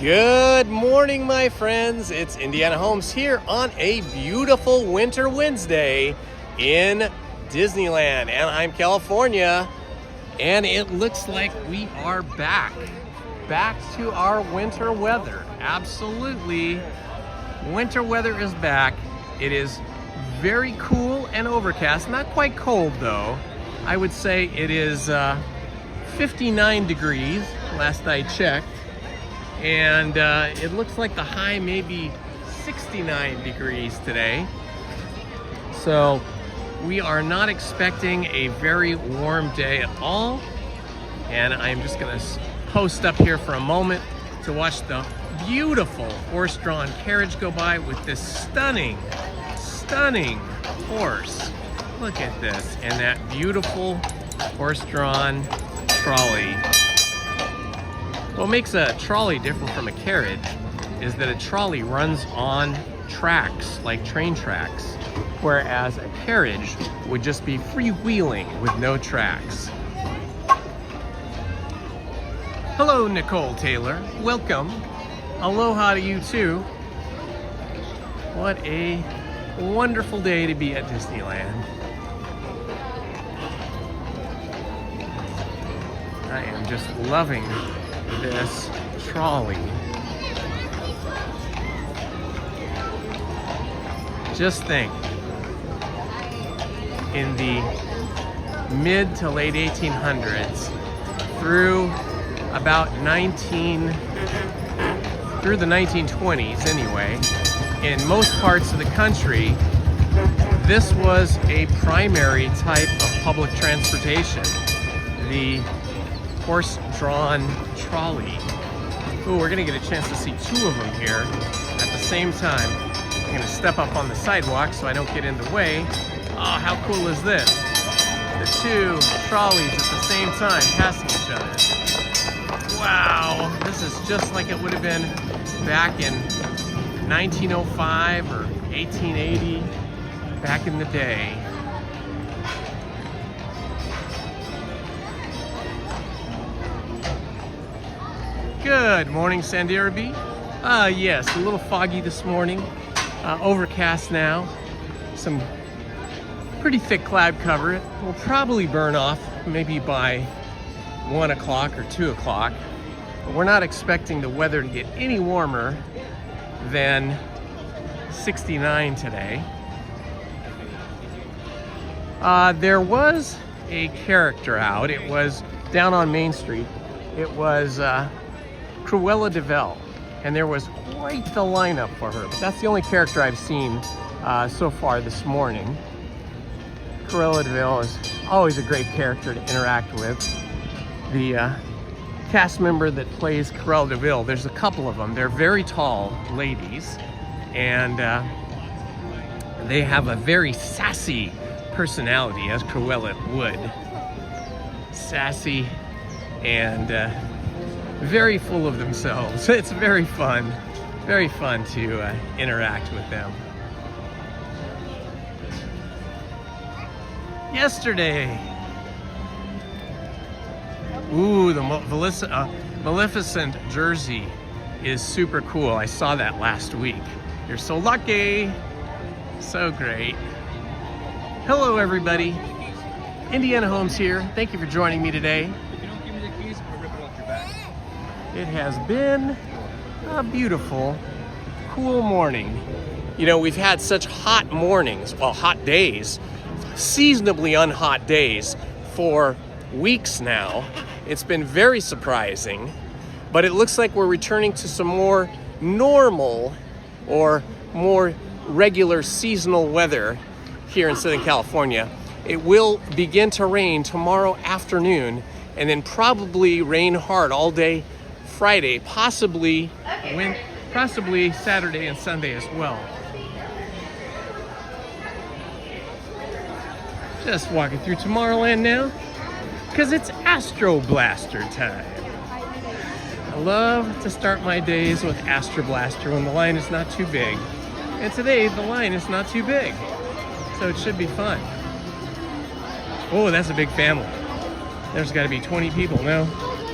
Good morning, my friends. It's Indiana Holmes here on a beautiful winter Wednesday in Disneyland, Anaheim, California. And it looks like we are back to our winter weather. Absolutely. Winter weather is back. It is very cool and overcast. Not quite cold, though. I would say it is 59 degrees, last I checked. And it looks like the high may be 69 degrees today. So we are not expecting a very warm day at all. And I'm just gonna post up here for a moment to watch the beautiful horse-drawn carriage go by with this stunning horse. Look at this, and that beautiful horse-drawn trolley. What makes a trolley different from a carriage is that a trolley runs on tracks, like train tracks, whereas a carriage would just be freewheeling with no tracks. Hello, Nicole Taylor. Welcome. Aloha to you too. What a wonderful day to be at Disneyland. I am just loving this trolley. Just think, in the mid to late 1800s through about through the 1920s anyway, in most parts of the country, this was a primary type of public transportation. The horse-drawn trolley. Ooh, we're gonna get a chance to see two of them here at the same time. I'm gonna step up on the sidewalk so I don't get in the way. Oh, how cool is this? The two trolleys at the same time passing each other. Wow, this is just like it would have been back in 1905 or 1880, back in the day. Good morning, Sandirabi. Yes, a little foggy this morning. Overcast now. Some pretty thick cloud cover. It will probably burn off maybe by 1 o'clock or 2 o'clock. But we're not expecting the weather to get any warmer than 69 today. There was a character out. It was down on Main Street. It was Cruella de Vil, and there was quite the lineup for her, but that's the only character I've seen so far this morning. Cruella de Vil is always a great character to interact with. The cast member that plays Cruella de Vil, there's a couple of them. They're very tall ladies, and they have a very sassy personality, as Cruella would. Sassy and very full of themselves. It's very fun to interact with them. Yesterday, ooh, the Maleficent jersey is super cool. I saw that last week. You're so lucky. So great. Hello, everybody. Indiana Holmes here. Thank you for joining me today. It has been a beautiful, cool morning. You know, we've had such hot mornings, well, hot days, seasonably unhot days for weeks now. It's been very surprising, but it looks like we're returning to some more normal or more regular seasonal weather here in Southern California. It will begin to rain tomorrow afternoon and then probably rain hard all day Friday, possibly Saturday and Sunday as well. Just walking through Tomorrowland now, because it's Astro Blaster time. I love to start my days with Astro Blaster when the line is not too big. And today the line is not too big, so it should be fun. Oh, that's a big family. There's got to be 20 people now.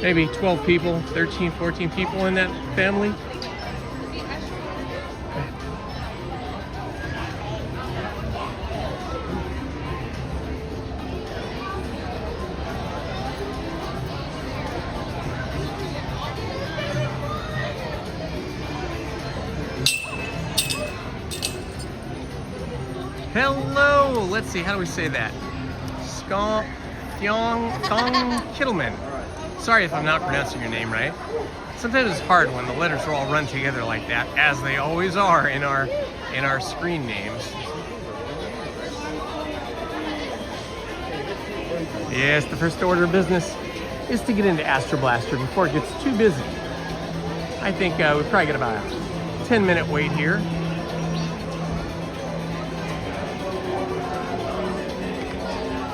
maybe 12 people, 13, 14 people in that family. Hello, let's see, how do we say that? Skong Kittleman. Sorry if I'm not pronouncing your name right. Sometimes it's hard when the letters are all run together like that, as they always are in our screen names. Yes, the first order of business is to get into Astro Blaster before it gets too busy. I think we probably got about a 10-minute wait here.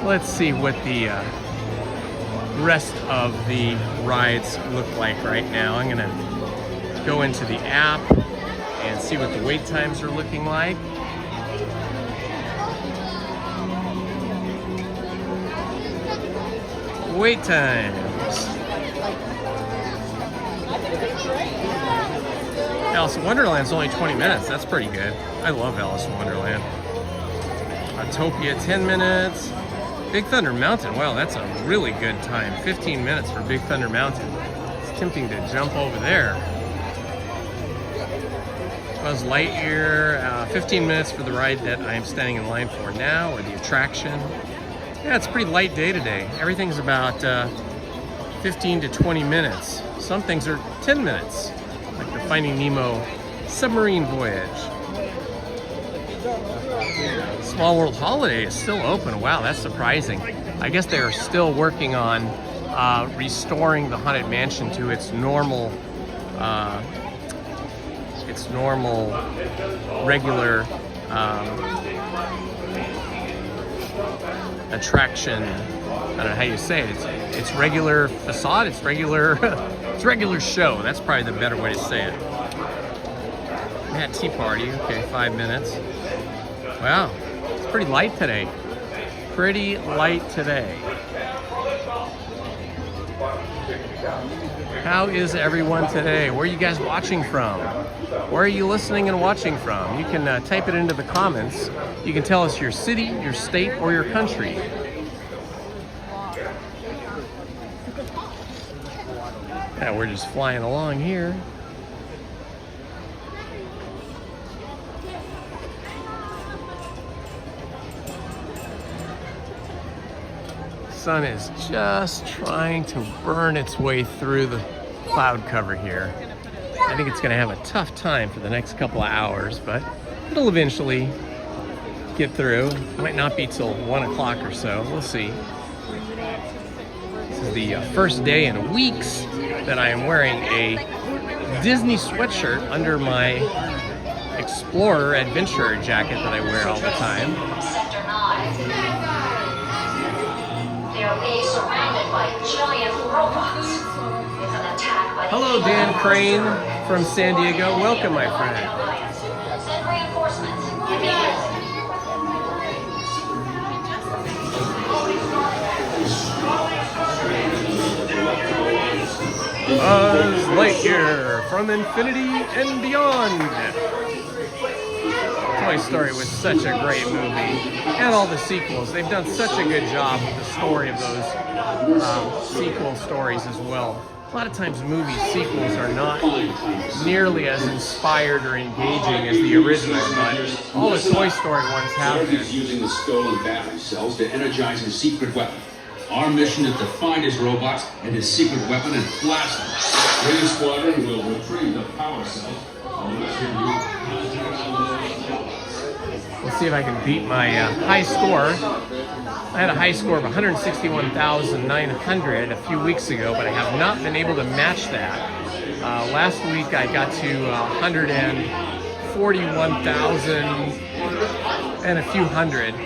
Let's see what the rest of the rides look like right now. I'm gonna go into the app and see what the wait times are looking like. Wait times. Alice in Wonderland's only 20 minutes. That's pretty good. I love Alice in Wonderland. Autopia, 10 minutes. Big Thunder Mountain, wow, that's a really good time. 15 minutes for Big Thunder Mountain. It's tempting to jump over there. Buzz Lightyear, 15 minutes for the ride that I am standing in line for now, or the attraction. Yeah, it's a pretty light day today. Everything's about 15 to 20 minutes. Some things are 10 minutes, like the Finding Nemo submarine voyage. Small World Holiday is still open. Wow, that's surprising. I guess they're still working on restoring the Haunted Mansion to its normal regular attraction. I don't know how you say it. It's regular facade. It's regular. It's regular show. That's probably the better way to say it. Yeah, tea party. Okay, 5 minutes. Wow, it's pretty light today. Pretty light today. How is everyone today? Where are you guys watching from? Where are you listening and watching from? You can type it into the comments. You can tell us your city, your state, or your country. Yeah, we're just flying along here. Sun is just trying to burn its way through the cloud cover here. I think it's going to have a tough time for the next couple of hours, but it'll eventually get through. Might not be till 1 o'clock or so. We'll see. This is the first day in weeks that I am wearing a Disney sweatshirt under my Explorer Adventure jacket that I wear all the time. They are being surrounded by giant robots. It's an attack by the Hello, Dan Crane from San Diego. Welcome, my friend. Send reinforcements immediately. Buzz Lightyear from Infinity and Beyond. Toy Story was such a great movie, and all the sequels. They've done such a good job with the story of those sequel stories as well. A lot of times movie sequels are not nearly as inspired or engaging as the original, but all the Toy Story ones have been. He's using the stolen battery cells to energize his secret weapon. Our mission is to find his robots and his secret weapon and blast them. Green Squadron will retrieve the power cells. Let's see if I can beat my high score. I had a high score of 161,900 a few weeks ago, but I have not been able to match that. Last week I got to 141,000 and a few hundred.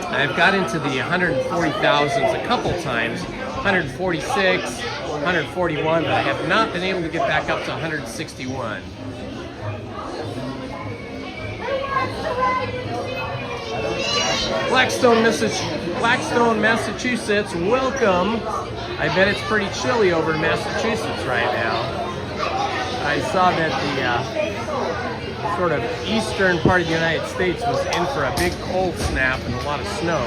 I've got into the 140,000s a couple times, 146, 141, but I have not been able to get back up to 161. Blackstone, Massachusetts. Welcome. I bet it's pretty chilly over in Massachusetts right now. I saw that the sort of eastern part of the United States was in for a big cold snap and a lot of snow.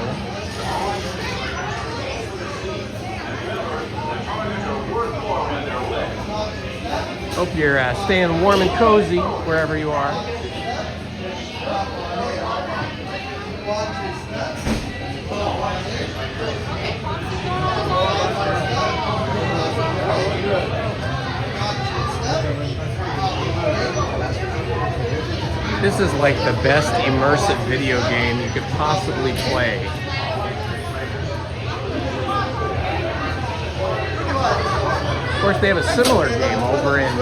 Hope you're staying warm and cozy wherever you are. This is like the best immersive video game you could possibly play. Of course, they have a similar game over in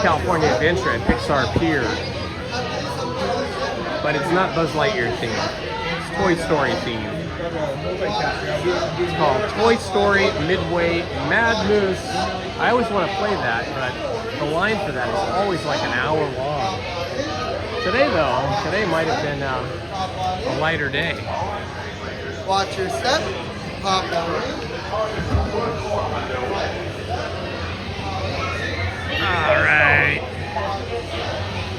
California Adventure at Pixar Pier. But it's not Buzz Lightyear themed. It's Toy Story themed. It's called Toy Story Midway Madness. I always want to play that, but the line for that is always like an hour long. Today might have been a lighter day. Watch your step. Pop over. All right.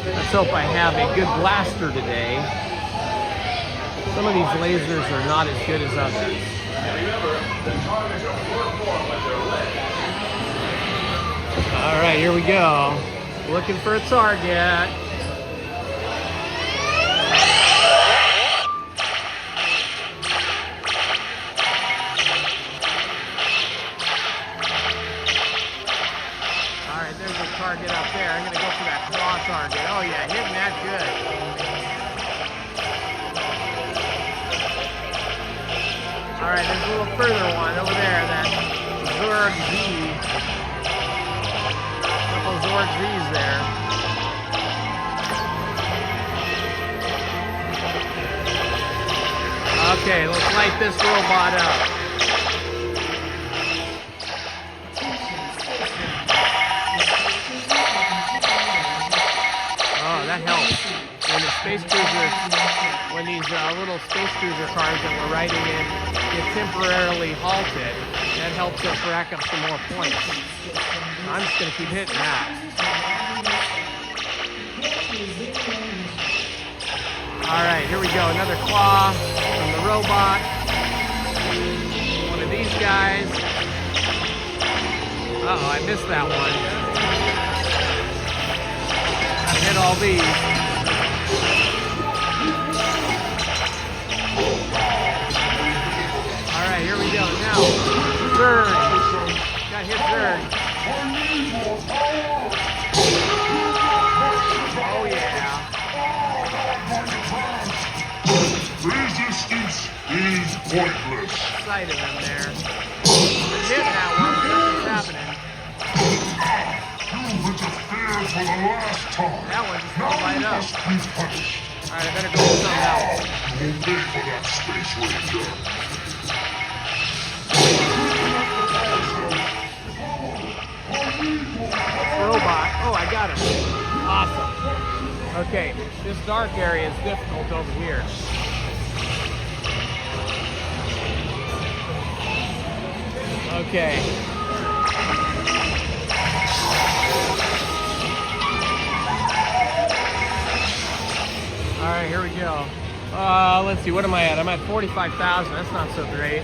Let's hope I have a good blaster today. Some of these lasers are not as good as others. All right, here we go. Looking for a target. All right, there's a target up there. I'm gonna go for that claw target. Oh yeah, hitting that good. All right, there's a little further one over there, that Zorg Z. Couple Zorg Z's there. Okay, let's light this robot up. Oh, that helps. When the space cruiser, when these little space cruiser cars that we're riding in get temporarily halted, that helps us rack up some more points. I'm just going to keep hitting that. All right, here we go. Another claw from the robot. One of these guys. Uh-oh, I missed that one. I've hit all these. All right, here we go. Now, Zerg. Got hit Zerg. Oh, yeah. Resistance is pointless. Sight of him there. Hit that one, but nothing's happening. You interfered for the last time. That one just got light up. Must be punished. All right, I better go do something else. You will pay for that, Space Ranger. Robot. Oh, I got him. Awesome. Okay, this dark area is difficult over here. Okay. All right, here we go. Let's see, what am I at? I'm at 45,000. That's not so great.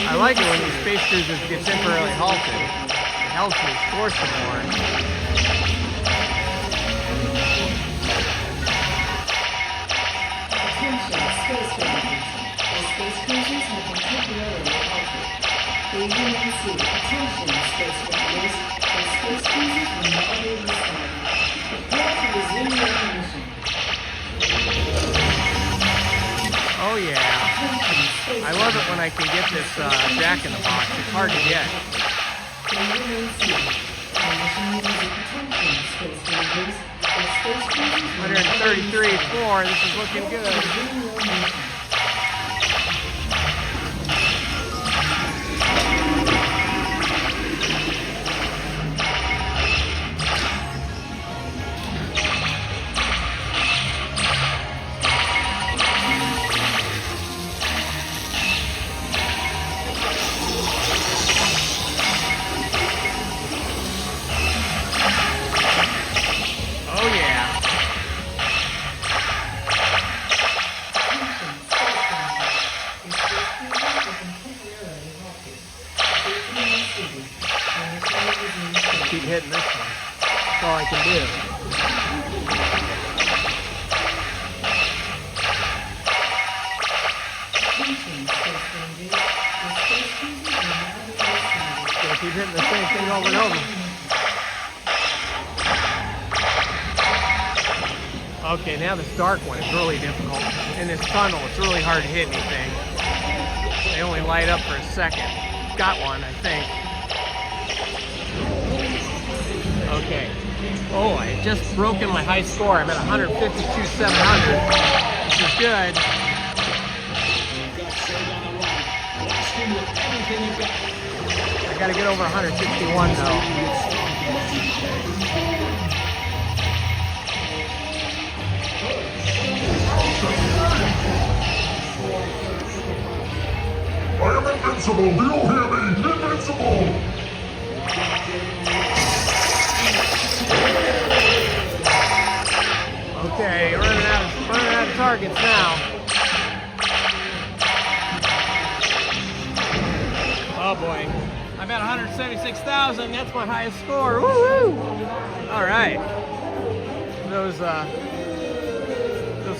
I like it when these space cruisers get temporarily halted. It helps me score some more. Attention, space rangers. The space cruisers have been temporarily halted. Please remain seated. Attention, space rangers. The space cruisers will now be restarted. Prepare to resume your mission. Oh yeah. I love it when I can get this jack in the box. It's hard to get. Please remain seated. Attention, space rangers. The space cruisers 133.4. This is looking good. Keep hitting this one. That's all I can do. Gotta keep hitting the same thing over and over. Okay, now this dark one is really difficult. In this tunnel, it's really hard to hit anything. They only light up for a second. Got one, I think. Okay. Oh, I had just broken my high score. I'm at 152,700. This is good. I gotta get over 161 though. I am invincible. Do you hear me? Invincible. Okay, running out of targets now. Oh boy, I'm at 176,000. That's my highest score. Woo-hoo! All right. Those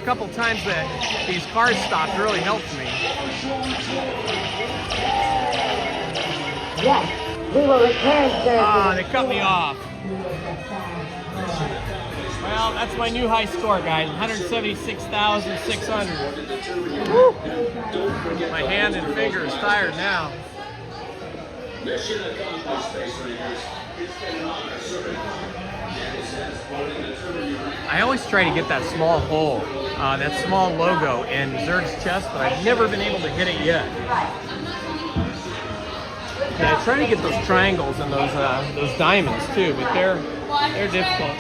couple times that these cars stopped really helped me. Yes, we will return, sir. Ah, they cut me off. Well, that's my new high score, guys. 176,600. Woo! My hand and finger is tired now. Mission accomplished, Space Rangers. It's been an honor serving you. I always try to get that small hole, that small logo in Zurg's chest, but I've never been able to hit it yet. Yeah, I try to get those triangles and those diamonds too, but they're difficult.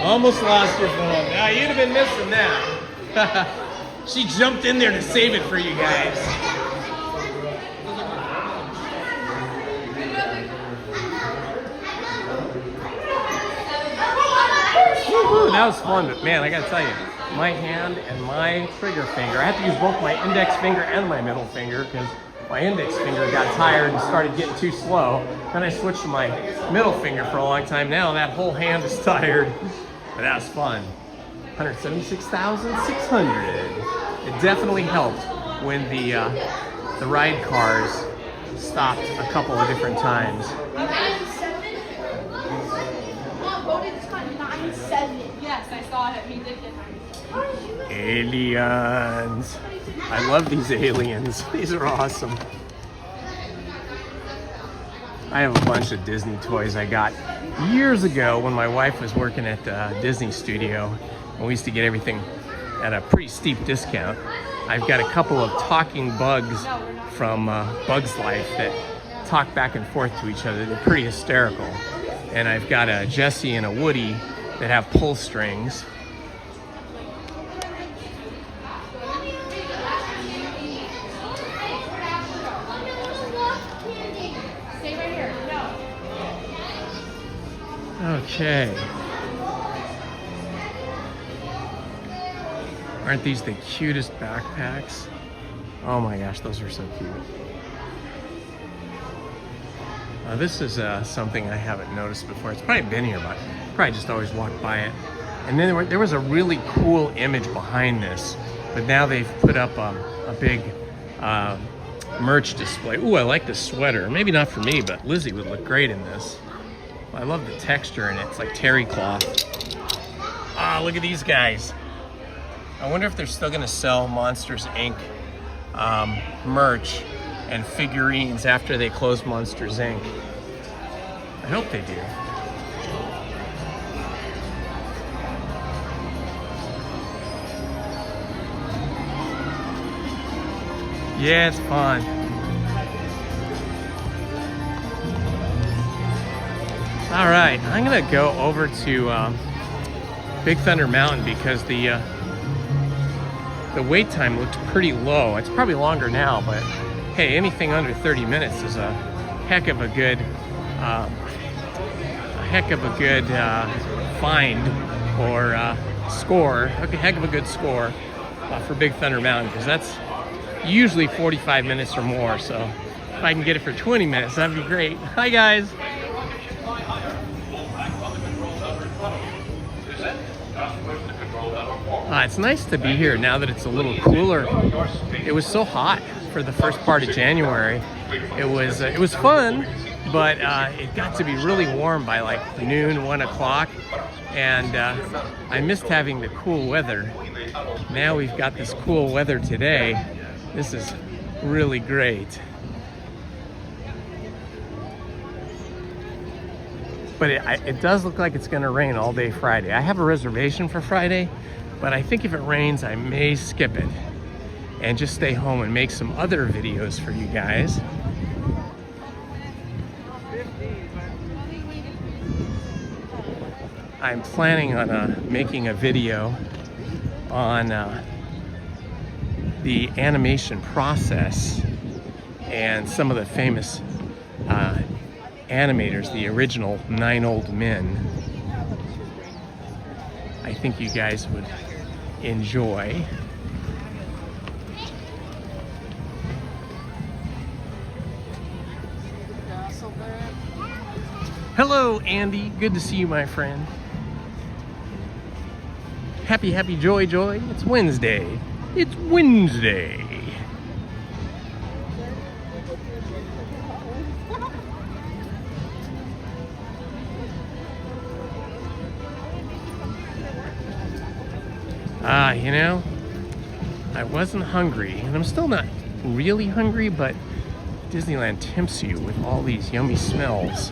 Almost lost your phone. Now you'd have been missing that. She jumped in there to save it for you guys. Woo-hoo, that was fun, but man, I gotta tell you, my hand and my trigger finger, I have to use both my index finger and my middle finger because my index finger got tired and started getting too slow. Then I switched to my middle finger for a long time. Now that whole hand is tired, but that was fun. 176,600. It definitely helped when the ride cars stopped a couple of different times. Yes, I saw him. He did get 97. Aliens. I love these aliens. These are awesome. I have a bunch of Disney toys I got years ago when my wife was working at Disney Studio, and we used to get everything at a pretty steep discount. I've got a couple of talking bugs from Bugs Life that talk back and forth to each other. They're pretty hysterical. And I've got a Jessie and a Woody that have pull strings. Stay right here. No. Okay. Aren't these the cutest backpacks? Oh my gosh, those are so cute. This is something I haven't noticed before. It's probably been here, but probably just always walked by it. And then there was a really cool image behind this, but now they've put up a big merch display. Ooh, I like this sweater. Maybe not for me, but Lizzie would look great in this. I love the texture in it. It's like terry cloth. Ah, look at these guys. I wonder if they're still gonna sell Monsters, Inc. Merch and figurines after they close Monsters, Inc. I hope they do. Yeah, it's fun. All right, I'm gonna go over to Big Thunder Mountain because the wait time looked pretty low. It's probably longer now, but hey, anything under 30 minutes is a heck of a good find or score. A heck of a good score for Big Thunder Mountain, because that's usually 45 minutes or more. So if I can get it for 20 minutes, that'd be great. Hi guys. It's nice to be here now that it's a little cooler. It was so hot for the first part of January. It was fun, but it got to be really warm by like noon, 1 o'clock, and I missed having the cool weather. Now we've got this cool weather today. This is really great. But it does look like it's gonna rain all day Friday. I have a reservation for Friday, but I think if it rains, I may skip it and just stay home and make some other videos for you guys. I'm planning on making a video on the animation process and some of the famous animators, the original 9 old men. I think you guys would enjoy. Hello, Andy. Good to see you, my friend. Happy, happy, joy, joy. It's Wednesday. It's Wednesday. You know, I wasn't hungry, and I'm still not really hungry, but Disneyland tempts you with all these yummy smells.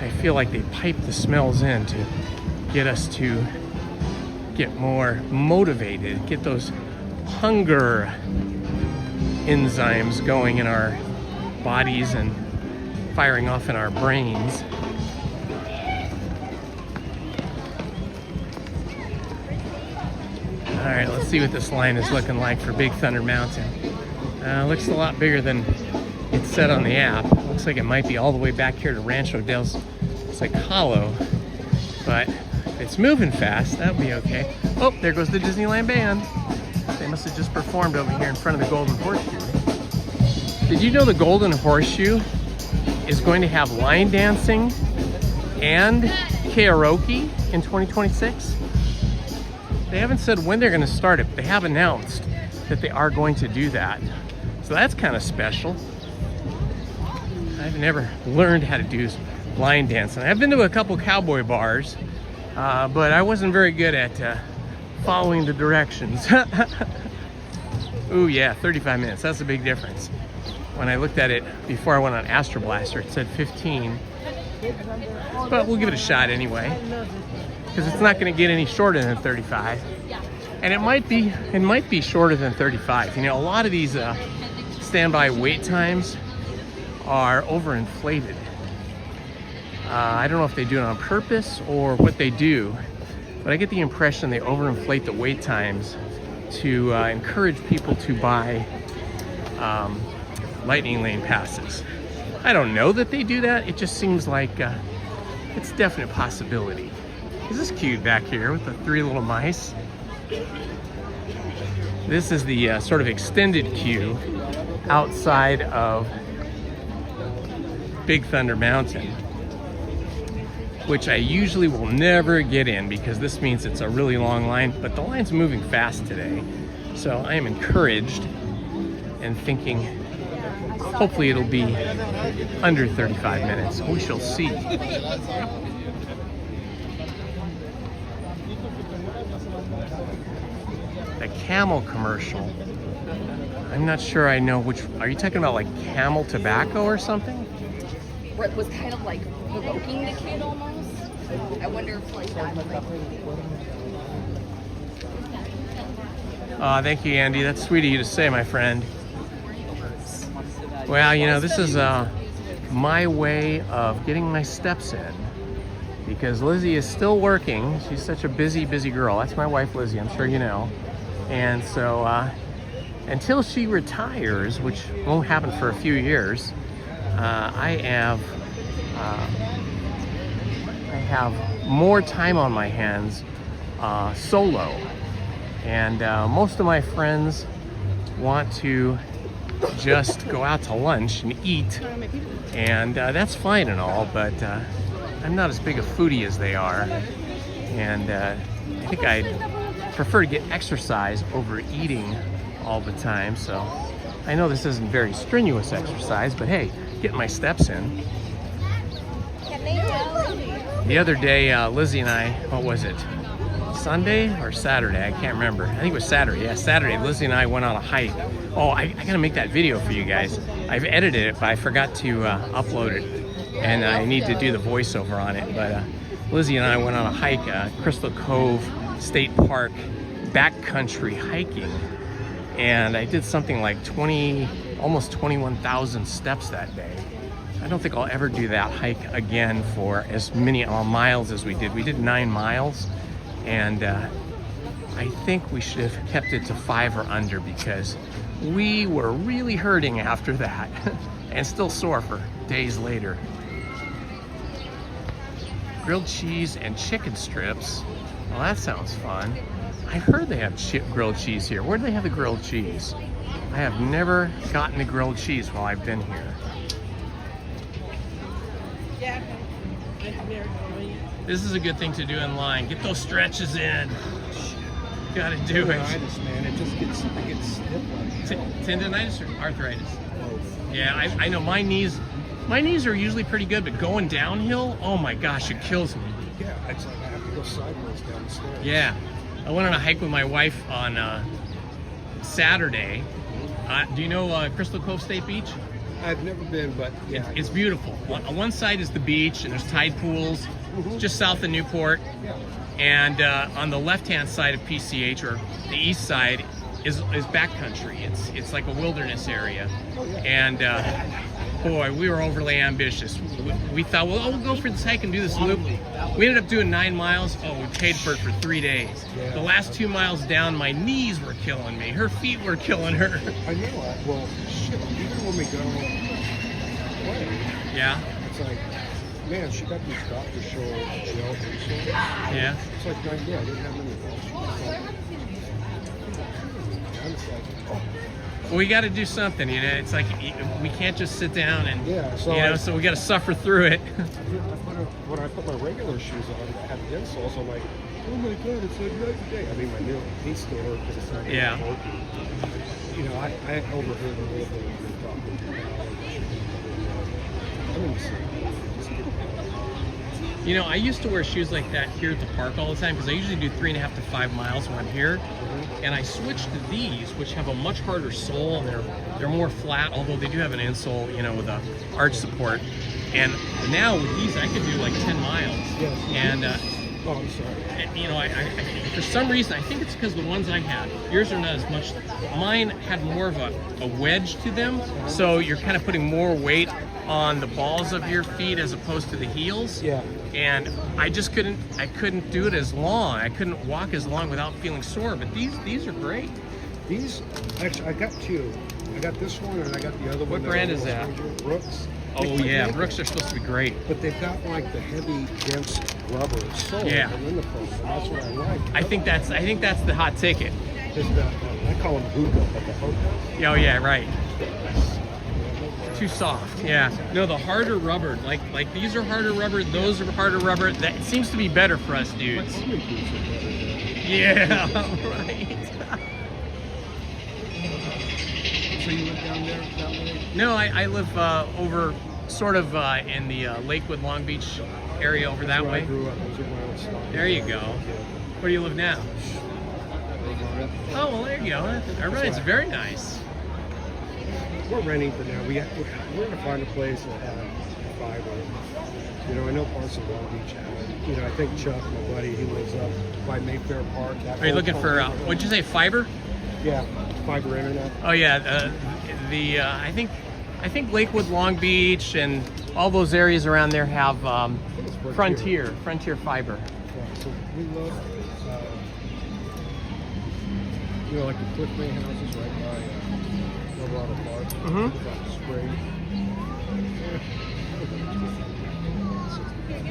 I feel like they pipe the smells in to get us to get more motivated, get those hunger enzymes going in our bodies and firing off in our brains. All right, let's see what this line is looking like for Big Thunder Mountain. Looks a lot bigger than it said on the app. Looks like it might be all the way back here to Rancho del Sicalo, but if it's moving fast, that'll be okay. Oh, there goes the Disneyland band. They must have just performed over here in front of the Golden Horseshoe. Did you know the Golden Horseshoe is going to have line dancing and karaoke in 2026? They haven't said when they're going to start it, but they have announced that they are going to do that. So that's kind of special. I've never learned how to do line dancing. I've been to a couple cowboy bars, but I wasn't very good at following the directions. Ooh yeah, 35 minutes, that's a big difference. When I looked at it before I went on Astro Blaster, it said 15. But we'll give it a shot anyway, because it's not going to get any shorter than 35. And it might be shorter than 35. You know, a lot of these standby wait times are overinflated. I don't know if they do it on purpose or what they do, but I get the impression they overinflate the wait times to encourage people to buy Lightning Lane passes. I don't know that they do that. It just seems like it's a definite possibility. Is this cute back here with the 3 little mice? This is the sort of extended queue outside of Big Thunder Mountain, which I usually will never get in because this means it's a really long line, but the line's moving fast today. So I am encouraged and thinking hopefully it'll be under 35 minutes. We shall see. The camel commercial. I'm not sure I know which. Are you talking about like Camel tobacco or something? was kind of like provoking the kid almost. I wonder if like that. Thank you, Andy. That's sweet of you to say, my friend. Well, you know, this is my way of getting my steps in, because Lizzie is still working. She's such a busy, busy girl. That's my wife, Lizzie, I'm sure you know. And so until she retires, which won't happen for a few years, I have more time on my hands solo. And most of my friends want to just go out to lunch and eat, and that's fine and all, but I'm not as big a foodie as they are, and I think I'd prefer to get exercise over eating all the time. So I know this isn't very strenuous exercise, but hey, get my steps in. The other day, Lizzie and I, what was it? Sunday or Saturday? I can't remember. I think it was Saturday. Yeah, Saturday. Lizzie and I went on a hike. Oh, I gotta make that video for you guys. I've edited it, but I forgot to upload it, and I need to do the voiceover on it. But Lizzie and I went on a hike, Crystal Cove State Park, backcountry hiking, and I did something like almost 21,000 steps that day. I don't think I'll ever do that hike again for as many miles as we did. We did 9 miles, and I think we should have kept it to 5 or under, because we were really hurting after that and still sore for days later. Grilled cheese and chicken strips. Well, that sounds fun. I've heard they have grilled cheese here. Where do they have the grilled cheese? I have never gotten the grilled cheese while I've been here. This is a good thing to do in line. Get those stretches in. Gotta do it. Tendinitis, man. It just gets stiff. Tendinitis or arthritis? Yeah, I know my knees are usually pretty good, but going downhill, oh my gosh, it kills me. Yeah, it's like I have to go sideways down the stairs. Yeah. I went on a hike with my wife on Saturday. Do you know Crystal Cove State Beach? I've never been, but yeah. It's beautiful. On one side is the beach, and there's tide pools, just south of Newport. And on the left-hand side of PCH, or the east side, is backcountry. It's like a wilderness area. And boy, we were overly ambitious. We thought, well, we'll go for this hike and do this loop. We ended up doing 9 miles. Oh, we paid for it for 3 days. The last 2 miles down, my knees were killing me. Her feet were killing her. I know. Well, shit, even when we go away, yeah, it's like, man, she got these Dr. Shore gel insoles. Yeah. It's like, I didn't have any of those. It's like, oh. Well, we got to do something, you know. It's like we can't just sit down and, so we got to suffer through it. When I put my regular shoes on that have insoles, I'm like, oh my god, it's like night and day. I mean, my knee still hurt because it's not working. You know, I overheard a little bit of your talking. You know, I used to wear shoes like that here at the park all the time, because I usually do 3.5 to 5 miles when I'm here. And I switched to these, which have a much harder sole, and they're more flat, although they do have an insole, you know, with a arch support. And now with these, I could do like 10 miles. And oh, I'm sorry. You know, I for some reason, I think it's because the ones I had, yours are not as much. Mine had more of a wedge to them, so you're kind of putting more weight on the balls of your feet as opposed to the heels. Yeah. And I just couldn't do it as long. I couldn't walk as long without feeling sore. But these are great. These, actually, I got 2. I got this one and I got the other one. What brand is that? Brooks. Oh yeah, Brooks are supposed to be great. But they've got like the heavy, dense rubber sole. Yeah. In the foam, and that's what I like. I think that's the hot ticket. I call them hookah, but the hookah. Oh yeah, right. Too soft. Yeah. No, the harder rubber, like these are harder rubber, those are harder rubber. That seems to be better for us dudes. Yeah, right. So you live down there that way? No, I live over sort of in the Lakewood, Long Beach area over that way. I grew up. Those are my old stuff. There you go. Where do you live now? Oh, well, there you go. All right, it's very nice. We're renting for now. We're going to find a place that fiber. You know, I know parts of Long Beach have it. You know, I think Chuck, my buddy, he lives up by Mayfair Park. Are you looking for, what'd you say, fiber? Yeah, fiber internet. Oh yeah, I think Lakewood, Long Beach, and all those areas around there have Frontier fiber. Yeah, so we love, you know, like the Cliff May houses right by Colorado Park. Mm-hmm. Spring.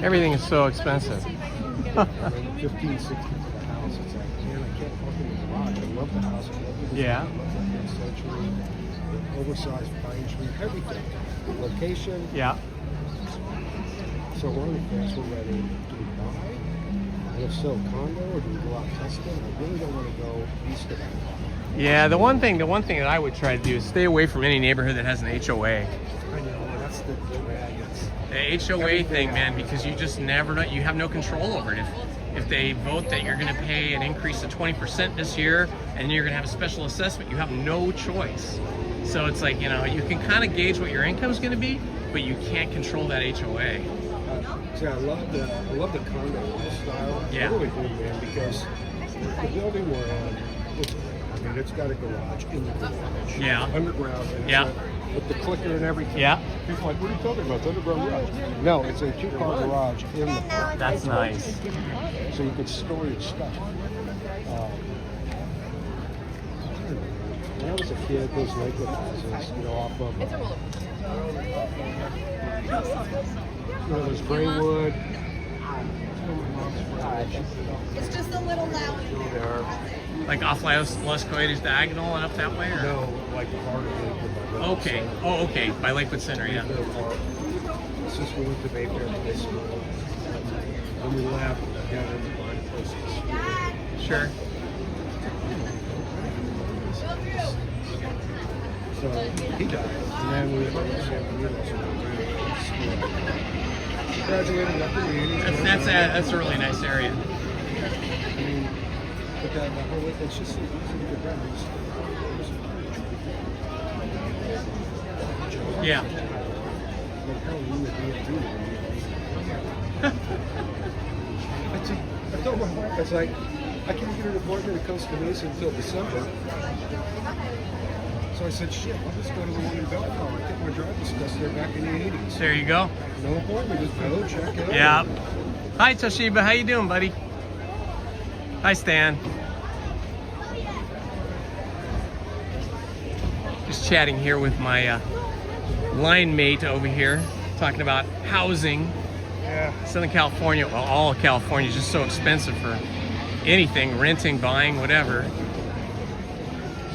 Everything is so expensive. 15, 16 for the house. It's like, man, I can't park in the garage. I love the house. I love the Yeah. I love the mid-century, the oversized pine tree, everything. The location. Yeah. So we're on the fence. We're ready. Do we buy? And if so, condo, or do we go out custom? I really don't want to go east of that. Yeah, the one thing that I would try to do is stay away from any neighborhood that has an HOA. I know, that's the drag. The HOA thing, man, because you just never know, you have no control over it. If they vote that you're going to pay an increase of 20% this year and you're going to have a special assessment, you have no choice. So it's like, you know, you can kind of gauge what your income is going to be, but you can't control that HOA. See, I love the condo lifestyle. Yeah. I really do, man, because the building we're in, it's got a garage in the garage. Yeah. Underground. And Yeah. With the clicker and everything. Yeah. People are like, what are you talking about? It's underground garage. No, it's a 2-car garage in the park. That's nice. So you can store your stuff. When I was a kid, those Lakewood houses, you know, off of, you know, there's Greenwood. It's just a little loud. Like off Las Coyotes Diagonal and up that way? Or? No, like the heart of Lakewood. Okay. Oh, okay. By Lakewood Center, yeah. Since we went to Mayfair High School, when we left, we got into blind places. Sure. So he died, and then we graduated after the 80s. That's a really nice area. I mean, but that whole, it's just so easy to get around. Yeah. Like, how are you with DMV? I told my wife, I was like, I can't get an appointment at Costa Mesa until December. So I said, shit, I'll just go to the one in Belleville. I take my driver's test there back in the 80s. There you go. No appointment, just go check it out. Yeah. Hi, Toshiba. How you doing, buddy? Hi, Stan. Just chatting here with my line mate over here, talking about housing. Yeah. Southern California, well, all of California is just so expensive for anything, renting, buying, whatever.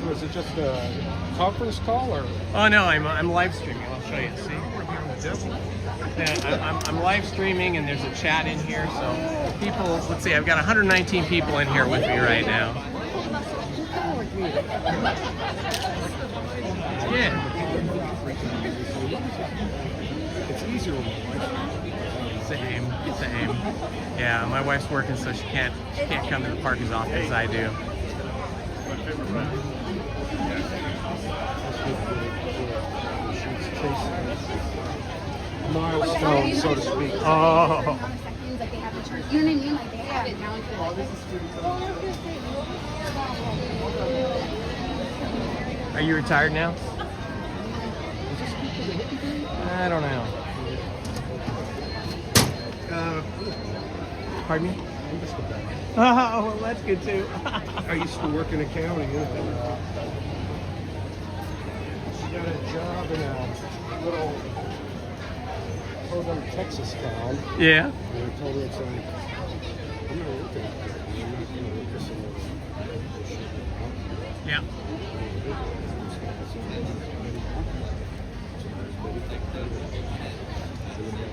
So is it just a conference call, or? Oh no, I'm live streaming. I'll show you. See? Yeah, I'm live streaming, and there's a chat in here. So people, let's see, I've got 119 people in here with me right now. Yeah. It's easier when my wife. Same. Yeah, my wife's working, so she can't come to the park as often as I do. Milestone, so to speak. Oh. You know what I mean? Like they have it now. Are you retired now? I don't know. Pardon me? I'm just a guy. Oh, well, that's good too. I used to work in accounting. She got a job in a little southern Texas town. Yeah. And I told her, it's like, I'm not working out there. I'm not going to work this in the Yeah.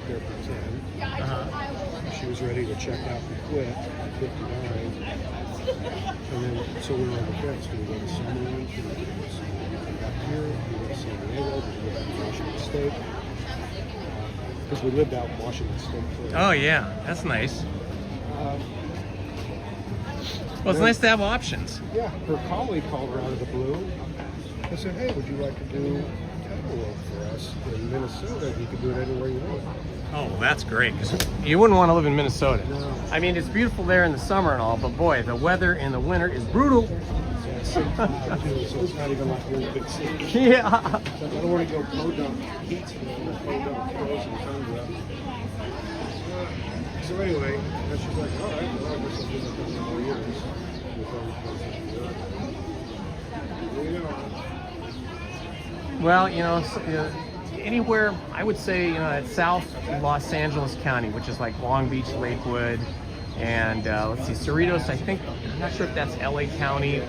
there for 10. Uh-huh. She was ready to check out and quit at 59. And then, so we were on the fence. Do we go to Summerlin? Do we come back here? Do we go to San Diego? Do we go back to Washington State? Because we lived out in Washington State for Oh yeah, that's nice. Well, it's nice to have options. Yeah, her colleague called her out of the blue. I said, hey, would you like to do title work for us? plus, in Minnesota, you can do it anywhere you want. Oh, that's great. 'Cause you wouldn't want to live in Minnesota. No. I mean, it's beautiful there in the summer and all, but boy, the weather in the winter is brutal. So it's not even like we're in a big city. Yeah. Like, I don't want to go podunk heat, podunk clothes and tundra. So anyway, and she's like, all right, well, I guess I'll do it for a couple more years. There you go. Well, anywhere, I would say, at South Los Angeles County, which is like Long Beach, Lakewood, and let's see, Cerritos, I think, I'm not sure if that's LA County.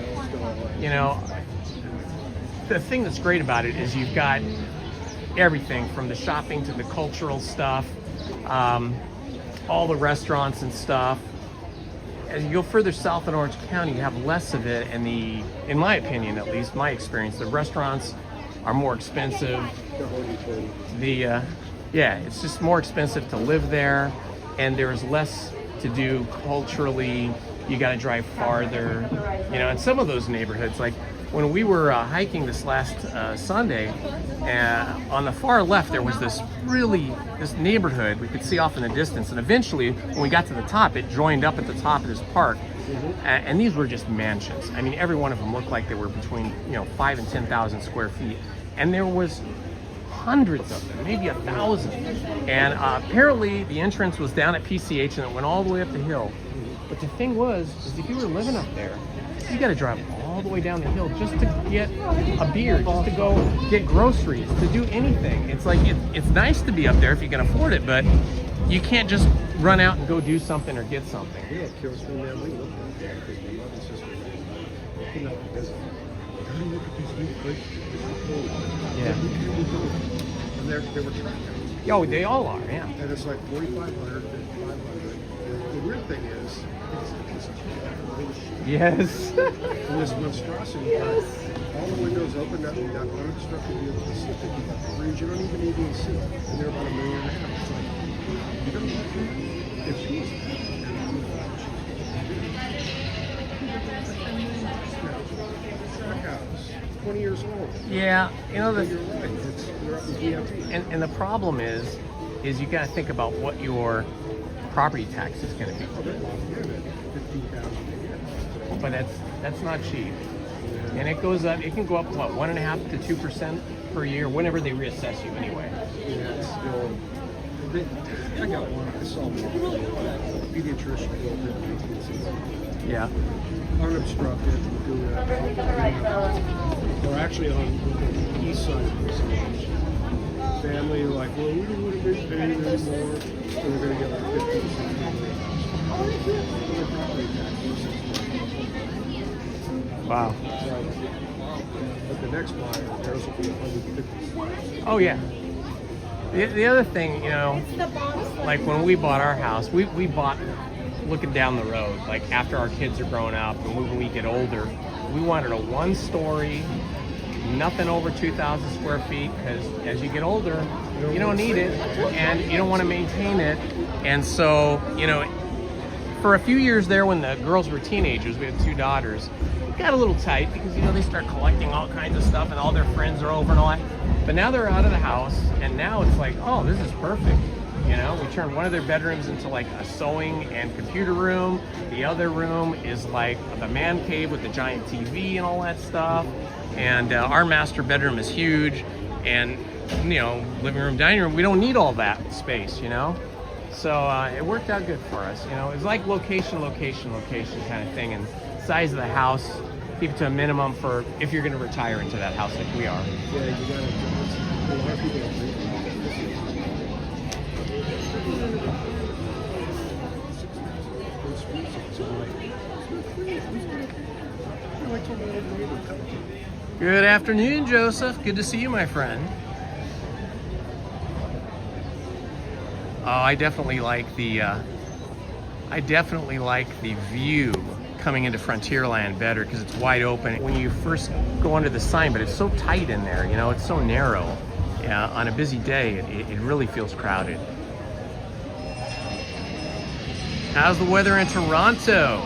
The thing that's great about it is you've got everything from the shopping to the cultural stuff, all the restaurants and stuff. As you go further south in Orange County, you have less of it, and in my opinion, at least, my experience, the restaurants are more expensive. It's just more expensive to live there, and there's less to do culturally. You got to drive farther, in some of those neighborhoods. Like when we were hiking this last Sunday, on the far left there was this neighborhood we could see off in the distance, and eventually when we got to the top, it joined up at the top of this park. And these were just mansions. I mean, every one of them looked like they were between 5,000 and 10,000 square feet, and there was hundreds of them, maybe 1,000. And apparently the entrance was down at PCH and it went all the way up the hill. But the thing is if you were living up there, you got to drive all the way down the hill just to get a beer, just to go get groceries, to do anything. It's like it's nice to be up there if you can afford it, but you can't just run out and go do something or get something. Yeah, it kills me, man. We looked at that because my mother and sister came out to visit. How do you look at these new places? Yeah. And they were track houses. Oh, they all are, yeah. And it's like 4,500, 5,500. The weird thing is, it's yes. and this monstrosity, yes. All the windows open, that you got unobstructed view of the Pacific, you got trees, you don't even need AC. And they're about $1.5 million. It's like, you don't have to. If she was track house, 20 years old. Yeah, You're right. You're up in VIP. and the problem is you got to think about what your property tax is going to be. Oh, they're $15,000 a year. But that's not cheap, and it goes up. It can go up 1.5% to 2% per year whenever they reassess you anyway. Yeah, it's still. I got one. I saw one. Pediatrician built in 1960. Yeah. Unobstructed. Or actually on the east side of the city. Family are like, well, we don't want to be paying anymore, so we're going to get like 50% property taxes. Wow. But the next buyer, theirs will be 150. Oh yeah. The other thing, like when we bought our house, we bought looking down the road, like after our kids are grown up and when we get older, we wanted a one-story, nothing over 2,000 square feet, because as you get older, you don't need it and you don't want to maintain it. And so, for a few years there when the girls were teenagers, we had 2 daughters, it got a little tight because, they start collecting all kinds of stuff and all their friends are over and all that. But now they're out of the house and now it's like, oh, this is perfect. We turned one of their bedrooms into like a sewing and computer room. The other room is like the man cave with the giant TV and all that stuff. And our master bedroom is huge, and living room, dining room, we don't need all that space, So it worked out good for us. It was like location kind of thing, and size of the house, keep it to a minimum for if you're going to retire into that house like we are. Yeah, you got to. A lot of people don't think about Good afternoon, Joseph. Good to see you, my friend. Oh, I definitely like the view coming into Frontierland better because it's wide open when you first go under the sign, but it's so tight in there. It's so narrow. Yeah, on a busy day, it really feels crowded. How's the weather in Toronto?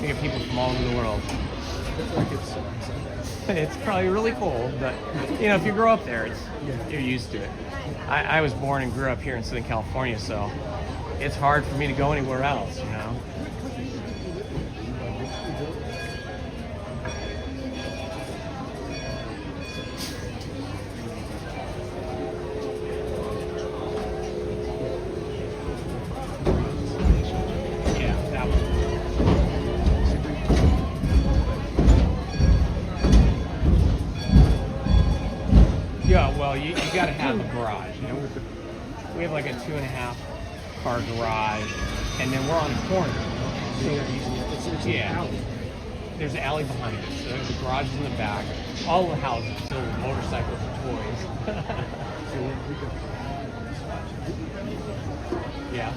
You get people from all over the world. It's like it's It's probably really cold, but you know, if you grow up there, you're used to it. I was born and grew up here in Southern California, so it's hard for me to go anywhere else, you know. You got to have a garage, you know. We have like a 2.5 car garage, and then we're on the corner. So yeah, there's an alley behind us. So the garage is in the back. All the houses filled with motorcycles and toys. Yeah.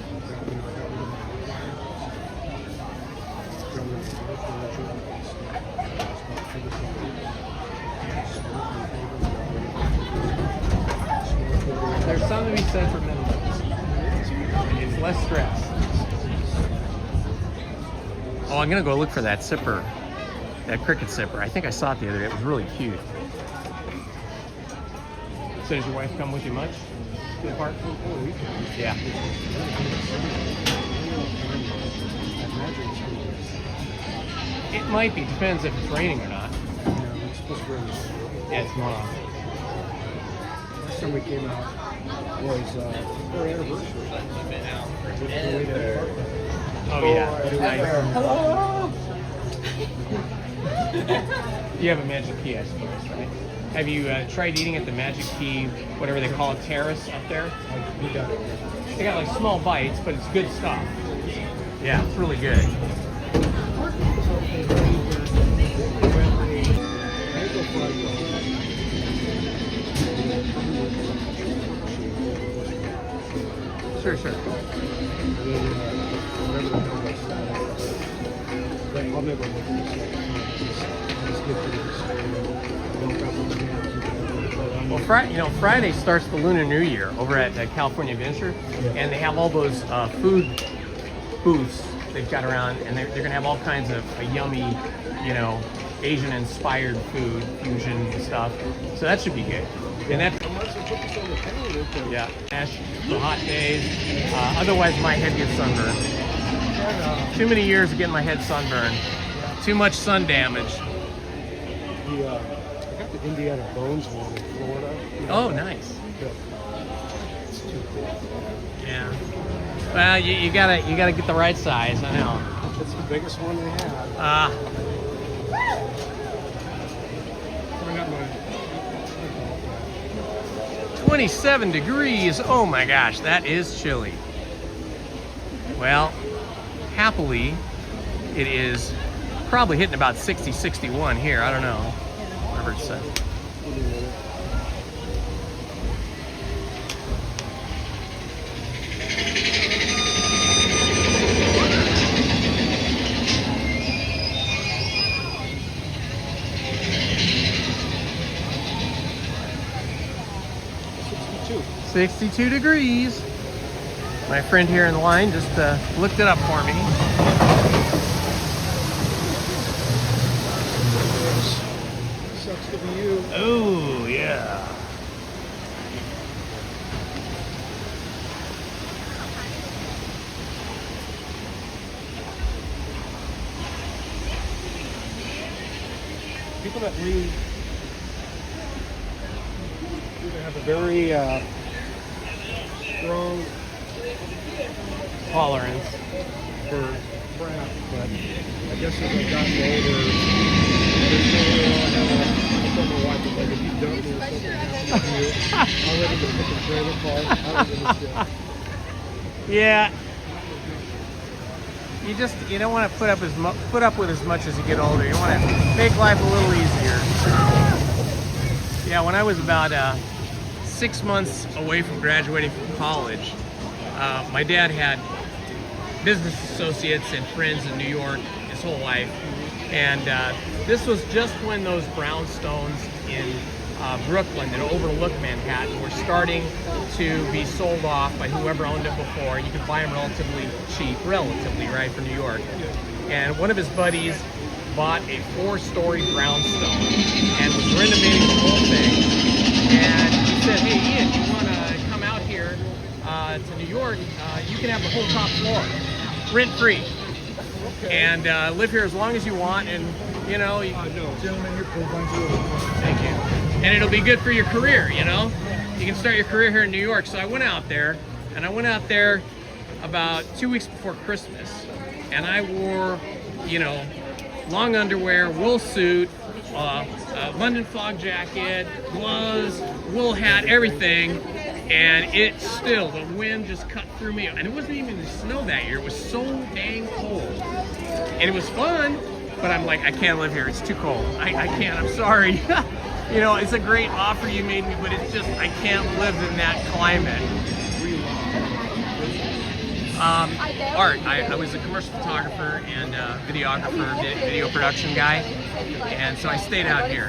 There's something to be said for minimalism. It's less stress. Oh, I'm gonna go look for that zipper, that cricket zipper. I think I saw it the other day. It was really cute. So does your wife come with you much to the park? Yeah. It might be. Depends if it's raining or not. Yeah, it's going on. Last time we came out was our anniversary. Oh yeah, nice. Hello. You have a Magic Key, I suppose, right? Have you tried eating at the Magic Key, whatever they call it, terrace up there? They got like small bites, but it's good stuff. Yeah, it's really good. Sure, sure. Well, Friday starts the Lunar New Year over at California Adventure, and they have all those food booths they've got around, and they're going to have all kinds of yummy, you know, Asian-inspired food, fusion stuff. So that should be good. And that's yeah, for hot days. Otherwise, my head gets sunburned. Too many years of getting my head sunburned. Too much sun damage. I got the Indiana Bones one in Florida. Oh, nice. It's too cool. Yeah. Well, you gotta get the right size. I know. It's the biggest one they have. I got mine. 27 degrees. Oh my gosh, that is chilly. Well, happily, it is probably hitting about 60, 61 here. I don't know. Whatever it says. 62 degrees. My friend here in the line just looked it up for me. Sucks to be you. Oh, yeah. People that read have a very strong tolerance for crap, but I guess as I've gotten older, there's no way I tell my wife, like, if you dump me or something happens to you, I'll let him pick a trailer park. I don't give a shit. Yeah. You don't want to put up with as much as you get older. You want to make life a little easier. Yeah, when I was about 6 months away from graduating from college, my dad had business associates and friends in New York his whole life, and this was just when those brownstones in Brooklyn that overlook Manhattan were starting to be sold off by whoever owned it before. You could buy them relatively cheap, right, for New York. And one of his buddies bought a 4-story brownstone and was renovating the whole thing. And he said, hey Ian, you want to come out here to New York? You can have the whole top floor, rent-free. And live here as long as you want, and you know, Gentlemen, you're thank you. And it'll be good for your career, you know? You can start your career here in New York. So I went out there, and I went out there about 2 weeks before Christmas, and I wore, you know, long underwear, wool suit, London fog jacket, gloves, wool hat, everything. And it still, the wind just cut through me. And it wasn't even the snow that year. It was so dang cold. And it was fun, but I'm like, I can't live here. It's too cold. I can't, I'm sorry. You know, it's a great offer you made me, but it's just, I can't live in that climate. Art, I was a commercial photographer and videographer, video production guy. And so I stayed out here.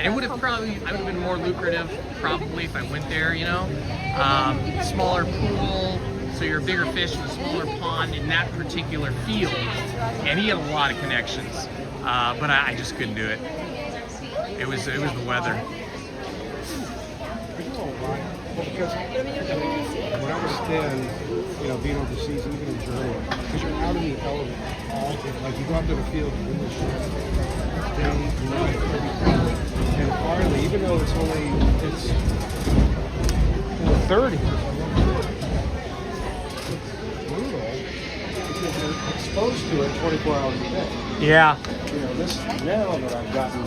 It would have probably, I would have been more lucrative probably if I went there, you know. Smaller pool, so you're a bigger fish in a smaller pond in that particular field. And he had a lot of connections, but I just couldn't do it. It was the weather. Because when I was 10, you know, being overseas, even in Germany, because you're out in the element all day, like you go out to the field, you're in the shore, day, night, everything. And finally, even though it's only, it's in the 30s, it's brutal because you're exposed to it 24 hours a day. Yeah. You know, this now that I've gotten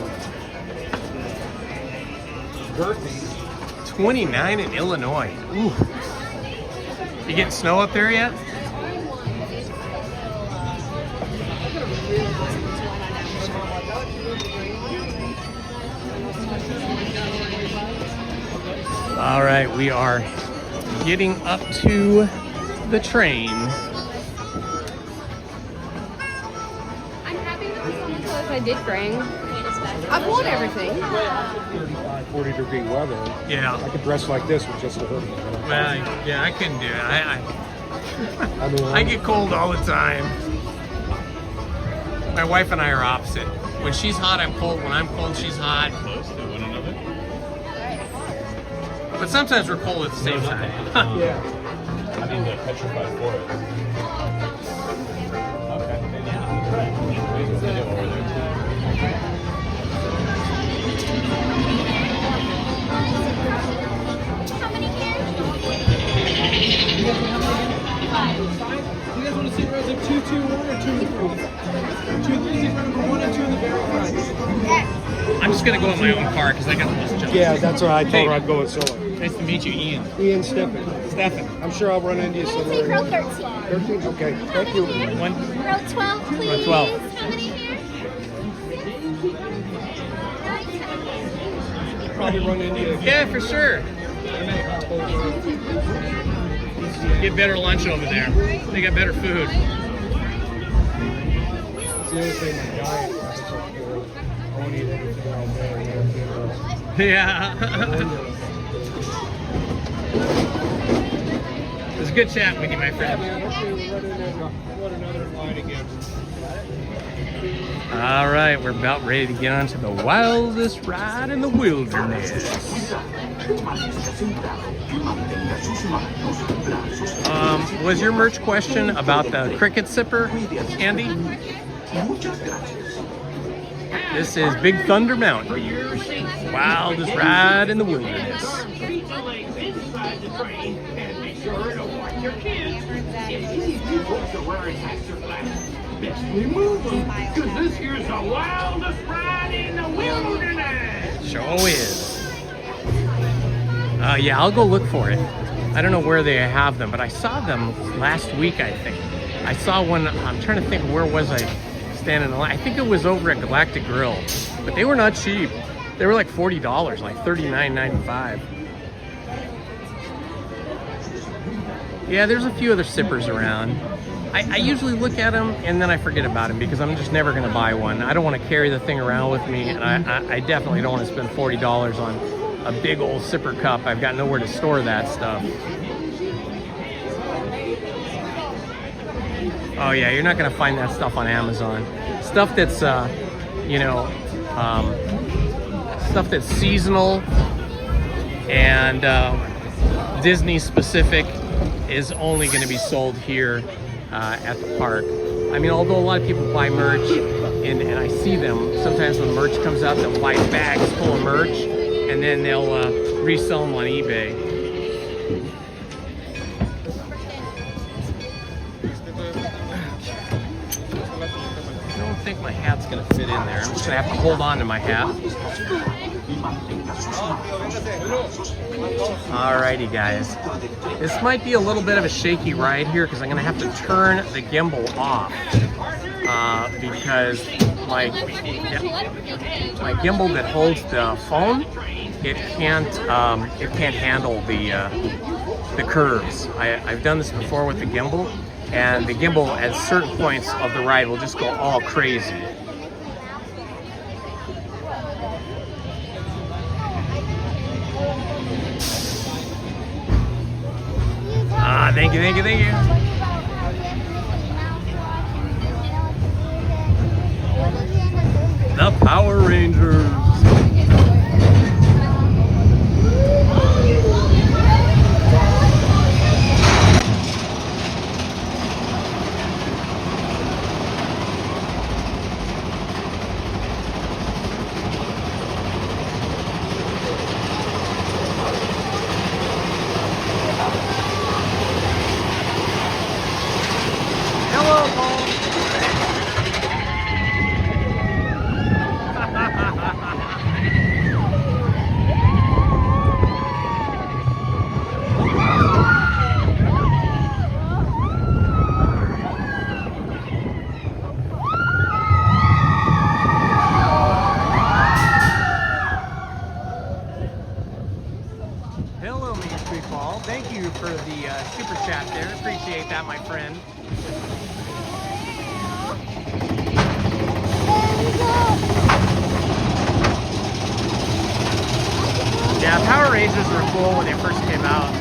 girthy. 29 in Illinois. Ooh. You getting snow up there yet? All right, we are getting up to the train. I'm happy with the summer clothes I did bring. I've worn everything. 35, 40 degree weather. Yeah. I could dress like this with just a hoodie. Well, yeah, I couldn't do it. I get cold all the time. My wife and I are opposite. When she's hot, I'm cold. When I'm cold, she's hot. Close to one another. But sometimes we're cold at the same time. Yeah. I need to petrified for it. Okay. You guys want to see rows of 2, 2, 1 or 2, 3? 2, 3 is number 1 and 2 in the very front. I'm just going to go in my own car because I got the most jump. Yeah, that's why I told her I'd go with solo. Nice to meet you, Ian. Ian Steffen. Stefan. I'm sure I'll run into you somewhere. Row 13. 13? Okay, thank you. Row 12, please. 12. How many here? Probably run into you. Yeah, for sure. Get better lunch over there. They got better food. It's the other thing, my diet. I won't eat anything all day. Yeah. It was a good chat with you, my friend. All right, we're about ready to get onto the wildest ride in the wilderness. Was your merch question about the cricket sipper, Andy? This is Big Thunder Mountain, wildest ride in the wilderness. Because this here's the wildest ride in the wilderness. Sure is. Yeah, I'll go look for it. I don't know where they have them, but I saw them last week, I think. I saw one, I'm trying to think, where was I standing in line? I think it was over at Galactic Grill, but they were not cheap. They were like $40, like $39.95. Yeah, there's a few other sippers around. I usually look at them and then I forget about them because I'm just never going to buy one. I don't want to carry the thing around with me, and I definitely don't want to spend $40 on a big old sipper cup. I've got nowhere to store that stuff. Oh yeah, you're not going to find that stuff on Amazon. stuff that's you know, stuff that's seasonal and Disney specific is only going to be sold here at the park. I mean, although a lot of people buy merch, and I see them sometimes when merch comes out, they'll buy bags full of merch and then they'll resell them on eBay. I don't think my hat's gonna fit in there. I'm just gonna have to hold on to my hat. Alrighty guys, this might be a little bit of a shaky ride here because I'm gonna have to turn the gimbal off because my gimbal that holds the phone, it can't handle the curves. I've done this before with the gimbal, and the gimbal at certain points of the ride will just go all crazy. Thank you, thank you, thank you. The Power Rangers. Thank you for the super chat there. Appreciate that, my friend. Yeah, Power Rangers were cool when they first came out.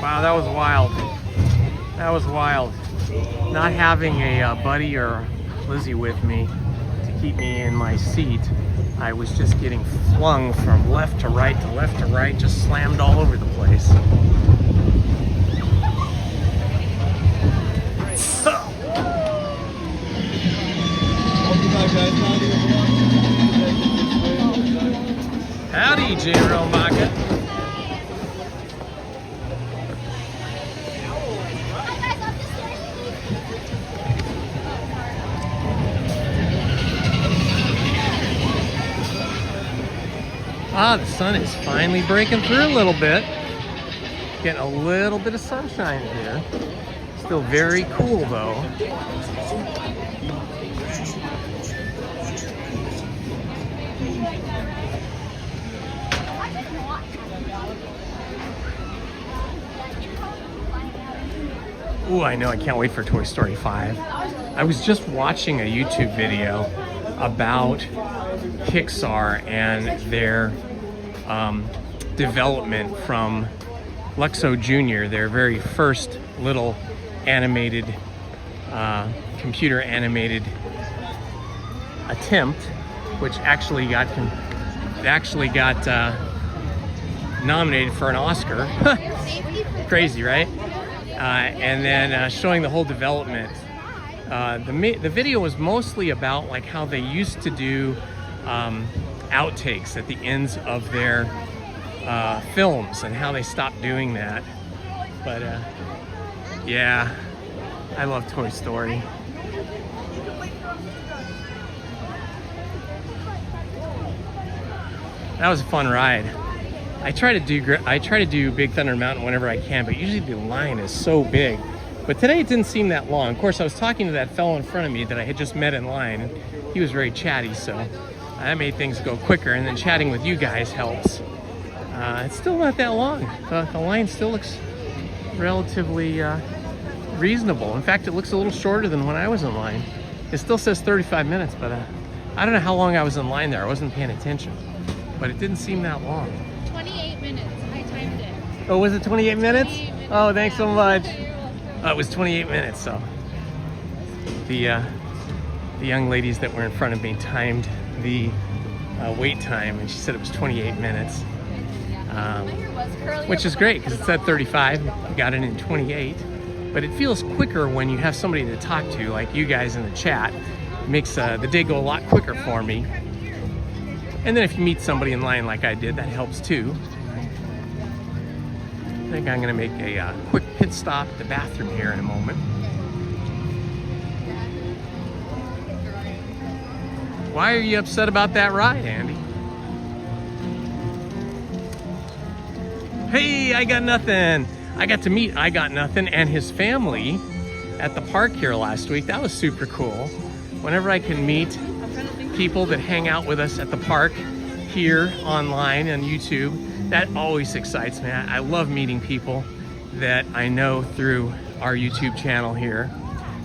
Wow, that was wild. That was wild. Not having a buddy or Lizzie with me to keep me in my seat, I was just getting flung from left to right to left to right, just slammed all over the place. Howdy, General Maka. Ah, the sun is finally breaking through a little bit. Getting a little bit of sunshine here. Still very cool though. Ooh, I know, I can't wait for Toy Story 5. I was just watching a YouTube video about Pixar and their development from Luxo Jr., their very first little animated, computer animated attempt, which actually got nominated for an Oscar. Crazy, right? And then showing the whole development. The video was mostly about like how they used to do outtakes at the ends of their films and how they stopped doing that. But yeah, I love Toy Story. That was a fun ride. I try to do Big Thunder Mountain whenever I can, but usually the line is so big. But today it didn't seem that long. Of course, I was talking to that fellow in front of me that I had just met in line, and he was very chatty, so that made things go quicker. And then chatting with you guys helps. It's still not that long. The line still looks relatively reasonable. In fact, it looks a little shorter than when I was in line. It still says 35 minutes, but I don't know how long I was in line there. I wasn't paying attention, but it didn't seem that long. 28 minutes. I timed it. Oh, was it 28 minutes? 28 minutes. Oh, thanks so much. You're welcome. It was 28 minutes, so the young ladies that were in front of me timed the wait time, and she said it was 28 minutes, which is great because it said 35. We got it in 28, but it feels quicker when you have somebody to talk to, like you guys in the chat. It makes the day go a lot quicker for me. And then if you meet somebody in line like I did, that helps too. I think I'm gonna make a quick pit stop at the bathroom here in a moment. Why are you upset about that ride, Andy? Hey, I Got Nothing. I got to meet I Got Nothing and his family at the park here last week. That was super cool. Whenever I can meet people that hang out with us at the park here online on YouTube, that always excites me. I love meeting people that I know through our YouTube channel here.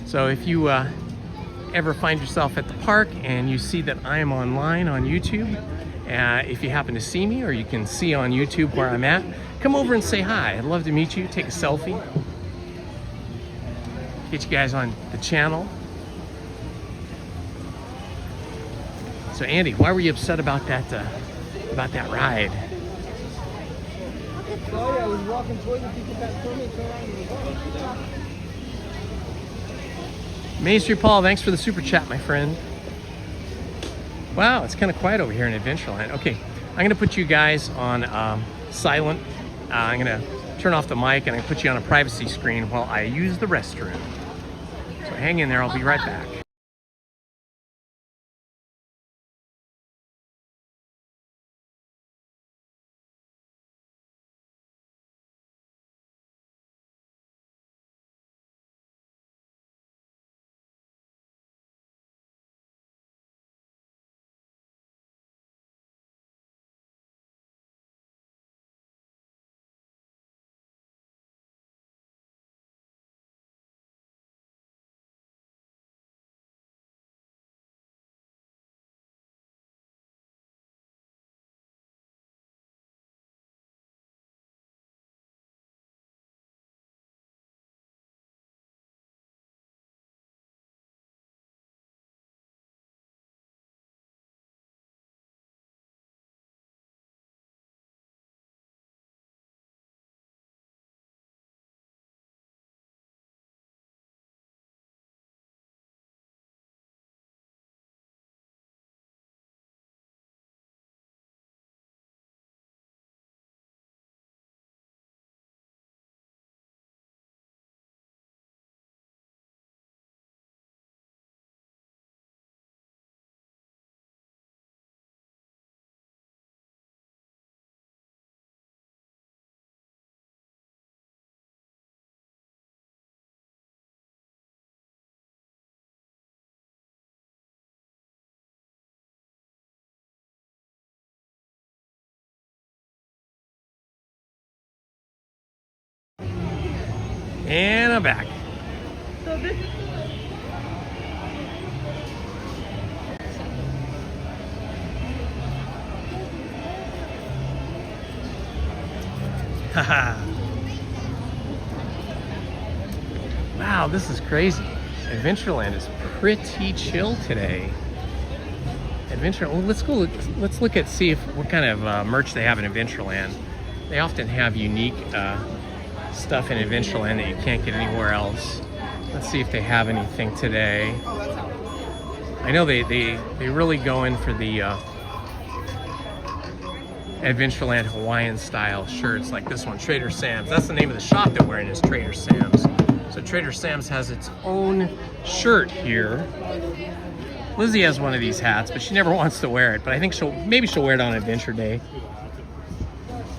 So if you ever find yourself at the park and you see that I am online on YouTube, if you happen to see me or you can see on YouTube where I'm at, come over and say hi. I'd love to meet you, take a selfie, get you guys on the channel. So Andy, why were you upset about that ride? Oh yeah, I was walking towards the people that told me to turn around and go. Main Street Paul, thanks for the super chat, my friend. Wow, it's kind of quiet over here in Adventureland. Okay, I'm gonna put you guys on silent. I'm gonna turn off the mic and I'm gonna put you on a privacy screen while I use the restroom. So hang in there, I'll be right back. And I'm back. Haha. Wow, this is crazy. Adventureland is pretty chill today. Well, let's go. Let's look at see if what kind of merch they have in Adventureland. They often have unique stuff in Adventureland that you can't get anywhere else. Let's see if they have anything today. I know they really go in for the Adventureland Hawaiian style shirts like this one, Trader Sam's. That's the name of the shop that we're in, is Trader Sam's. So Trader Sam's has its own shirt here. Lizzie has one of these hats, but she never wants to wear it. But I think maybe she'll wear it on Adventure Day.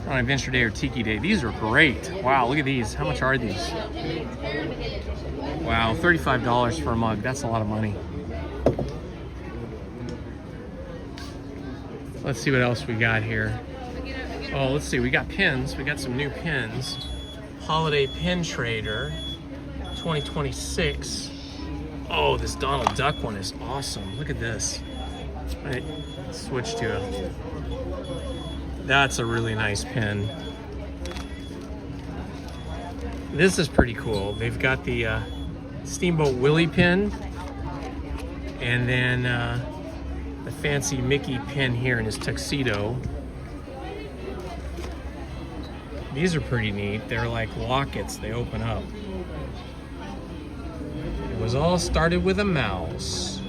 On Adventure Day or Tiki Day. These are great. Wow, look at these. How much are these? Wow, $35 for a mug. That's a lot of money. Let's see what else we got here. Oh, let's see. We got pins. We got some new pins. Holiday Pin Trader 2026. Oh, this Donald Duck one is awesome. Look at this. Right, switch to it. That's a really nice pin. This is pretty cool. They've got the Steamboat Willie pin, and then the fancy Mickey pin here in his tuxedo. These are pretty neat. They're like lockets. They open up. It was all started with a mouse.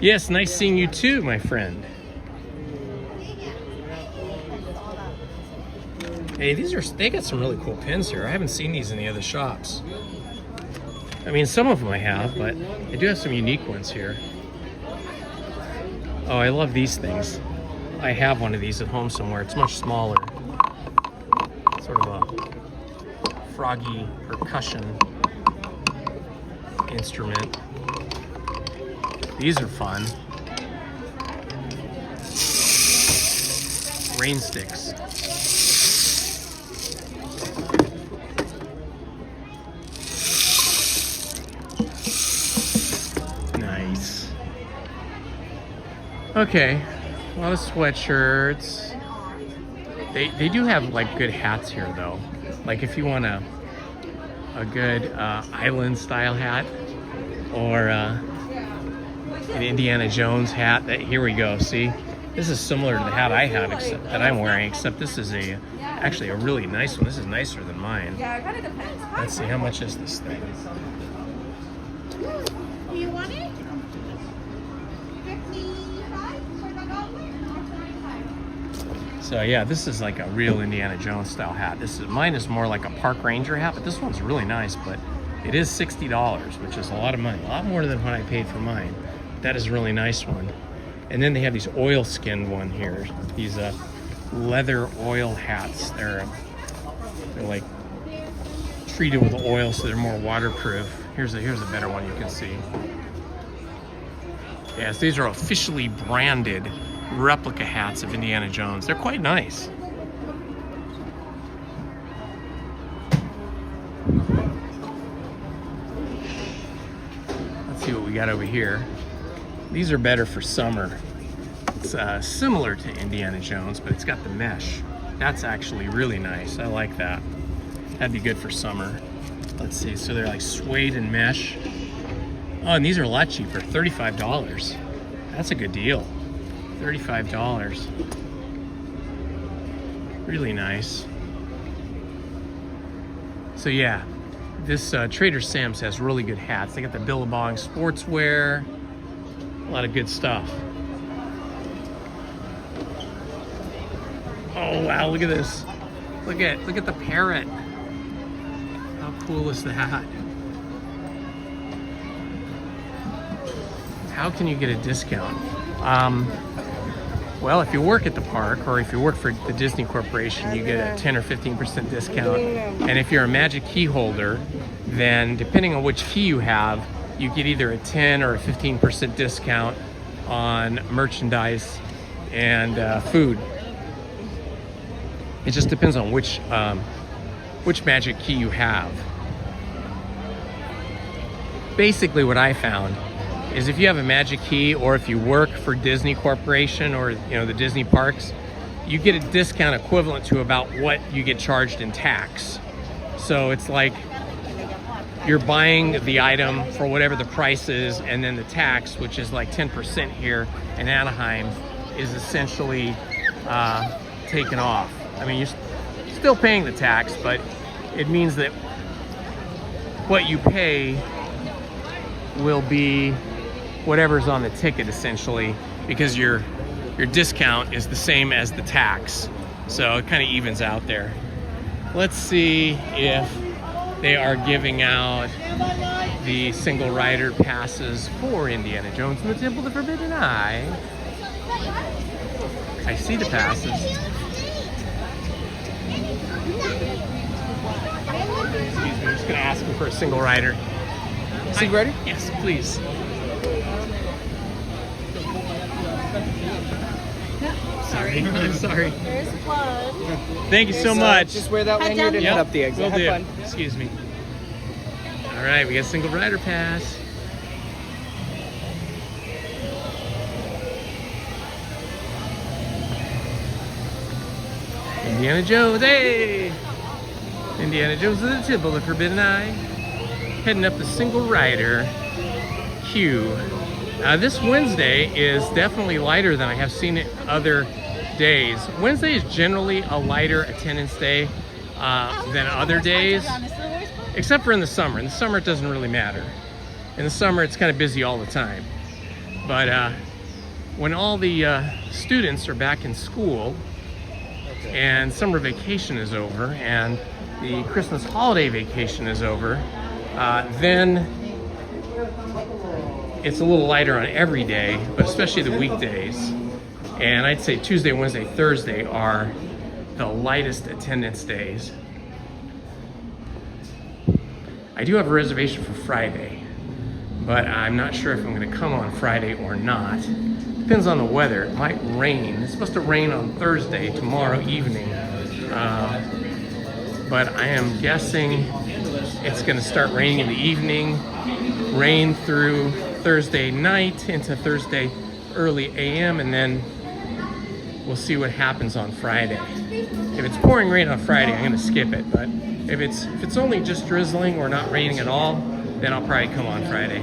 Yes, nice seeing you too, my friend. Hey, they got some really cool pins here. I haven't seen these in the other shops. I mean, some of them I have, but they do have some unique ones here. Oh, I love these things. I have one of these at home somewhere. It's much smaller. Sort of a froggy percussion instrument. These are fun. Rain sticks. Nice. Okay, a lot of sweatshirts. They do have like good hats here though. Like if you want a good island style hat or an Indiana Jones hat. Here we go. See, this is similar to the hat I have, except that I'm wearing. Except this is actually a really nice one. This is nicer than mine. Yeah, it kind of depends. Let's see, how much is this thing? Do you want it? 55 for the goblet or 25? So yeah, this is like a real Indiana Jones style hat. Mine is more like a park ranger hat, but this one's really nice. But it is $60, which is a lot of money, a lot more than what I paid for mine. That is a really nice one. And then they have these oil-skinned one here. These leather oil hats. They're like treated with oil, so they're more waterproof. Here's a better one you can see. Yes, these are officially branded replica hats of Indiana Jones. They're quite nice. Let's see what we got over here. These are better for summer. It's similar to Indiana Jones, but it's got the mesh. That's actually really nice. I like that. That'd be good for summer. Let's see, so they're like suede and mesh. Oh, and these are a lot cheaper, $35. That's a good deal. $35. Really nice. So yeah, this Trader Sam's has really good hats. They got the Billabong sportswear, a lot of good stuff. Oh wow, look at this. Look at the parrot. How cool is that? How can you get a discount? Well, if you work at the park or if you work for the Disney Corporation, you get a 10 or 15% discount. And if you're a Magic Key holder, then depending on which key you have, you get either a 10 or a 15% discount on merchandise and food. It just depends on which Magic Key you have. basically what I found is if you have a magic key or if you work for Disney Corporation or the Disney parks, you get a discount equivalent to about what you get charged in tax. So it's like you're buying the item for whatever the price is, and then the tax, which is like 10% here in Anaheim, is essentially taken off. I mean, you're still paying the tax, but it means that what you pay will be whatever's on the ticket, essentially, because your discount is the same as the tax. So it kind of evens out there. Let's see if they are giving out the single rider passes for Indiana Jones and the Temple of the Forbidden Eye. I see the passes. Excuse me, I'm just gonna ask him for a single rider. Single rider? Yes, please. Sorry, I'm sorry. There's a plug. Thank you so much. Just wear that lanyard and head up the exit. Will Have do. fun. Excuse me. All right, we got a single rider pass. Indiana Jones, hey! Indiana Jones and the Temple of the Forbidden Eye. Heading up the single rider queue. This Wednesday is definitely lighter than I have seen it other days. Wednesday is generally a lighter attendance day than other days, except for in the summer. In the summer, it doesn't really matter. In the summer, it's kind of busy all the time. But when all the students are back in school and summer vacation is over and the Christmas holiday vacation is over, then it's a little lighter on every day, but especially the weekdays. And I'd say Tuesday, Wednesday, Thursday are the lightest attendance days. I do have a reservation for Friday, but I'm not sure if I'm going to come on Friday or not. Depends on the weather. It might rain. It's supposed to rain on Thursday, tomorrow evening. But I am guessing it's going to start raining in the evening, rain through Thursday night into Thursday early AM, and then we'll see what happens on Friday. If it's pouring rain on Friday, I'm going to skip it. But if it's only just drizzling or not raining at all, then I'll probably come on Friday.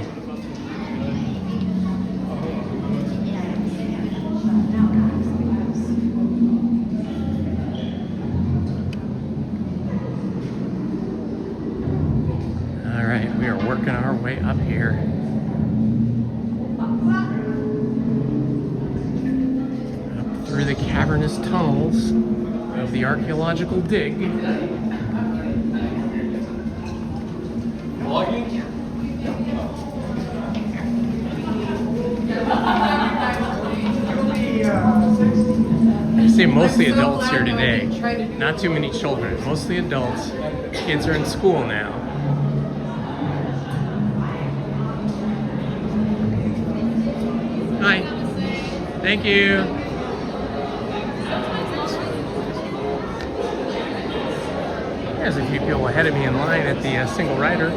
All right, we are working our way up here. Through the cavernous tunnels of the archaeological dig. I say mostly adults here today. Not too many children. Mostly adults. Kids are in school now. Hi. Thank you. There's a few people ahead of me in line at the single rider.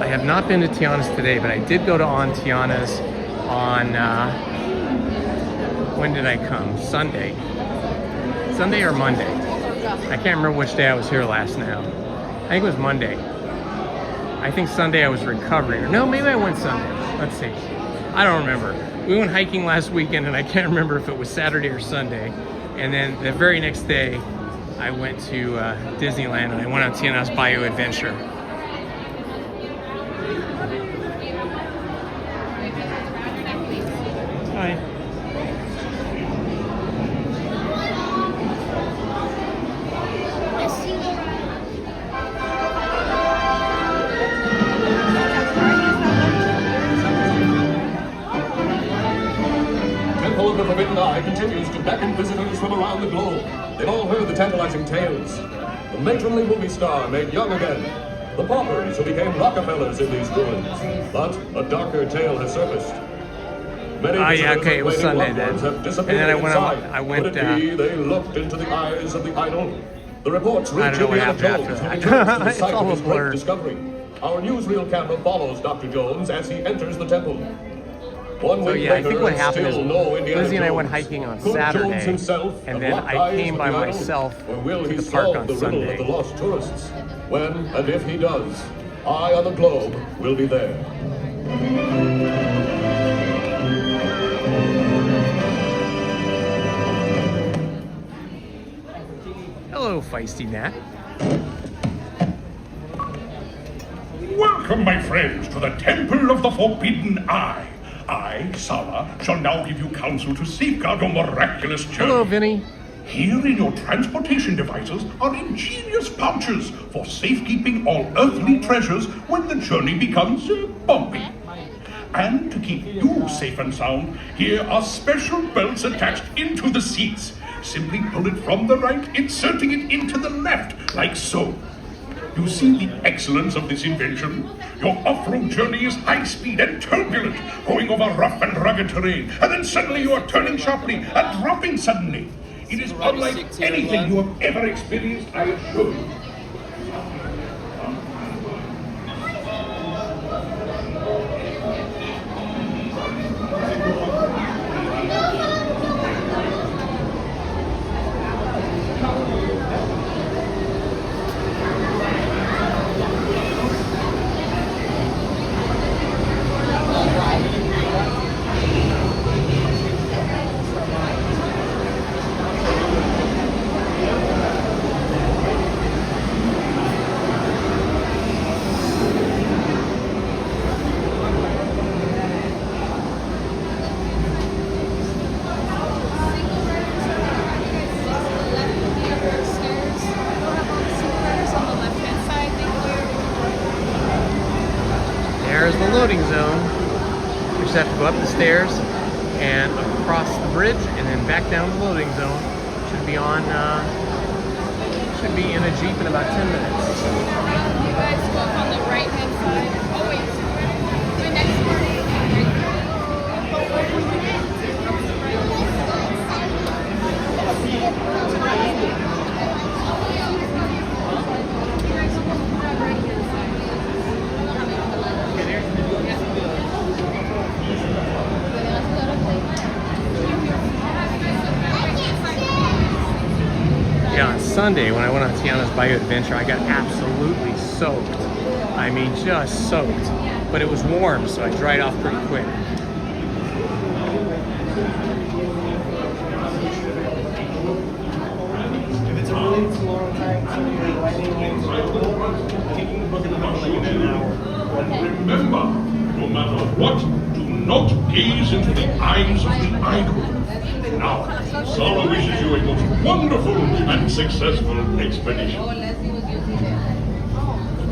I have not been to Tiana's today, but I did go to Tiana's on, when did I come? Sunday. Sunday or Monday? I can't remember which day I was here last now. I think it was Monday. I think Sunday I was recovering. Or no, maybe I went Sunday. Let's see. I don't remember. We went hiking last weekend and I can't remember if it was Saturday or Sunday. And then the very next day, I went to Disneyland and I went on Tiana's Bayou Adventure. Hi. Temple of the Forbidden Eye continues to beckon visitors from around the globe. They've all heard the tantalizing tales. The matronly movie star made young again. The paupers who became Rockefellers in these ruins. But a darker tale has surfaced. Many Okay, it was Sunday then. have And then I went. Could it be they looked into the eyes of the idol? The reports I reach don't know what Indiana happened Jones, after who that. returns to the It's site all of a his great blur. discovery. Our newsreel camera follows Dr. Jones as he enters the temple. 1 So week yeah, I later, think what and happened is still no Indiana Lizzie and I Jones. went hiking on Could Jones Saturday, himself and have then locked I eyes came with by the idol? myself Or will to he the park solve on the riddle Sunday. of the lost tourists? When and if he does, I on the globe will be there. Hello, Feisty Nat. Welcome, my friends, to the Temple of the Forbidden Eye. I, Sala, shall now give you counsel to safeguard your miraculous journey. Hello, Vinny. Here in your transportation devices are ingenious pouches for safekeeping all earthly treasures when the journey becomes bumpy. And to keep you safe and sound, here are special belts attached into the seats. Simply pull it from the right, inserting it into the left, like so. You see the excellence of this invention? Your off-road journey is high speed and turbulent, going over rough and rugged terrain, and then suddenly you are turning sharply and dropping suddenly. It is unlike anything you have ever experienced, I assure you. There's the loading zone. We just have to go up the stairs and across the bridge and then back down the loading zone. Should be on, should be in a Jeep in about 10 minutes. You guys go up on the right-hand side. Oh, wait. My next party. Yeah, on Sunday when I went on Tiana's Bayou Adventure, I got absolutely soaked. I mean, just soaked. But it was warm, so I dried off pretty quick. If it's a really long time, so you're waiting, taking the book in the middle like in an hour. Remember, no matter what, do not gaze into the eyes of the idol. Now, Sala wishes you a most wonderful and successful expedition.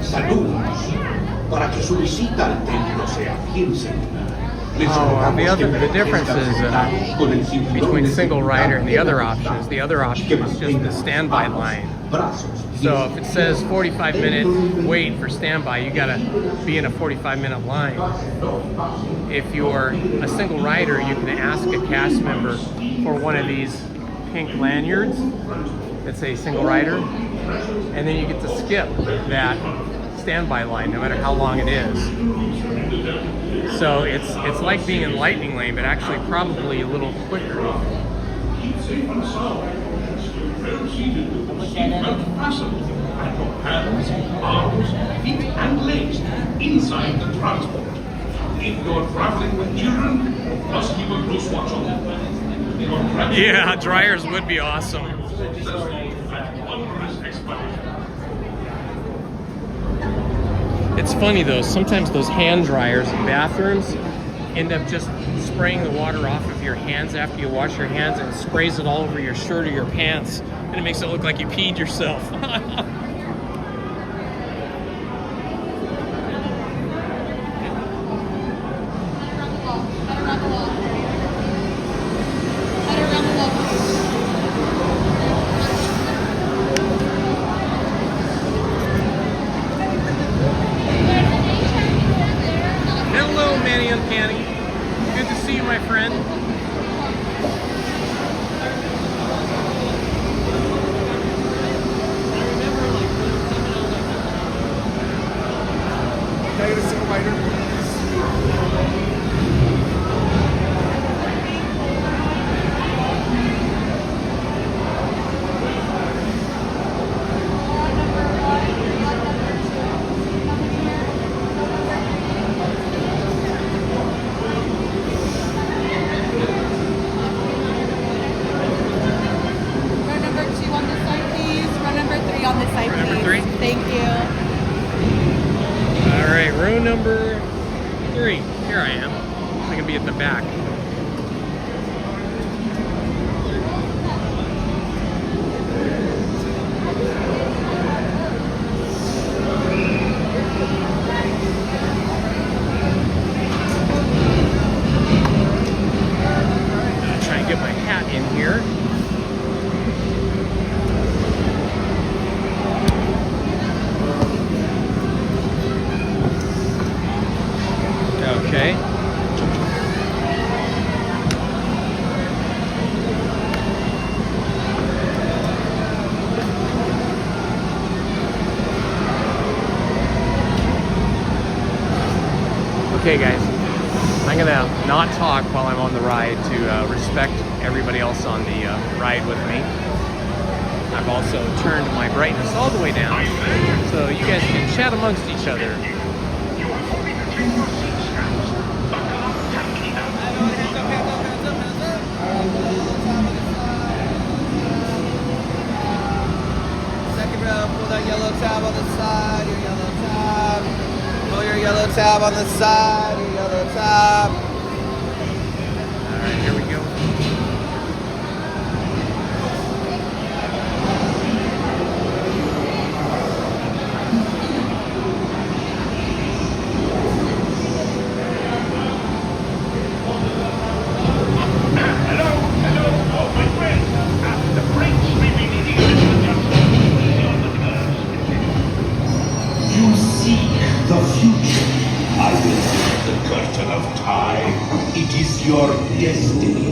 Saludos, para que su visita al templo sea bien segura. The difference is between single rider and the other option is just the standby line. So if it says 45-minute wait for standby, you gotta be in a 45-minute line. If you're a single rider, you can ask a cast member for one of these pink lanyards that say single rider, and then you get to skip that standby line no matter how long it is. So it's like being in lightning lane, but actually probably a little quicker. Keep safe and sound. Stay well seated with your seatbelt fastened, and your hands, arms, feet, and legs inside the transport. If you're traveling with children, you must keep a close watch on them. Yeah, dryers would be awesome. It's funny though, sometimes those hand dryers in bathrooms end up just spraying the water off of your hands after you wash your hands, and it sprays it all over your shirt or your pants, and it makes it look like you peed yourself. Hello, Manny Uncanny. Good to see you, my friend. fighter. Row number 2 on this side, please. Row number 3 on this side, please. Number 3? Thank you. All right, row number 3. Here I am. I can be at the back. Try and get my hat in here. Okay. Okay, guys. I'm gonna not talk while I'm on the ride to respect everybody else on the ride with me. I've also turned my brightness all the way down so you guys can chat amongst each other. Second row, pull that yellow tab on the side, your yellow tab. Pull your yellow tab on the side, your yellow tab. All right, here we go. Hello, oh my friend. The brakes may be needing a little adjustment on the curves. You seek the future. I will lift the curtain of time. It is your destiny.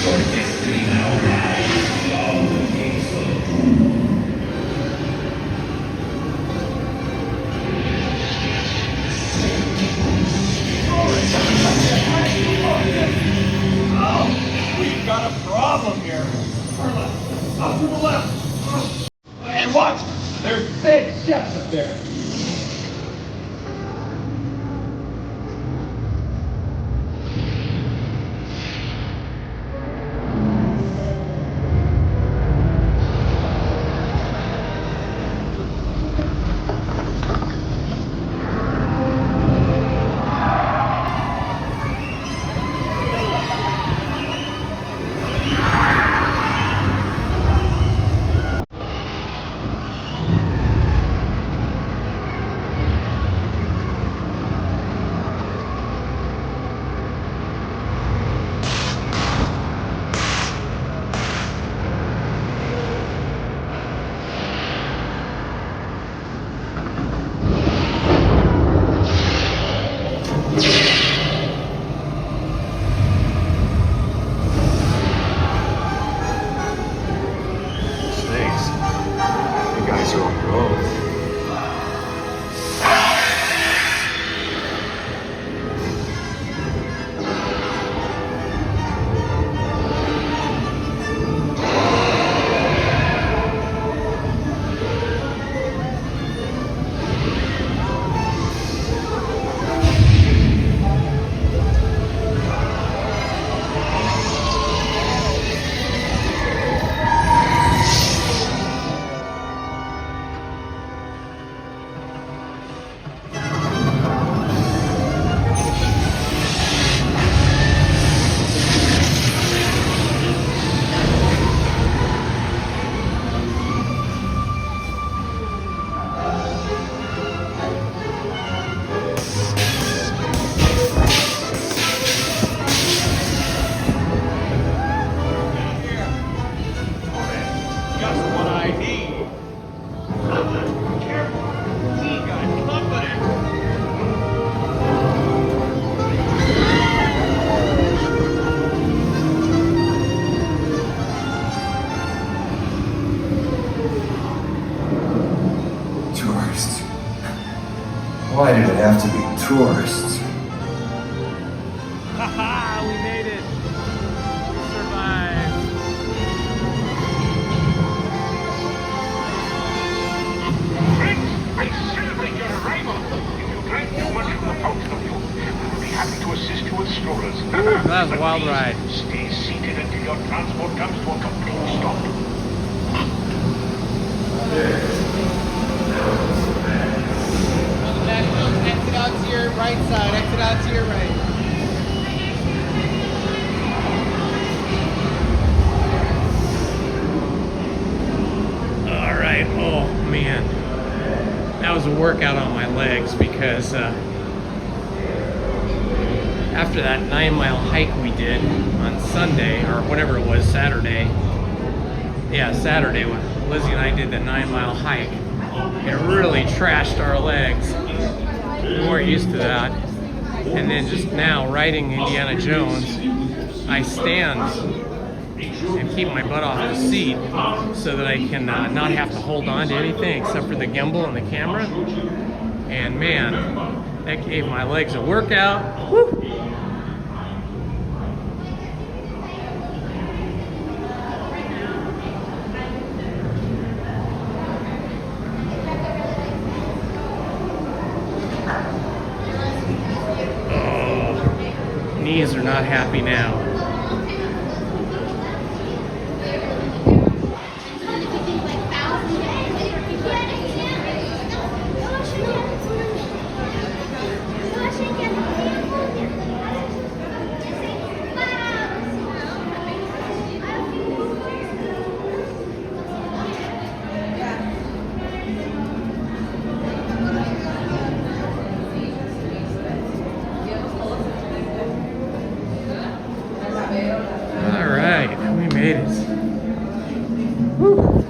Your destiny now lies beyond the gates of doom. We've got a problem here. Far left. Up to the left. Why did it have to be tourists? Haha, we made it. We survived. I celebrate your arrival. If you drank too much from the fountain of youth, we'll be happy to assist you with strollers. That was a wild ride. Stay seated until your transport comes to a complete stop. Exit out to your right side. Exit out to your right. All right. Oh man, that was a workout on my legs because after that 9-mile hike we did on Sunday, or whatever it was, Saturday. Yeah, Saturday when Lizzie and I did the 9-mile hike. It really trashed our legs. We weren't used to that. And then just now, riding Indiana Jones, I stand and keep my butt off the seat so that I can not have to hold on to anything except for the gimbal and the camera. And man, that gave my legs a workout. Woo! Knees are not happy now. Made it. Woo.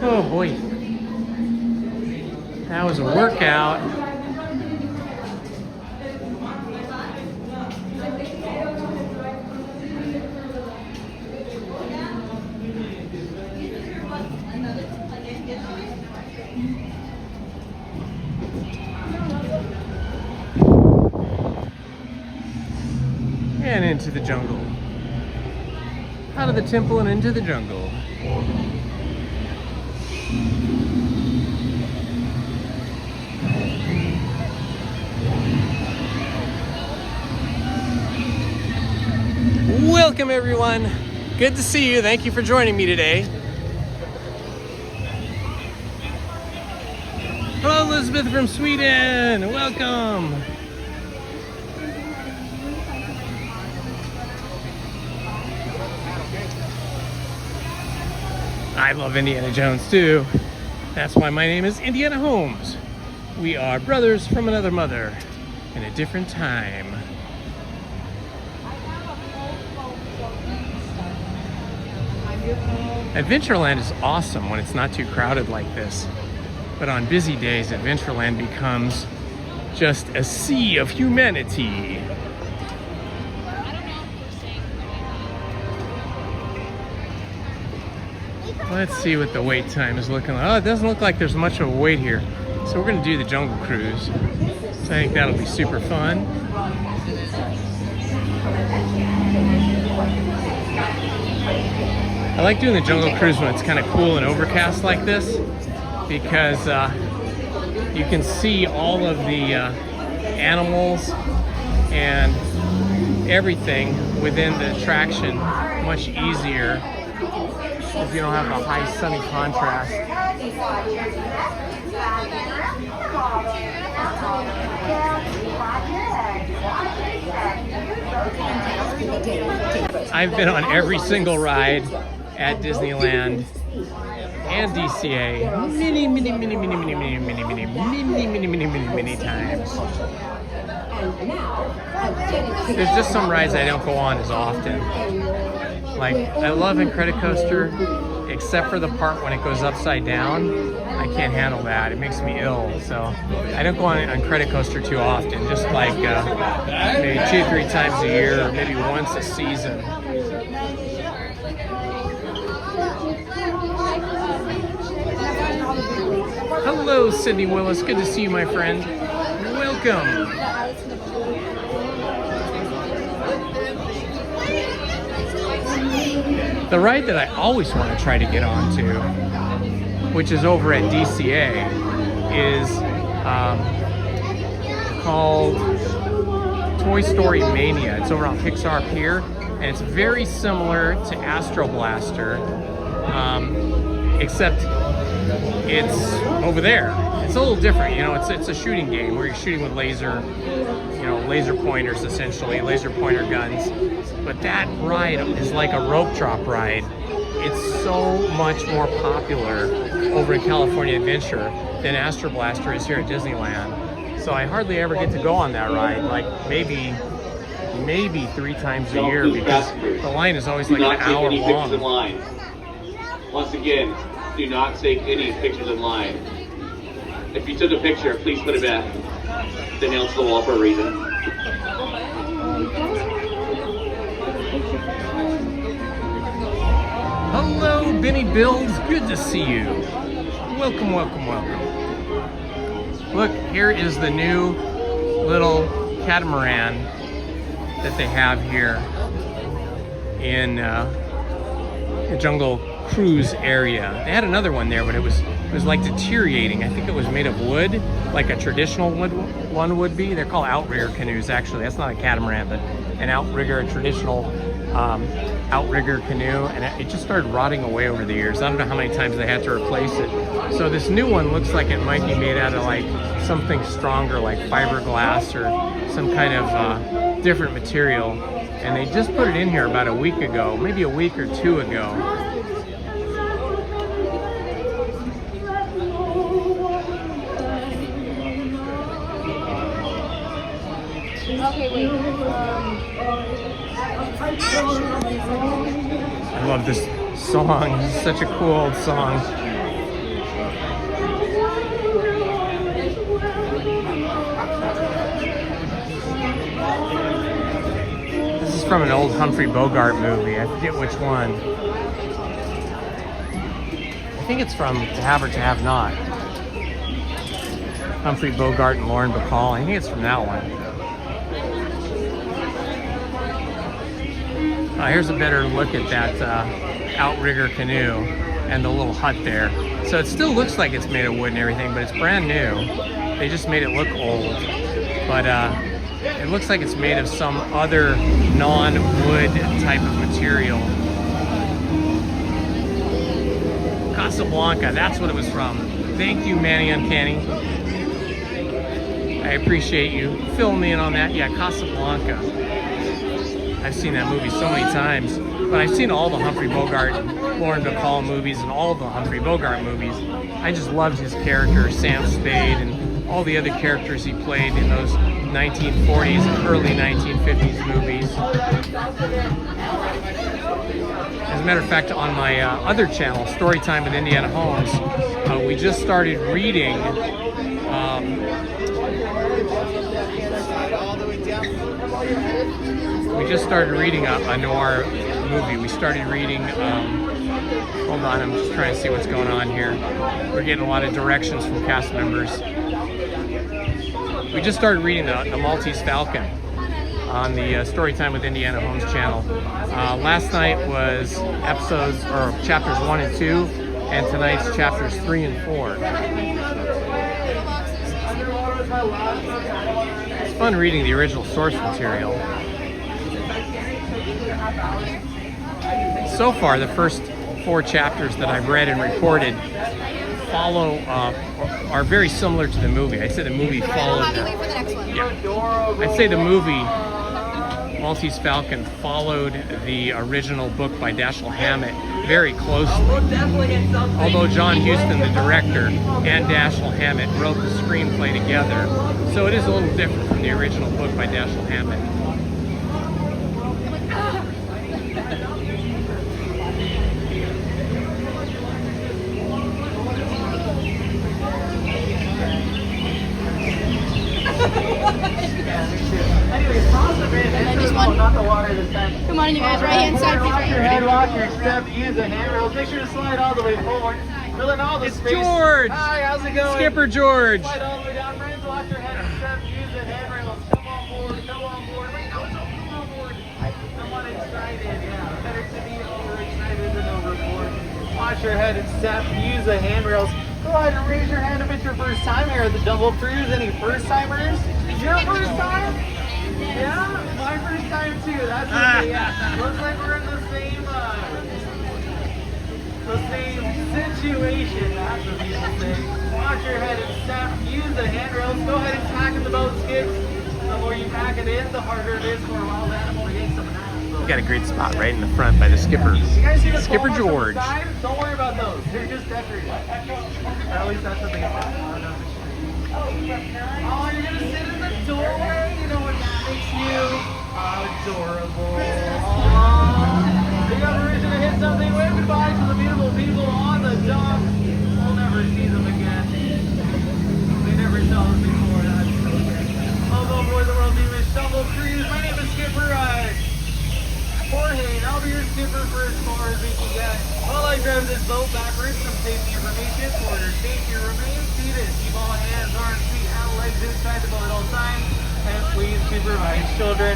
Oh boy, that was a workout. And into the jungle. Out of the temple and into the jungle. Welcome everyone. Good to see you. Thank you for joining me today. Hello Elizabeth from Sweden. Welcome. I love Indiana Jones too. That's why my name is Indiana Holmes. We are brothers from another mother in a different time. Adventureland is awesome when it's not too crowded like this. But on busy days, Adventureland becomes just a sea of humanity. Let's see what the wait time is looking like. Oh, it doesn't look like there's much of a wait here. So we're gonna do the Jungle Cruise. So I think that'll be super fun. I like doing the Jungle Cruise when it's kind of cool and overcast like this, because you can see all of the animals and everything within the attraction much easier if you don't have a high sunny contrast. I've been on every single ride at Disneyland and DCA many times. There's just some rides I don't go on as often. Like, I love Incredicoaster, except for the part when it goes upside down. I can't handle that. It makes me ill. So I don't go on Incredicoaster too often, just like maybe 2 or 3 times a year, or maybe once a season. Hello, Sydney Willis. Good to see you, my friend. Welcome. The ride that I always want to try to get onto, which is over at DCA, is called Toy Story Mania. It's over on Pixar Pier, and it's very similar to Astro Blaster, except it's over there. It's a little different, you know. It's a shooting game where you're shooting with laser pointers, essentially, laser pointer guns. But that ride is like a rope drop ride. It's so much more popular over in California Adventure than Astro Blaster is here at Disneyland. So I hardly ever get to go on that ride, like maybe 3 times a year, because the line is always like an hour long. Once again, do not take any pictures in line. If you took a picture, please put it back. The nails to the wall for a reason. Hello, Benny Bills. Good to see you. Welcome, welcome, welcome. Look, here is the new little catamaran that they have here in the Jungle Cruise area. They had another one there, but it was like deteriorating. I think it was made of wood, like a traditional one would be. They're called outrigger canoes, actually. That's not a catamaran, but an outrigger, a traditional outrigger canoe, and it just started rotting away over the years. I don't know how many times they had to replace it. So this new one looks like it might be made out of like something stronger, like fiberglass or some kind of different material. And they just put it in here about a week ago, maybe a week or 2 ago. Okay, wait. I love this song. This is such a cool old song. This is from an old Humphrey Bogart movie. I forget which one. I think it's from To Have or To Have Not. Humphrey Bogart and Lauren Bacall. I think it's from that one. Here's a better look at that outrigger canoe and the little hut there. So it still looks like it's made of wood and everything, but it's brand new. They just made it look old. But it looks like it's made of some other non-wood type of material. Casablanca, that's what it was from. Thank you, Manny Uncanny. I appreciate you filling me in on that. Yeah, Casablanca. I've seen that movie so many times, but I've seen all the Humphrey Bogart, Lauren Bacall movies, and all of the Humphrey Bogart movies. I just loved his character, Sam Spade, and all the other characters he played in those 1940s and early 1950s movies. As a matter of fact, on my other channel, Storytime with Indiana Holmes, we just started reading a noir movie. We started reading, hold on, I'm just trying to see what's going on here. We're getting a lot of directions from cast members. We just started reading the Maltese Falcon. on the Storytime with Indiana Holmes channel. Last night was episodes or chapters 1 and 2, and tonight's chapters 3 and 4. It's fun reading the original source material. So far, the first 4 chapters that I've read and recorded follow are very similar to the movie. I'd say the movie followed. Yeah, I'd say the movie Maltese Falcon followed the original book by Dashiell Hammett very closely. Although John Huston, the director, and Dashiell Hammett wrote the screenplay together, so it is a little different from the original book by Dashiell Hammett. Come on, you guys, right hand side. Head lock your step, use the handrails. Make sure to slide all the way forward. Fill in all the space. George! Hi, how's it going? Skipper George! Slide all the way down, friends. Lock your head and step, use the handrails. Come on board, come on board. Wait, no, come on board. Someone excited, yeah. Better to be overexcited than overboard. Watch your head and step, use the handrails. Go ahead and raise your hand if it's your first time here at the Dumble Cruise. Any first timers? Your first time? Yeah, my first time too. That's okay. Yeah. Looks like we're in the same situation. That's what people say. Watch your head and step. Use the handrails. Go ahead and pack in the boat skids. The more you pack it in, the harder it is for a wild animal to get some of that. We got a great spot right in the front by the skipper. You guys see the Skipper foam George. on the side? Don't worry about those. They're just decorated. Or at least that's what they say. Oh, you're gonna sit in the doorway? You know what that makes you? Adorable. Aww. Big operation to hit something. Wave goodbye to the beautiful people on the dock. We'll never see them again. They never saw us before. That's so great. Welcome aboard the world famous Dumble Cruise. My name is Skipper Jorge, and I'll be your skipper for as far as we can get. While I drive this boat backwards, some safety information. For your safety, remain seated. Keep all hands, arms, feet, and legs inside the boat at all times. And please supervise children.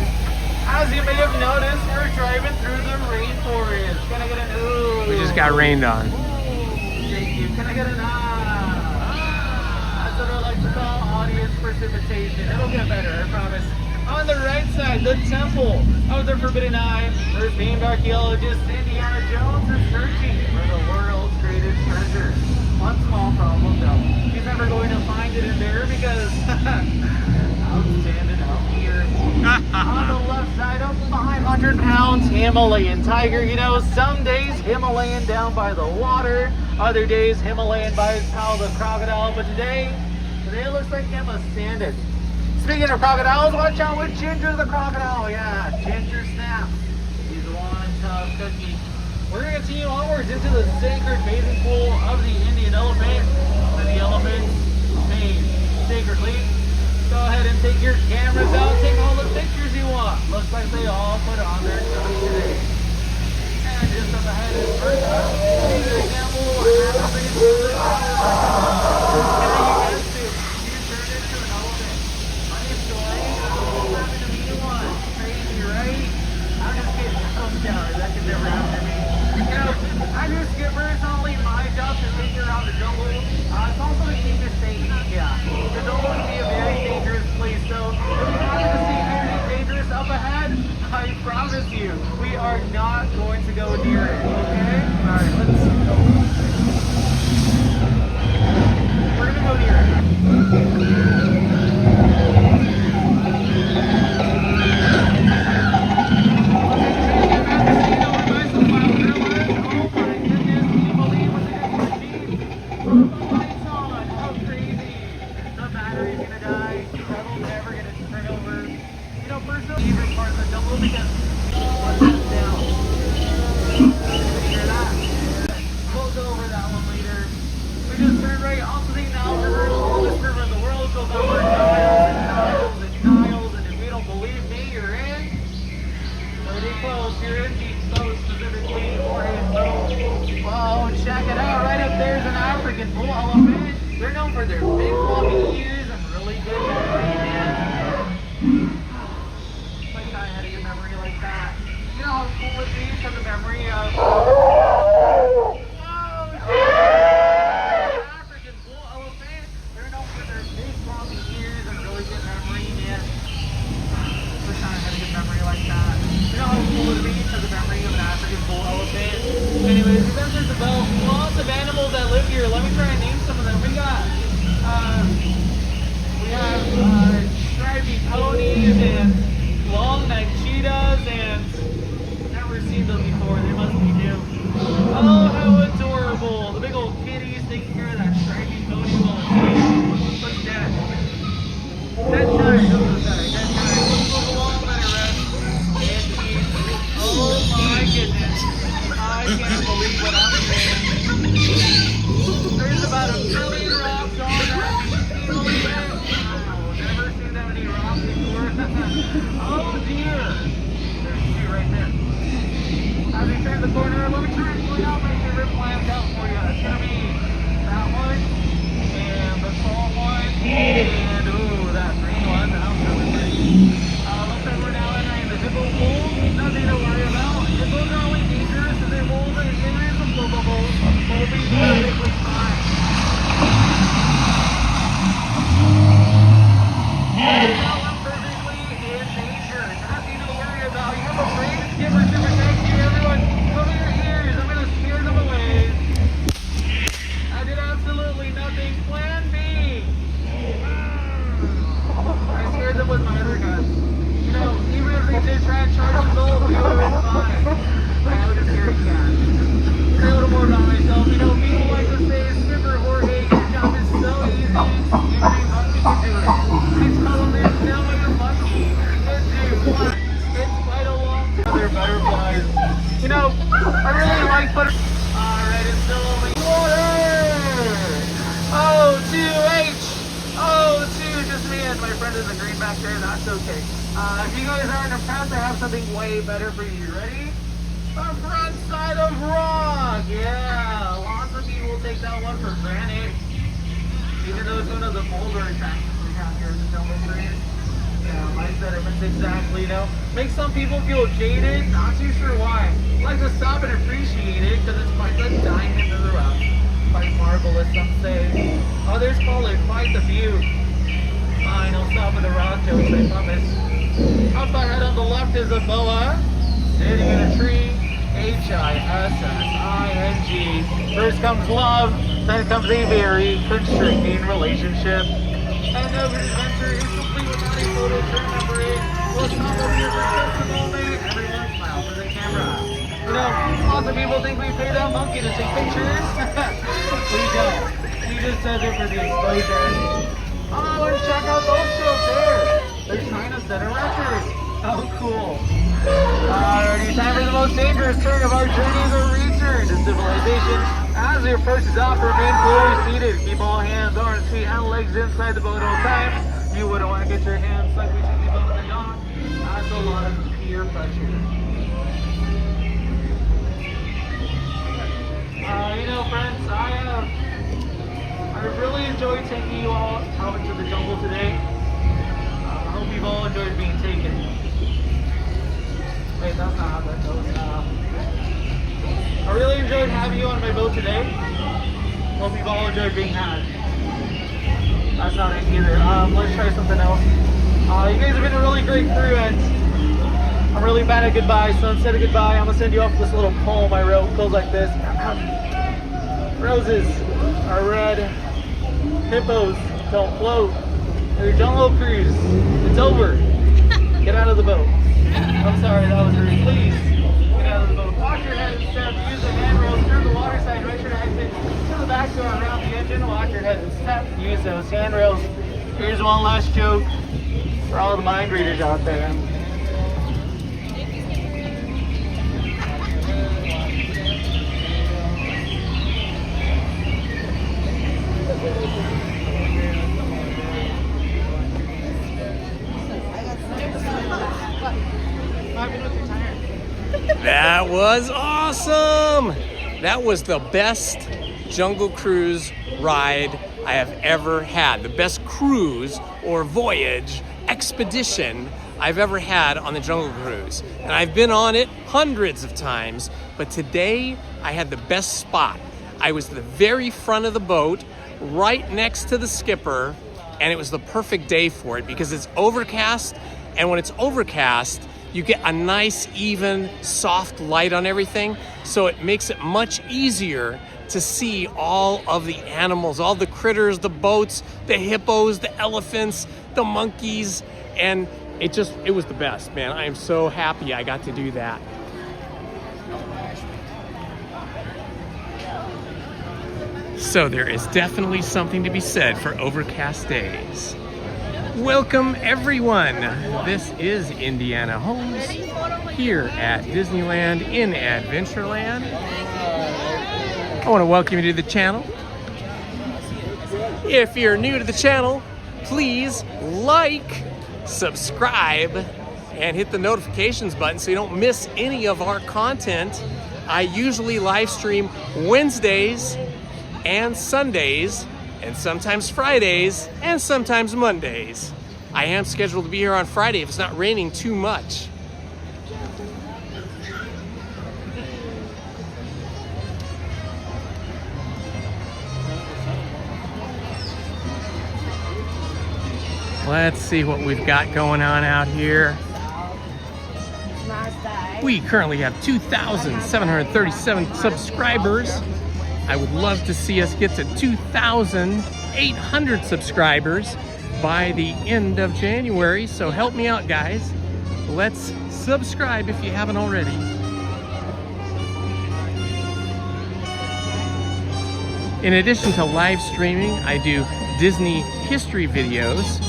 As you may have noticed, we're driving through the rainforest. Can I get an ooh? We just got rained on. Thank you. Can I get an ah? That's what I like to call audience precipitation. It'll get better, I promise. On the right side, the temple of the Forbidden Eye. First named archaeologist Indiana Jones is searching for the world's greatest treasure. One small problem though. He's never going to find it in there because I'm standing up here. On the left side, a 500-pound Himalayan tiger. You know, some days Himalayan down by the water, other days Himalayan by his pal the crocodile, but today it looks like him a standard. Speaking of crocodiles, watch out with Ginger the crocodile. Yeah, Ginger Snap. He's one tough cookie. We're going to continue onwards into the sacred bathing pool of the Indian elephant. And the elephants made sacredly. Go ahead and take your cameras out. Take all the pictures you want. Looks like they all put on their stuff today. And just up ahead is first up. Take an example. That can never happen to me. You know, I'm your skipper. It's not only my job to take you around the jungle. It's also to keep you safe. Yeah. The jungle can be a very dangerous place. So if you happen to see anything dangerous up ahead, I promise you, we are not going to go near it. Okay? Alright, let's go. We're gonna go near it. with me for the memory of African bull elephant. They're known for their big floppy ears and really good memory, man. Wish I had a good memory like that. You know how cool it would be for the memory of an African bull elephant? Anyways, because there's about lots of animals that live here. Let me try and name some of them. We have stripy ponies and long-necked cheetahs, and I've never seen them before. They must be new. Oh, how adorable! The big old kitties taking care of that stripy pony while it's asleep. What's that? That time. Let's move along, let it rest. And eat. Oh my goodness! I can't believe what I'm saying. There's about 1 billion rocks on that elephant. Never seen that many rocks before. Oh dear! There's 2 right there. As we turn the corner, let me try and point out my favorite plants out for you. It's gonna be that one, and the tall one, and ooh, that green one. That was really pretty. Looks like we're now entering the hippo pool. Nothing to worry about. Hippos are only dangerous if they hold in areas of blow bubbles. We'll be perfectly fine. Now I'm perfectly in danger. Nothing to worry about. You have a brain skimmer to protect you. Everyone, cover your ears. I'm gonna scare them away. I did absolutely nothing. Plan B. I scared them with my other guns. You know, even if they did try and charge the bull, we would have been fine. I would have scared cat. Say a little more about myself. You know, people like to say, Skipper Jorge, your job is so easy. Even a monkey can do it. Please follow me now like a monkey. It's quite a long time. They're butterflies. You know, I really like butterflies. Alright, it's still only water. O2H. O2, just me and my friend is a green back there. That's okay. If you guys aren't impressed, I have something way better for you. Ready? The front side of rock. Yeah, lots of people take that one for granted. Even though it's one of the bolder attractions we have here in the Jungle Cruise. Yeah, my sentiments exactly, you know. Makes some people feel jaded, not too sure why. Like to stop and appreciate it because it's quite the diamond in the rough. Quite marvelous, some say. Others call it quite the view. Fine, I'll stop with the rock jokes, I promise. Up ahead on the left is a boa, sitting in a tree. H-I-S-S-I-N-G. First comes love, then comes a very constricting relationship. And no adventure is complete without a photo to remember it. We'll stop over here for just a moment. Everyone smile for the camera. You know, lots of people think we pay that monkey to take pictures. We don't. We just says it for the exposure. Oh, and check out those jokes there. They're trying to set a record. How cool. Alrighty, time for the most dangerous turn of our journey, the return to civilization. As we approach the dock, remain fully seated. Keep all hands, arms, feet, and legs inside the boat at all times. You wouldn't want to get your hands stuck between the boat and the dock. That's a lot of peer pressure. You know, friends, I really enjoyed taking you all out into the jungle today. I hope you've all enjoyed being taken. Wait, that's not how that goes. I really enjoyed having you on my boat today. Hope you've all enjoyed being had. That's not it either. Let's try something else. You guys have been a really great crew, and I'm really bad at goodbye, so instead of goodbye, I'm gonna send you off with this little poem I wrote. It goes like this. Roses are red, hippos don't float. Your jungle cruise, it's over. Get out of the boat. I'm sorry, that was rude. Please, get out of the boat. Wash your head and step, use the handrails, turn the water side, right sure to exit. To the back door around the engine, wash your head and step, use those handrails. Here's one last joke for all the mind readers out there. That was awesome! That was the best Jungle Cruise ride I have ever had. The best cruise or voyage, expedition I've ever had on the Jungle Cruise. And I've been on it hundreds of times, but today I had the best spot. I was the very front of the boat, right next to the skipper, and it was the perfect day for it because it's overcast, and when it's overcast, you get a nice, even, soft light on everything, so it makes it much easier to see all of the animals, all the critters, the boats, the hippos, the elephants, the monkeys, and it was the best, man. I am so happy I got to do that. So there is definitely something to be said for overcast days. Welcome everyone. This is Indiana Holmes here at Disneyland in Adventureland. I want to welcome you to the channel. If you're new to the channel, please like, subscribe, and hit the notifications button so you don't miss any of our content. I usually live stream Wednesdays and Sundays, and sometimes Fridays, and sometimes Mondays. I am scheduled to be here on Friday if it's not raining too much. Let's see what we've got going on out here. We currently have 2,737 subscribers. I would love to see us get to 2,800 subscribers by the end of January, so help me out, guys. Let's subscribe if you haven't already. In addition to live streaming, I do Disney history videos.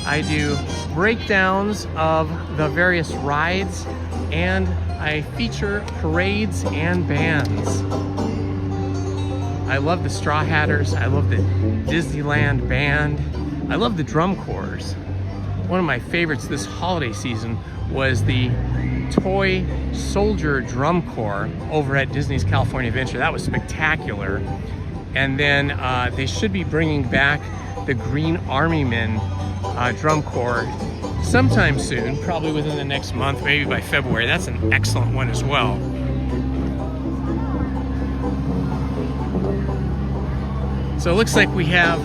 I do breakdowns of the various rides, and I feature parades and bands. I love the Straw Hatters. I love the Disneyland band. I love the drum corps. One of my favorites this holiday season was the Toy Soldier Drum Corps over at Disney's California Adventure. That was spectacular. And then they should be bringing back the Green Army Men Drum Corps sometime soon, probably within the next month, maybe by February. That's an excellent one as well. So it looks like we have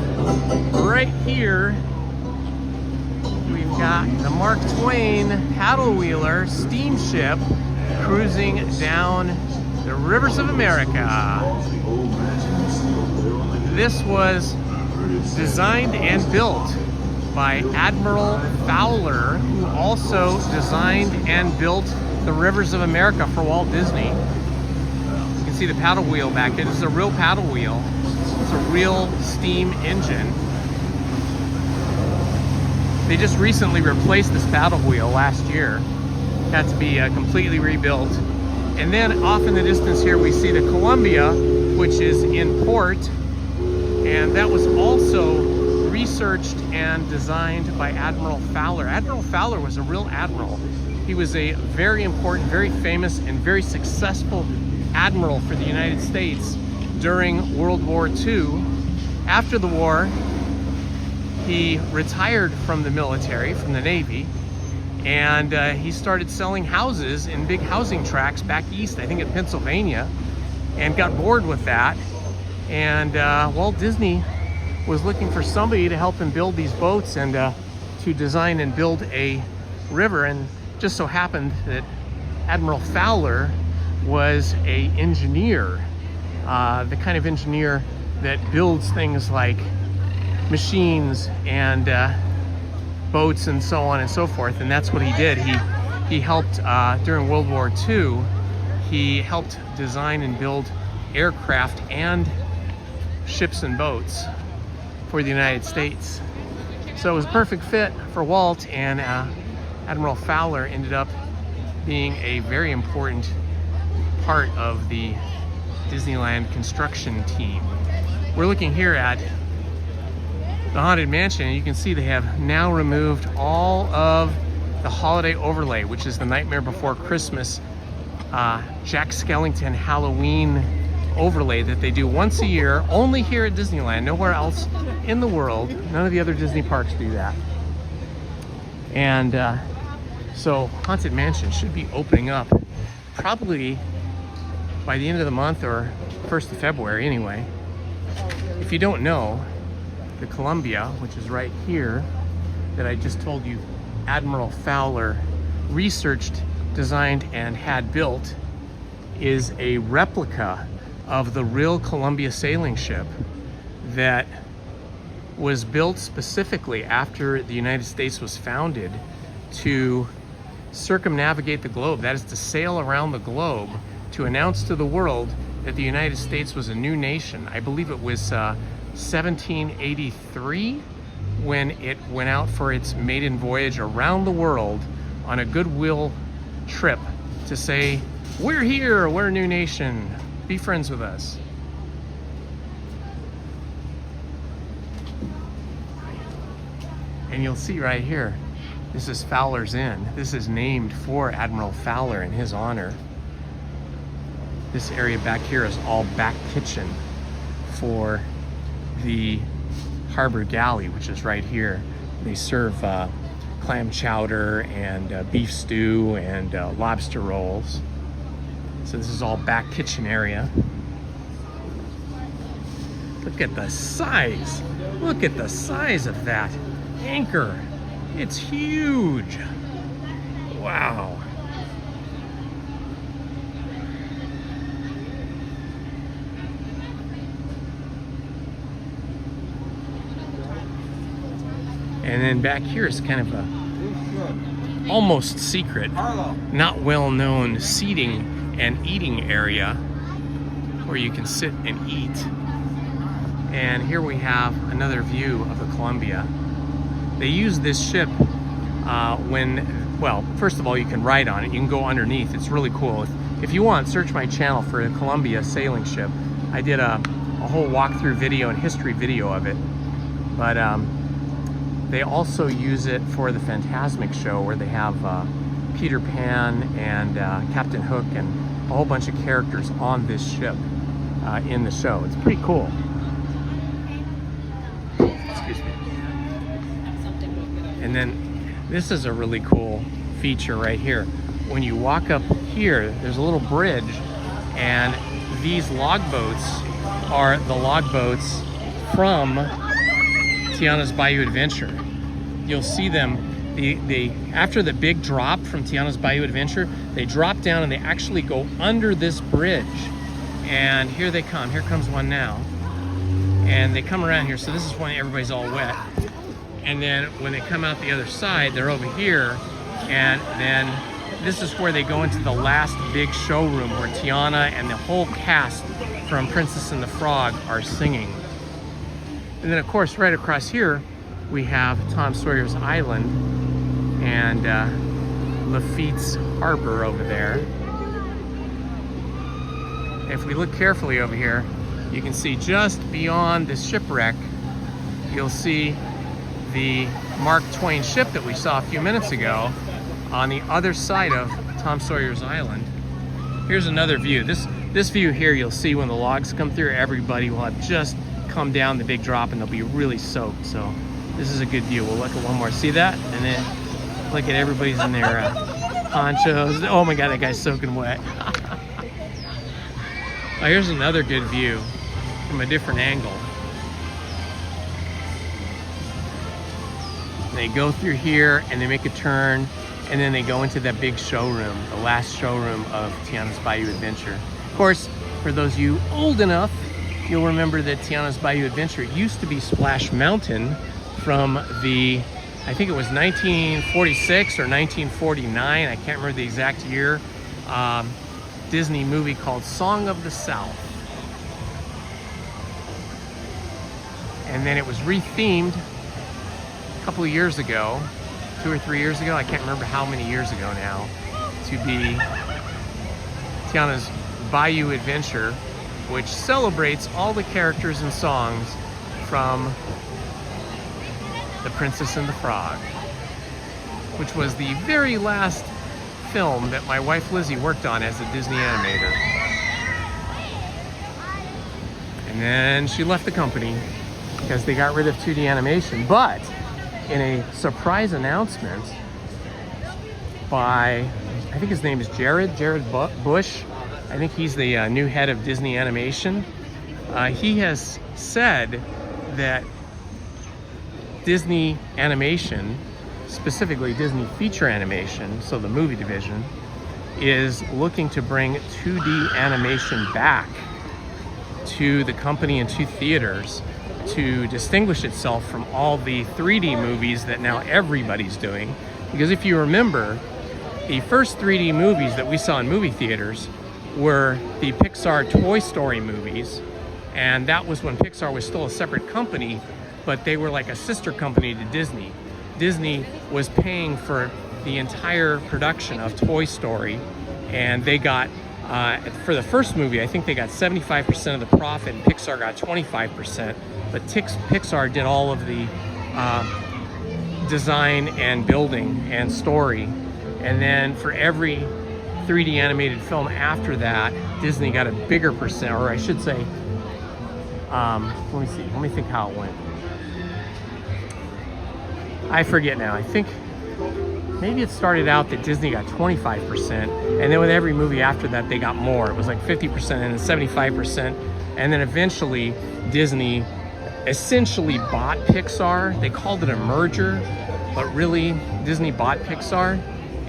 right here, we've got the Mark Twain paddle wheeler steamship cruising down the rivers of America. This was designed and built by Admiral Fowler, who also designed and built the rivers of America for Walt Disney. You can see the paddle wheel back there. This is a real paddle wheel. It's a real steam engine. They just recently replaced this paddle wheel last year. Had to be completely rebuilt. And then off in the distance here we see the Columbia, which is in port, and that was also researched and designed by Admiral Fowler. Admiral Fowler was a real admiral. He was a very important, very famous, and very successful admiral for the United States during World War II. After the war, he retired from the military, from the Navy, and he started selling houses in big housing tracts back east, I think in Pennsylvania, and got bored with that. And Walt Disney was looking for somebody to help him build these boats and to design and build a river, and just so happened that Admiral Fowler was an engineer, the kind of engineer that builds things like machines and boats and so on and so forth, and that's what he did. He helped during World War II. He helped design and build aircraft and ships and boats for the United States. So it was a perfect fit for Walt, and Admiral Fowler ended up being a very important part of the Disneyland construction team. We're looking here at the Haunted Mansion, and you can see they have now removed all of the holiday overlay, which is the Nightmare Before Christmas Jack Skellington Halloween overlay that they do once a year, only here at Disneyland, nowhere else in the world. None of the other Disney parks do that. And So Haunted Mansion should be opening up probably by the end of the month or 1st of February anyway. If you don't know, the Columbia, which is right here, that I just told you Admiral Fowler researched, designed, and had built, is a replica of the real Columbia sailing ship that was built specifically after the United States was founded to circumnavigate the globe. That is to sail around the globe to announce to the world that the United States was a new nation. I believe it was 1783 when it went out for its maiden voyage around the world on a goodwill trip to say, we're here, we're a new nation, be friends with us. And you'll see right here, this is Fowler's Inn. This is named for Admiral Fowler in his honor. This area back here is all back kitchen for the Harbor Galley, which is right here. They serve clam chowder and beef stew and lobster rolls. So this is all back kitchen area. Look at the size. Look at the size of that anchor. It's huge. Wow. And then back here is kind of a almost secret, not well-known seating and eating area where you can sit and eat. And here we have another view of the Columbia. They use this ship well, first of all, you can ride on it. You can go underneath. It's really cool. If you want, search my channel for the Columbia sailing ship. I did a whole walkthrough video and history video of it. But they also use it for the Fantasmic show where they have Peter Pan and Captain Hook and a whole bunch of characters on this ship in the show. It's pretty cool. Excuse me. And then this is a really cool feature right here. When you walk up here, there's a little bridge, and these log boats are the log boats from Tiana's Bayou Adventure. You'll see them, after the big drop from Tiana's Bayou Adventure, they drop down and they actually go under this bridge. And here they come. Here comes one now. And they come around here. So this is when everybody's all wet. And then when they come out the other side, they're over here. And then this is where they go into the last big showroom where Tiana and the whole cast from Princess and the Frog are singing. And then of course, right across here, we have Tom Sawyer's Island and Lafitte's Harbor over there. If we look carefully over here, you can see just beyond the shipwreck, you'll see the Mark Twain ship that we saw a few minutes ago on the other side of Tom Sawyer's Island. Here's another view. This view here, you'll see when the logs come through, everybody will have just come down the big drop and they'll be really soaked. So this is a good view. We'll look at one more. See that? And then look at everybody's in their ponchos. Oh my God, that guy's soaking wet. Oh, here's another good view from a different angle. They go through here and they make a turn, and then they go into that big showroom, the last showroom of Tiana's Bayou Adventure. Of course, for those of you old enough, you'll remember that Tiana's Bayou Adventure used to be Splash Mountain from the, I think it was 1946 or 1949, I can't remember the exact year, Disney movie called Song of the South. And then it was rethemed a couple of years ago, 2 or 3 years ago, I can't remember how many years ago now, to be Tiana's Bayou Adventure, which celebrates all the characters and songs from The Princess and the Frog, which was the very last film that my wife Lizzie worked on as a Disney animator. And then she left the company because they got rid of 2D animation. But in a surprise announcement, by, I think his name is Jared Bush. I think he's the new head of Disney Animation. He has said that Disney Animation, specifically Disney Feature Animation, so the movie division, is looking to bring 2D animation back to the company and to theaters to distinguish itself from all the 3D movies that now everybody's doing. Because if you remember, the first 3D movies that we saw in movie theaters were the Pixar Toy Story movies, and that was when Pixar was still a separate company, but they were like a sister company to Disney. Disney was paying for the entire production of Toy Story, and they got, for the first movie, I think they got 75% of the profit, and Pixar got 25%, but Pixar did all of the design and building and story. And then for every 3D animated film after that, Disney got a bigger percent, or I should say, let me think how it went. I forget now. I think maybe it started out that Disney got 25%, and then with every movie after that, they got more. It was like 50% and then 75%, and then eventually Disney essentially bought Pixar. They called it a merger, but really Disney bought Pixar.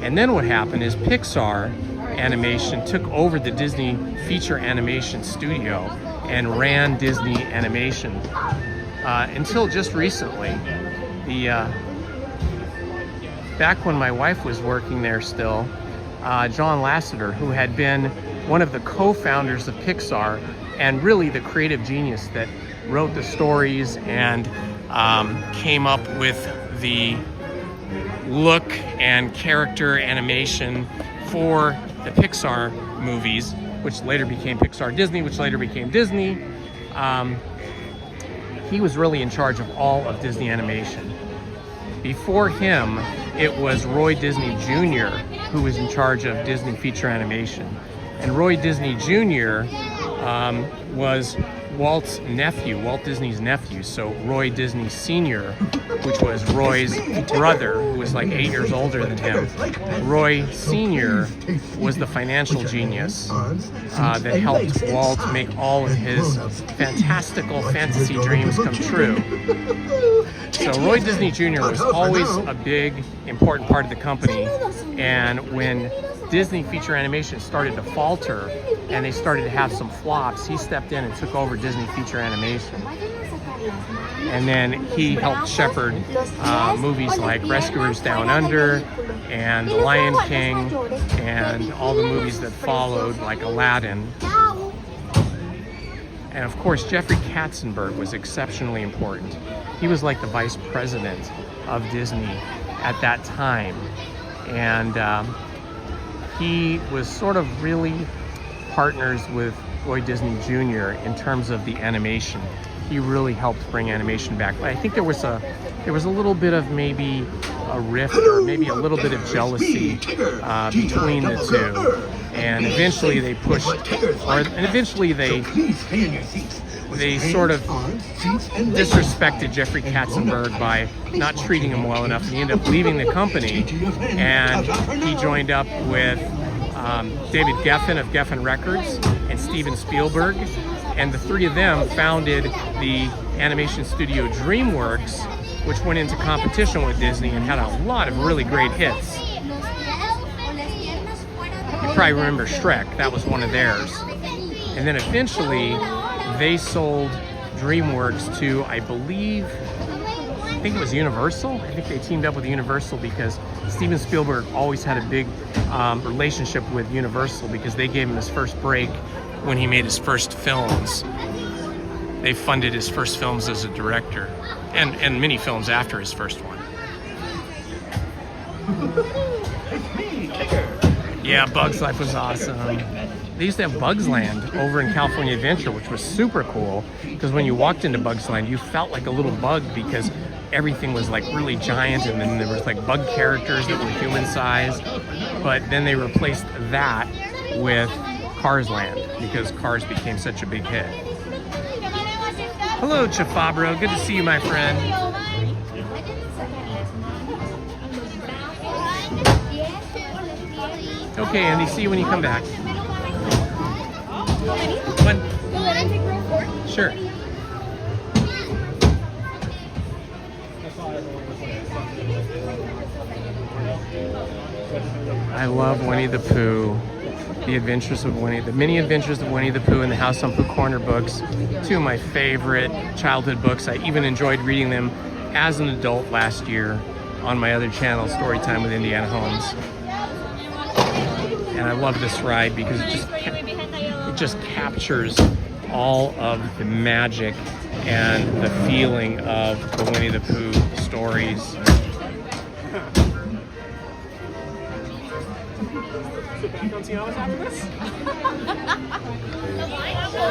And then what happened is Pixar Animation took over the Disney Feature Animation studio and ran Disney Animation until just recently. Back when my wife was working there still, John Lasseter, who had been one of the co-founders of Pixar and really the creative genius that wrote the stories and came up with the look and character animation for the Pixar movies, which later became Pixar Disney, which later became Disney. He was really in charge of all of Disney Animation. Before him, it was Roy Disney Jr. who was in charge of Disney Feature Animation. And Roy Disney Jr. Was Walt Disney's nephew, so Roy Disney Sr., which was Roy's brother, who was like 8 years older than him. Roy Sr. was the financial genius that helped Walt make all of his fantastical fantasy dreams come true. So Roy Disney Jr. was always a big, important part of the company, and when Disney Feature Animation started to falter and they started to have some flops, he stepped in and took over Disney Feature Animation. And then he helped shepherd movies like Rescuers Down Under and The Lion King and all the movies that followed, like Aladdin. And of course, Jeffrey Katzenberg was exceptionally important. He was like the vice president of Disney at that time. And he was sort of really partners with Roy Disney Jr. in terms of the animation. He really helped bring animation back. But I think there was a little bit of maybe a rift or maybe a little bit of jealousy between the two. And eventually they pushed, and eventually they sort of disrespected Jeffrey Katzenberg by not treating him well enough. He ended up leaving the company, and he joined up with David Geffen of Geffen Records and Steven Spielberg, and the three of them founded the animation studio DreamWorks, which went into competition with Disney and had a lot of really great hits. You probably remember Shrek, that was one of theirs. And then eventually they sold DreamWorks to, I think it was Universal. I think they teamed up with Universal because Steven Spielberg always had a big relationship with Universal because they gave him his first break when he made his first films. They funded his first films as a director and many films after his first one. Yeah, Bugs Life was awesome. They used to have Bugs Land over in California Adventure, which was super cool because when you walked into Bugs Land, you felt like a little bug because everything was like really giant, and then there was like bug characters that were human sized. But then they replaced that with Cars Land because Cars became such a big hit. Hello, Chafabro. Good to see you, my friend. Okay, Andy, see you when you come back. One. Sure. I love Winnie the Pooh. The Adventures of Winnie, the Mini Adventures of Winnie the Pooh and the House on Pooh Corner books. Two of my favorite childhood books. I even enjoyed reading them as an adult last year on my other channel, Storytime with Indiana Holmes. And I love this ride because it just captures all of the magic and the feeling of the Winnie the Pooh stories.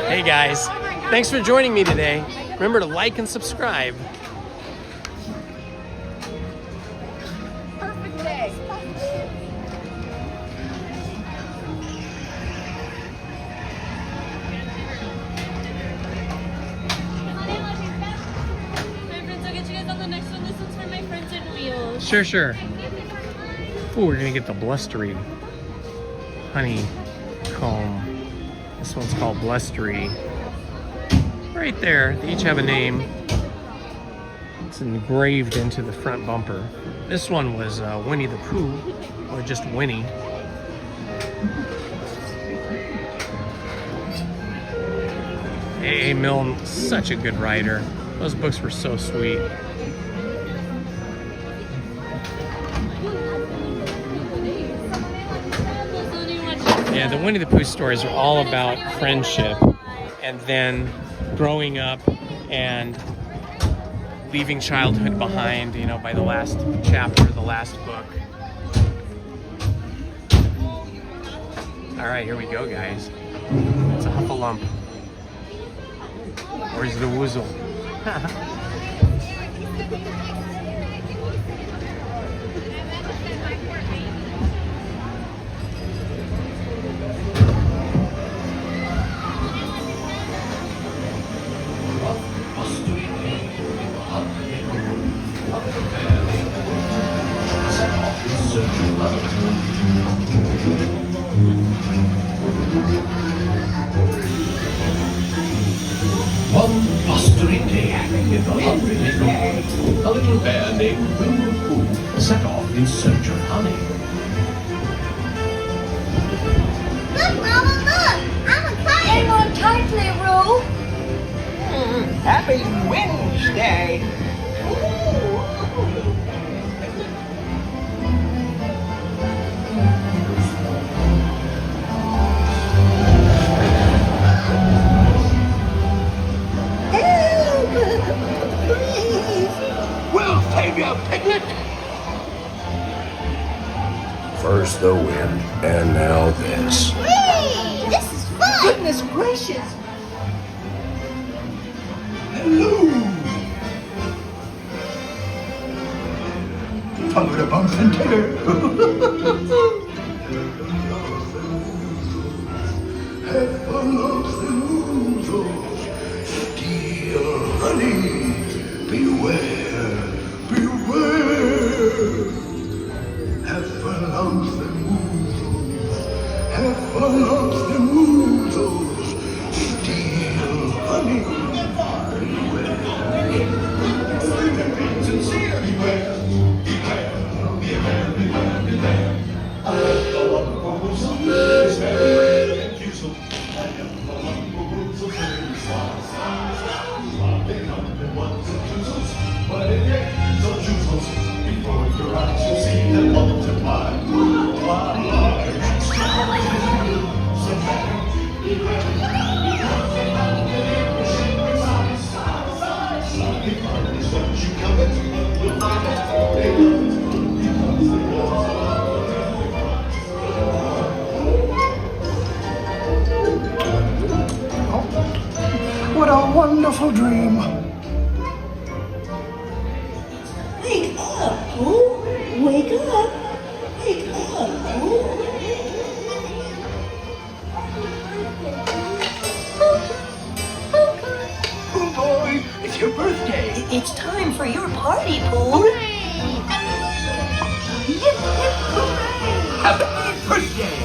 Hey guys, thanks for joining me today. Remember to like and subscribe. Perfect day. Sure, sure. Oh, we're gonna get the blustery honeycomb. This one's called blustery. Right there, they each have a name. It's engraved into the front bumper. This one was Winnie the Pooh, or just Winnie. A.A. Milne, such a good writer. Those books were so sweet. Yeah, the Winnie the Pooh stories are all about friendship and then growing up and leaving childhood behind, you know, by the last chapter, the last book. All right, here we go, guys. It's a Huffalump. Where's the woozle? One blustering day in the 100th North, a little bear named Winnie the Pooh set off in search of honey. Look, Mama, look! I'm a kite! Hang on tightly, Roo! Happy Wednesday! We'll save you, Piglet! First the wind, and now this. Whee! This is fun! Goodness gracious! Hello! Tongue to bump and titter. Steal honey. Beware, beware. Heffalumps and woozles, heffalumps and woozles. Steal honey. Beware. Sincere, beware. Beware, beware, beware, beware. I am the one who is very confused. I am the one who is very but it ain't so useless. Before your eyes you see them multiply. What a wonderful dream. Wake up, Pooh! Wake up! Wake up, Pooh! Pooh boy, it's your birthday. It's time for your party, Pooh! Happy birthday!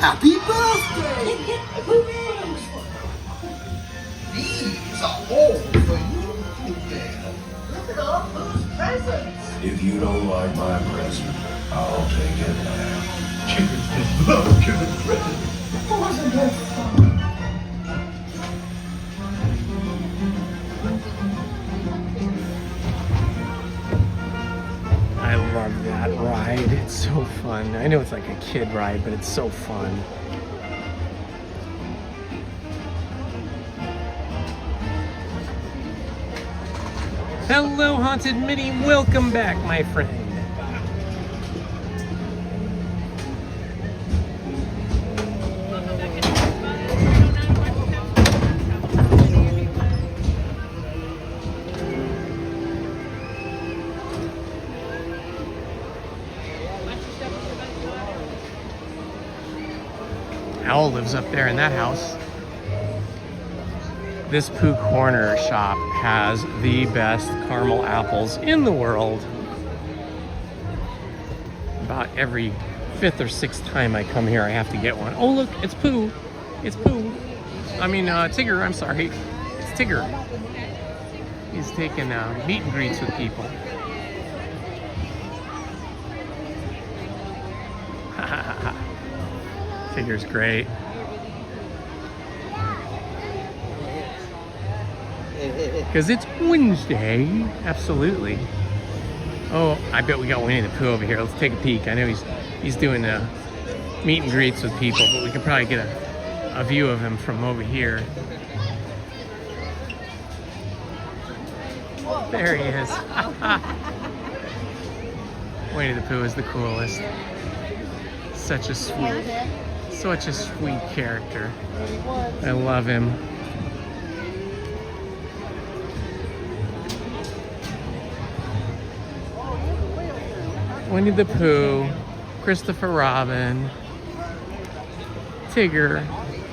Happy birthday! These are all for you, Pooh Bear. Look at all Pooh's presents. If you don't like my present, I'll take it back. Chickens just love giving presents. Wasn't that fun? I love that ride. It's so fun. I know it's like a kid ride, but it's so fun. Hello, Haunted Minnie. Welcome back, my friend. Owl lives up there in that house. This Pooh Corner shop has the best caramel apples in the world. About every 5th or 6th time I come here, I have to get one. Oh look, it's Pooh. It's Pooh. I mean, Tigger, I'm sorry. It's Tigger. He's taking meet and greets with people. Tigger's great. Because it's Wednesday. Absolutely. Oh, I bet we got Winnie the Pooh over here. Let's take a peek. I know he's doing meet and greets with people, but we can probably get a view of him from over here. There he is. Winnie the Pooh is the coolest. Such a sweet character. I love him. Winnie the Pooh, Christopher Robin, Tigger,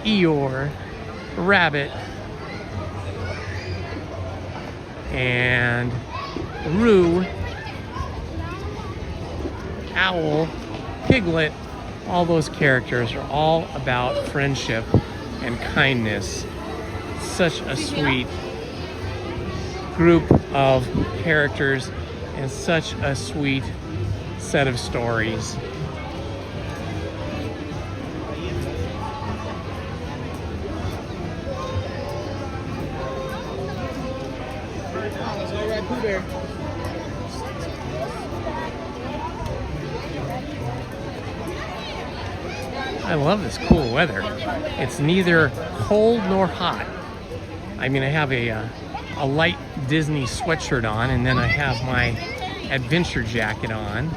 Eeyore, Rabbit, and Roo, Owl, Piglet. All those characters are all about friendship and kindness. Such a sweet group of characters and such a sweet set of stories. I love this cool weather. It's neither cold nor hot. I mean, I have a light Disney sweatshirt on, and then I have my adventure jacket on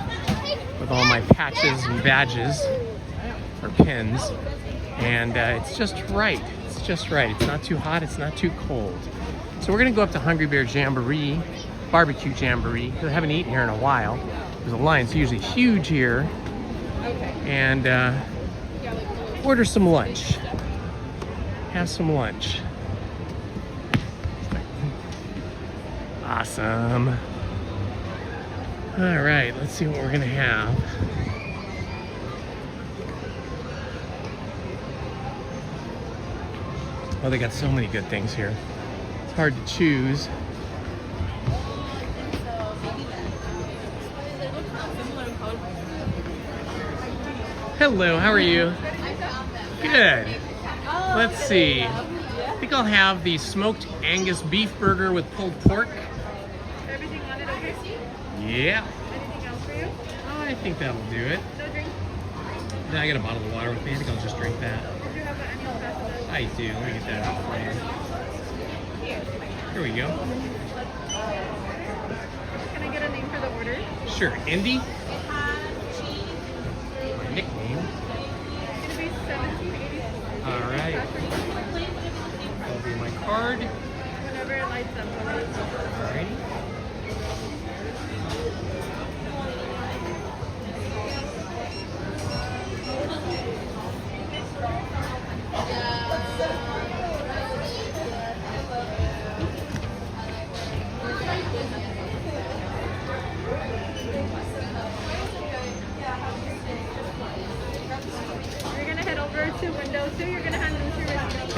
with all my patches and badges or pins, and it's just right. It's just right. It's not too hot. It's not too cold. So we're gonna go up to Hungry Bear Jamboree, Barbecue Jamboree, because I haven't eaten here in a while. There's a line. It's usually huge here, and order some lunch. Have some lunch. Awesome. All right, let's see what we're gonna have. Oh, they got so many good things here. It's hard to choose. Hello, how are you? Good. Let's see. I think I'll have the smoked Angus beef burger with pulled pork. Everything on it okay? Yeah. Anything else for you? Oh, I think that'll do it. No drink? Then I got a bottle of water with me. I think I'll just drink that. Did you have any passes? I do. Let me get that out for you. Here we go. Can I get a name for the order? Sure. Indy? My nickname. It's going to be 1784. All right. That'll be my card. Whenever it lights up. All righty.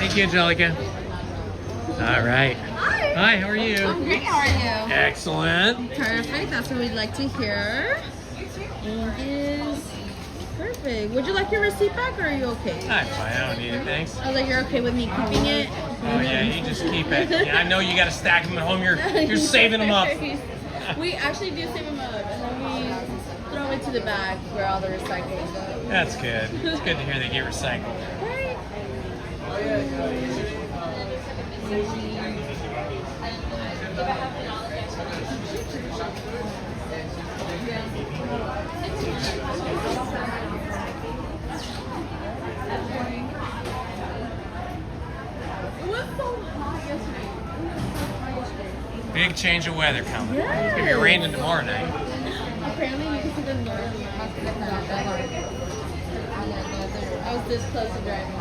Thank you, Angelica. All right. Hi, how are you? I'm great, how are you? Excellent. Perfect, that's what we'd like to hear. It is perfect. Would you like your receipt back or are you okay? I'm fine, I don't need it, thanks. I was like, you're okay with me keeping it? Oh yeah, you just keep it. Yeah, I know you gotta stack them at home. You're saving them up. We actually do save them up and then we throw it to the back where all the recycling goes. That's good. It's good to hear they get recycled. Right. It was so hot yesterday. Big change of weather coming. Yes. It's gonna be raining tomorrow night. Apparently you can see the north. I was this close to driving.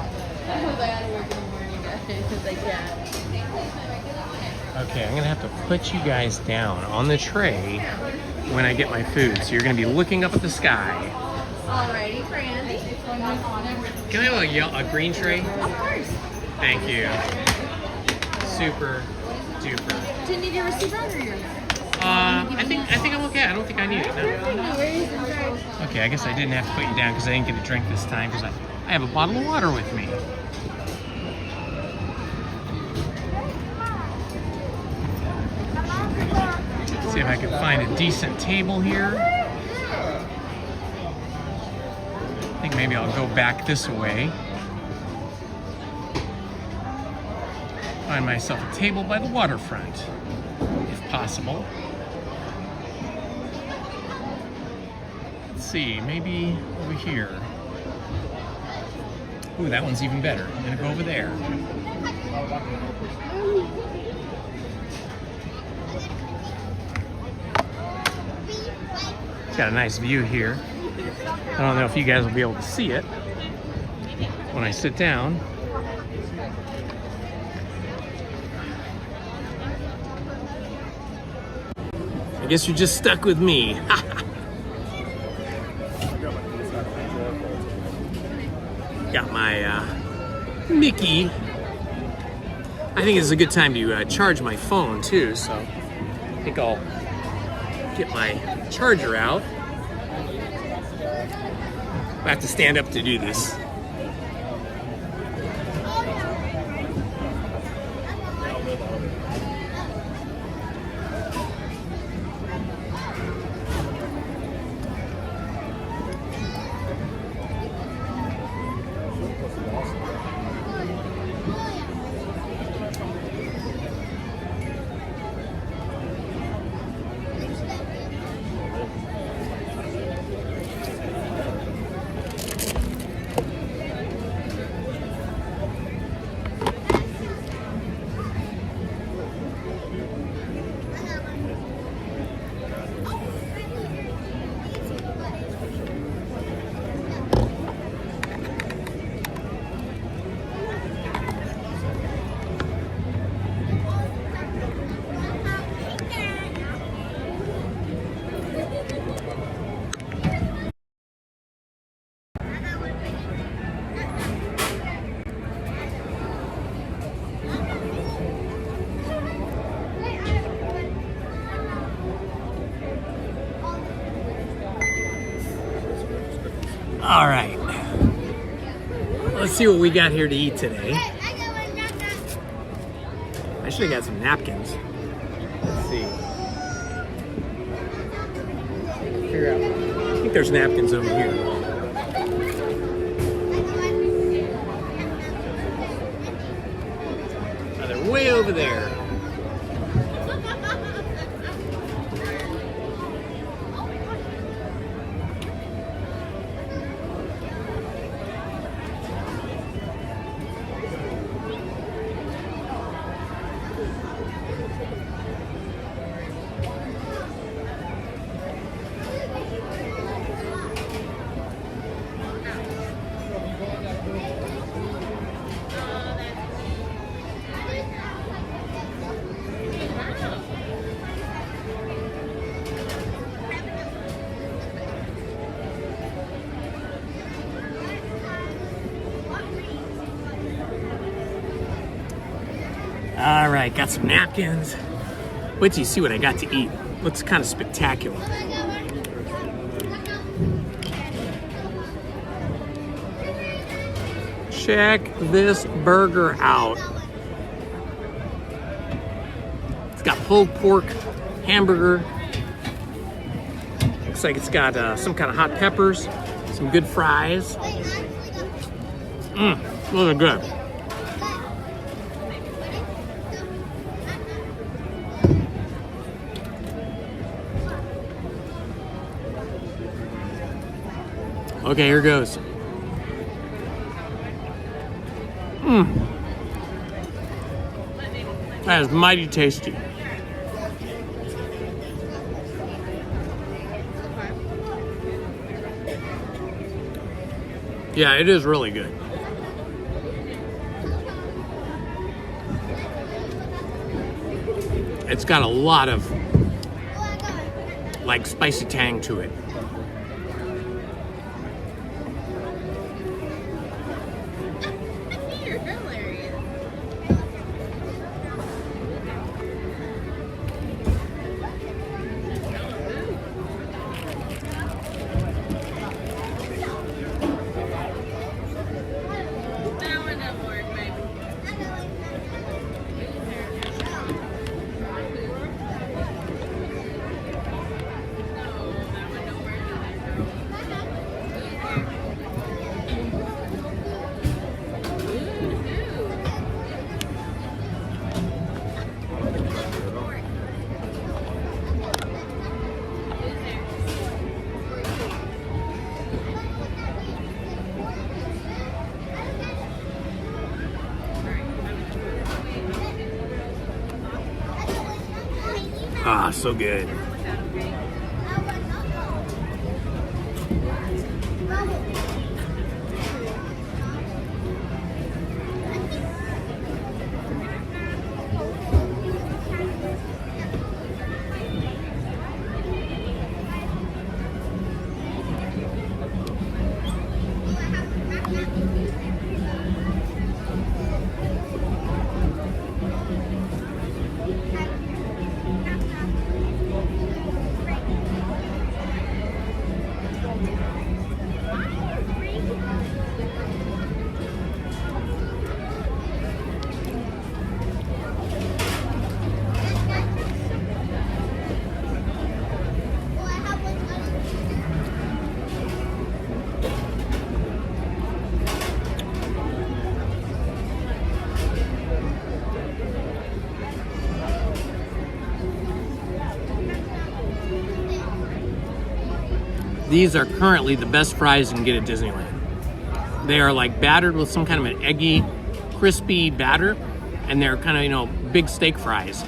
I was like, I had to work in the morning, guys. I was like, yeah. Okay, I'm gonna have to put you guys down on the tray when I get my food. So you're gonna be looking up at the sky. Alrighty, for Andy. Can I have a green tray? Of course. Thank you. Super duper. Do you need your receipt back or your? I think I'm okay. I don't think I need it. Perfect. No. No worries. Enjoy. Okay, I guess I didn't have to put you down because I didn't get a drink this time because I have a bottle of water with me. Let's see if I can find a decent table here. I think maybe I'll go back this way. Find myself a table by the waterfront, if possible. Let's see, maybe over here. Ooh, that one's even better. I'm gonna go over there. It's got a nice view here. I don't know if you guys will be able to see it when I sit down. I guess you're just stuck with me. Got my Mickey. I think it's a good time to charge my phone too, so I think I'll get my charger out. I have to stand up to do this. All right, let's see what we got here to eat today. I should have got some napkins. Let's see. Figure out. I think there's napkins over here. Oh, they're way over there. right, got some napkins. Wait till you see what I got to eat. Looks kind of spectacular. Check this burger out. It's got pulled pork hamburger. Looks like it's got some kind of hot peppers, some good fries. Those are good. Okay, here goes. That is mighty tasty. Yeah, it is really good. It's got a lot of like spicy tang to it. Ah, so good. These are currently the best fries you can get at Disneyland. They are like battered with some kind of an eggy, crispy batter, and they're kind of, you know, big steak fries.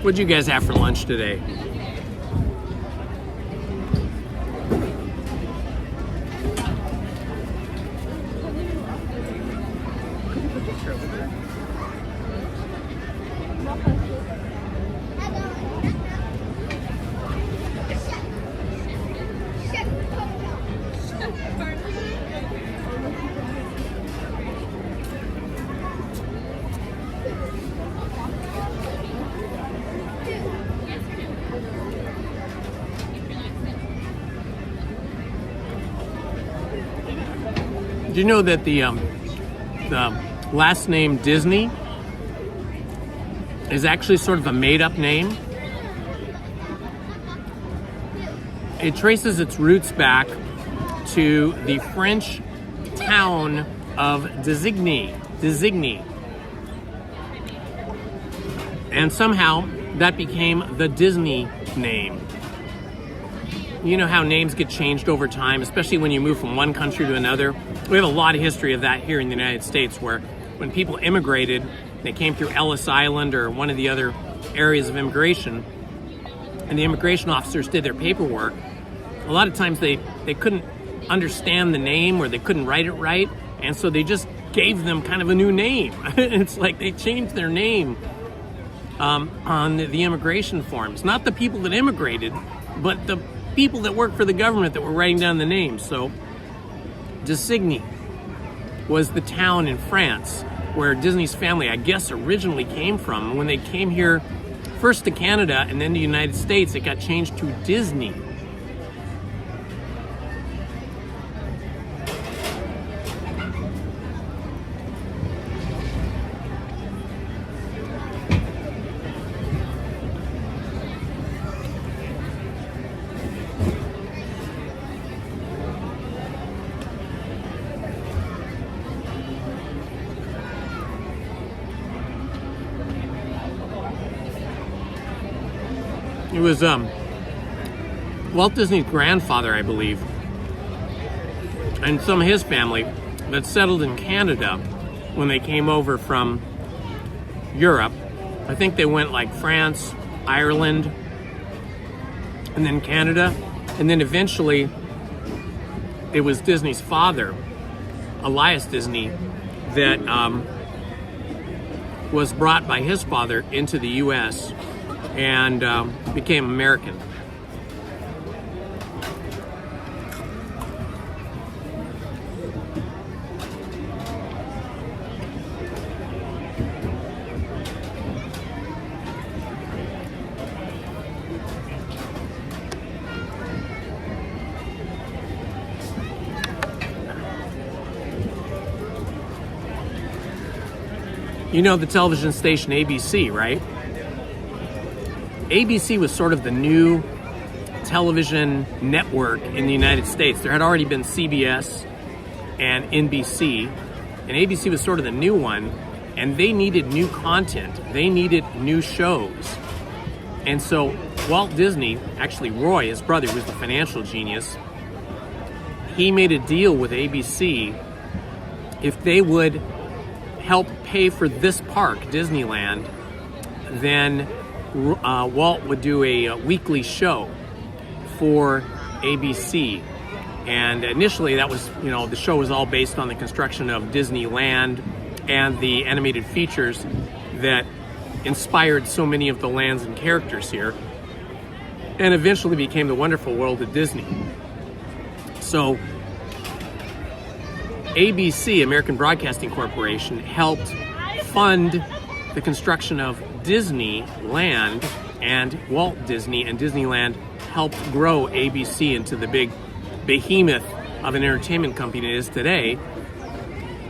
What'd you guys have for lunch today? Do you know that the last name Disney is actually sort of a made-up name? It traces its roots back to the French town of Désigny. And somehow that became the Disney name. You know how names get changed over time, especially when you move from one country to another. We have a lot of history of that here in the United States, where when people immigrated, they came through Ellis Island or one of the other areas of immigration, and the immigration officers did their paperwork. A lot of times they couldn't understand the name or they couldn't write it right, and so they just gave them kind of a new name. It's like they changed their name on the immigration forms. Not the people that immigrated, but the people that worked for the government that were writing down the names. So Dissigny was the town in France where Disney's family, I guess, originally came from. When they came here first to Canada and then to the United States, it got changed to Disney. It was Walt Disney's grandfather, I believe, and some of his family that settled in Canada when they came over from Europe. I think they went like France, Ireland, and then Canada. And then eventually it was Disney's father, Elias Disney, that was brought by his father into the U.S. and became American. You know the television station ABC, right? ABC was sort of the new television network in the United States. There had already been CBS and NBC, and ABC was sort of the new one, and they needed new content. They needed new shows. And so Walt Disney, actually Roy, his brother, was the financial genius, he made a deal with ABC. If they would help pay for this park, Disneyland, then Walt would do a weekly show for ABC. And initially that was, the show was all based on the construction of Disneyland and the animated features that inspired so many of the lands and characters here, and eventually became the wonderful world of Disney. So ABC, American Broadcasting Corporation, helped fund the construction of Disneyland, and Walt Disney and Disneyland helped grow ABC into the big behemoth of an entertainment company it is today.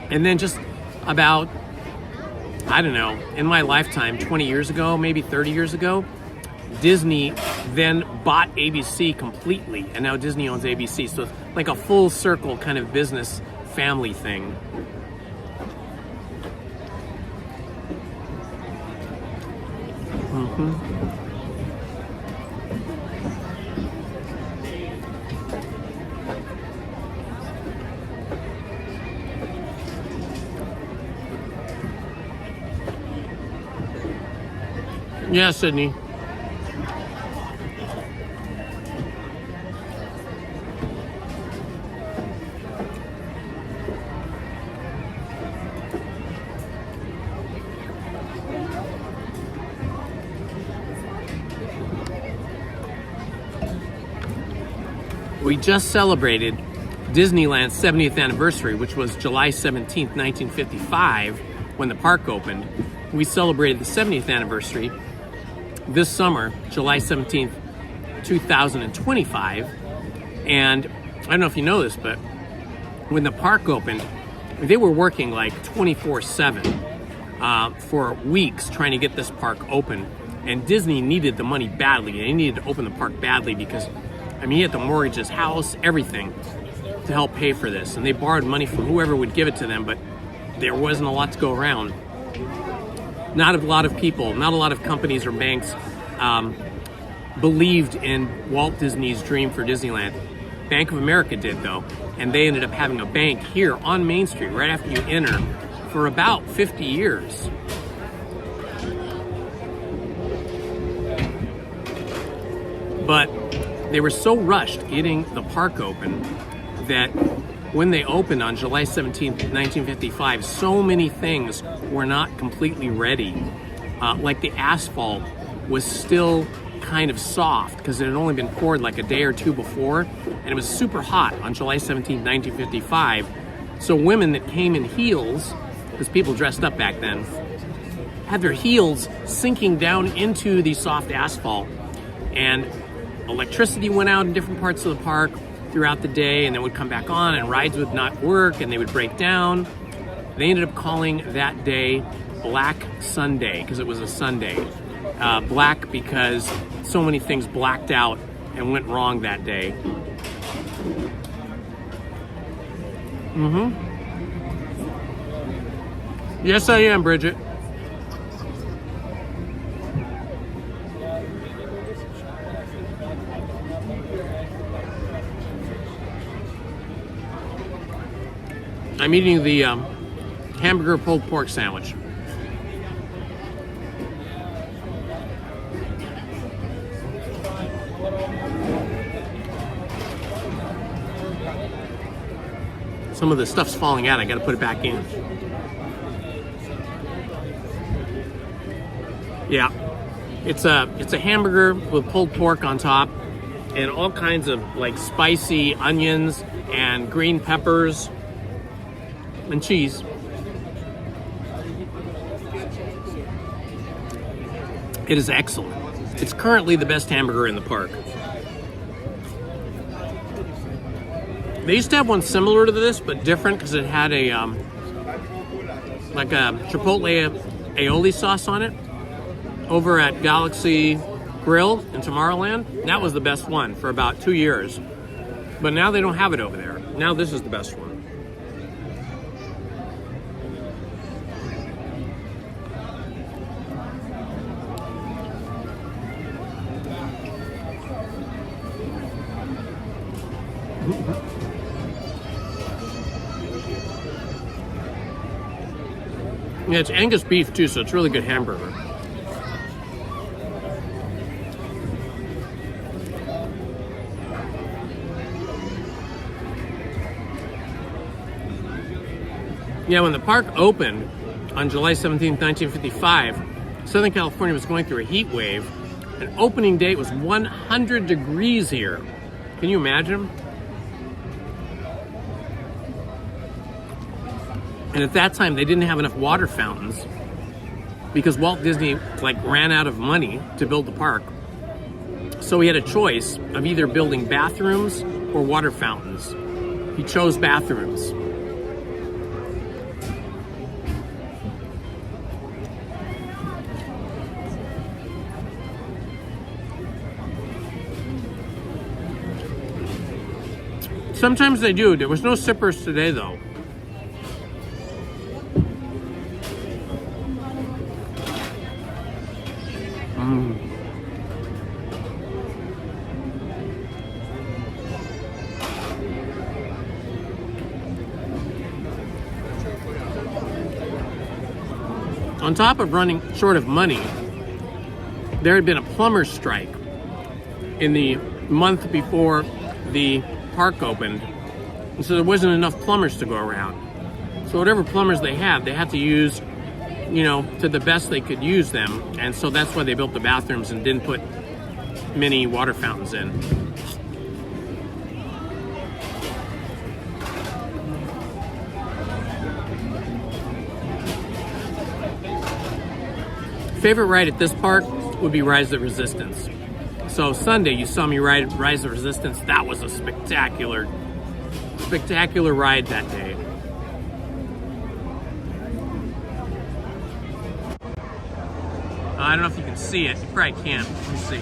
And then just about, I don't know, in my lifetime, 20 years ago, maybe 30 years ago, Disney then bought ABC completely, and now Disney owns ABC. So it's like a full circle kind of business family thing. Yeah, Sydney. We just celebrated Disneyland's 70th anniversary, which was July 17th, 1955, when the park opened. We celebrated the 70th anniversary this summer, July 17th, 2025. And I don't know if you know this, but when the park opened, they were working like 24/7 for weeks trying to get this park open. And Disney needed the money badly. They needed to open the park badly because, he had to mortgage his house, everything, to help pay for this. And they borrowed money from whoever would give it to them, but there wasn't a lot to go around. Not a lot of people, not a lot of companies or banks believed in Walt Disney's dream for Disneyland. Bank of America did, though, and they ended up having a bank here on Main Street right after you enter for about 50 years. But they were so rushed getting the park open that when they opened on July 17th, 1955, so many things were not completely ready. Like the asphalt was still kind of soft because it had only been poured like a day or two before, and it was super hot on July 17th, 1955. So women that came in heels, because people dressed up back then, had their heels sinking down into the soft asphalt, and electricity went out in different parts of the park throughout the day, and then would come back on, and rides would not work, and they would break down. They ended up calling that day Black Sunday because it was a Sunday. Black because so many things blacked out and went wrong that day. Yes, I am, Bridget. I'm eating the hamburger pulled pork sandwich. Some of the stuff's falling out. I got to put it back in. Yeah, it's a hamburger with pulled pork on top, and all kinds of like spicy onions and green peppers and cheese. It is excellent. It's currently the best hamburger in the park. They used to have one similar to this, but different because it had a like a chipotle aioli sauce on it over at Galaxy Grill in Tomorrowland. That was the best one for about 2 years. But now they don't have it over there. Now this is the best one. Yeah, it's Angus beef too, so it's really good hamburger. Yeah, when the park opened on July 17, 1955, Southern California was going through a heat wave, and opening day was 100 degrees here. Can you imagine? And at that time, they didn't have enough water fountains because Walt Disney ran out of money to build the park. So he had a choice of either building bathrooms or water fountains. He chose bathrooms. Sometimes they do. There was no sippers today, though. On top of running short of money, there had been a plumber's strike in the month before the park opened, and so there wasn't enough plumbers to go around. So whatever plumbers they had to use, to the best they could use them, and so that's why they built the bathrooms and didn't put many water fountains in. Favorite ride at this park would be Rise of the Resistance. So Sunday, you saw me ride Rise of the Resistance. That was a spectacular ride that day. I don't know if you can see it. You probably can't. Let me see.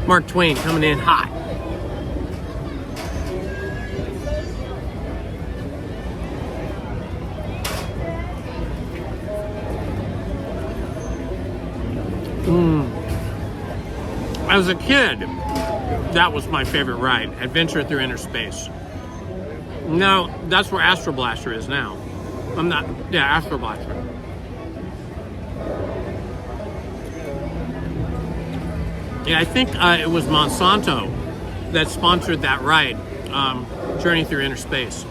Mark Twain coming in hot. As a kid, that was my favorite ride, Adventure Through Inner Space. No, that's where Astro Blaster is now. I'm not, yeah, Astro Blaster. Yeah, I think it was Monsanto that sponsored that ride, Journey Through Inner Space.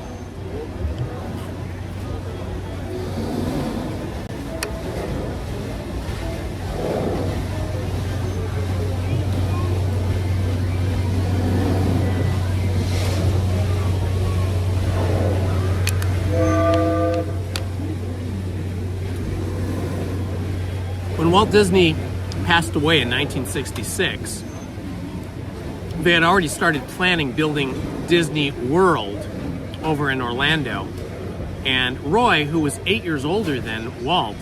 When Walt Disney passed away in 1966, they had already started planning building Disney World over in Orlando. And Roy, who was 8 years older than Walt,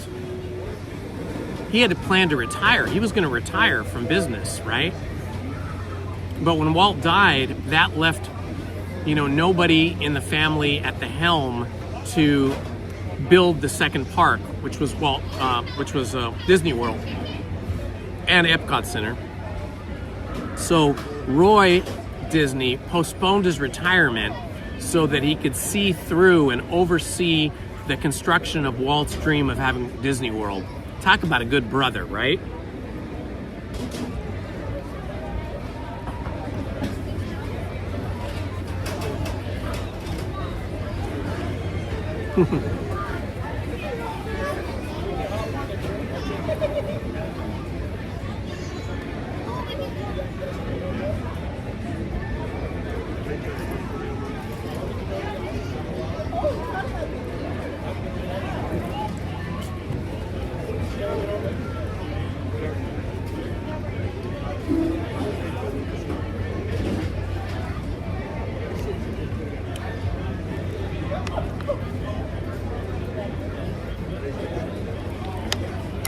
he had a plan to retire. He was going to retire from business, right? But when Walt died, that left, nobody in the family at the helm to build the second park, which was Disney World and Epcot Center. So Roy Disney postponed his retirement so that he could see through and oversee the construction of Walt's dream of having Disney World. Talk about a good brother, right?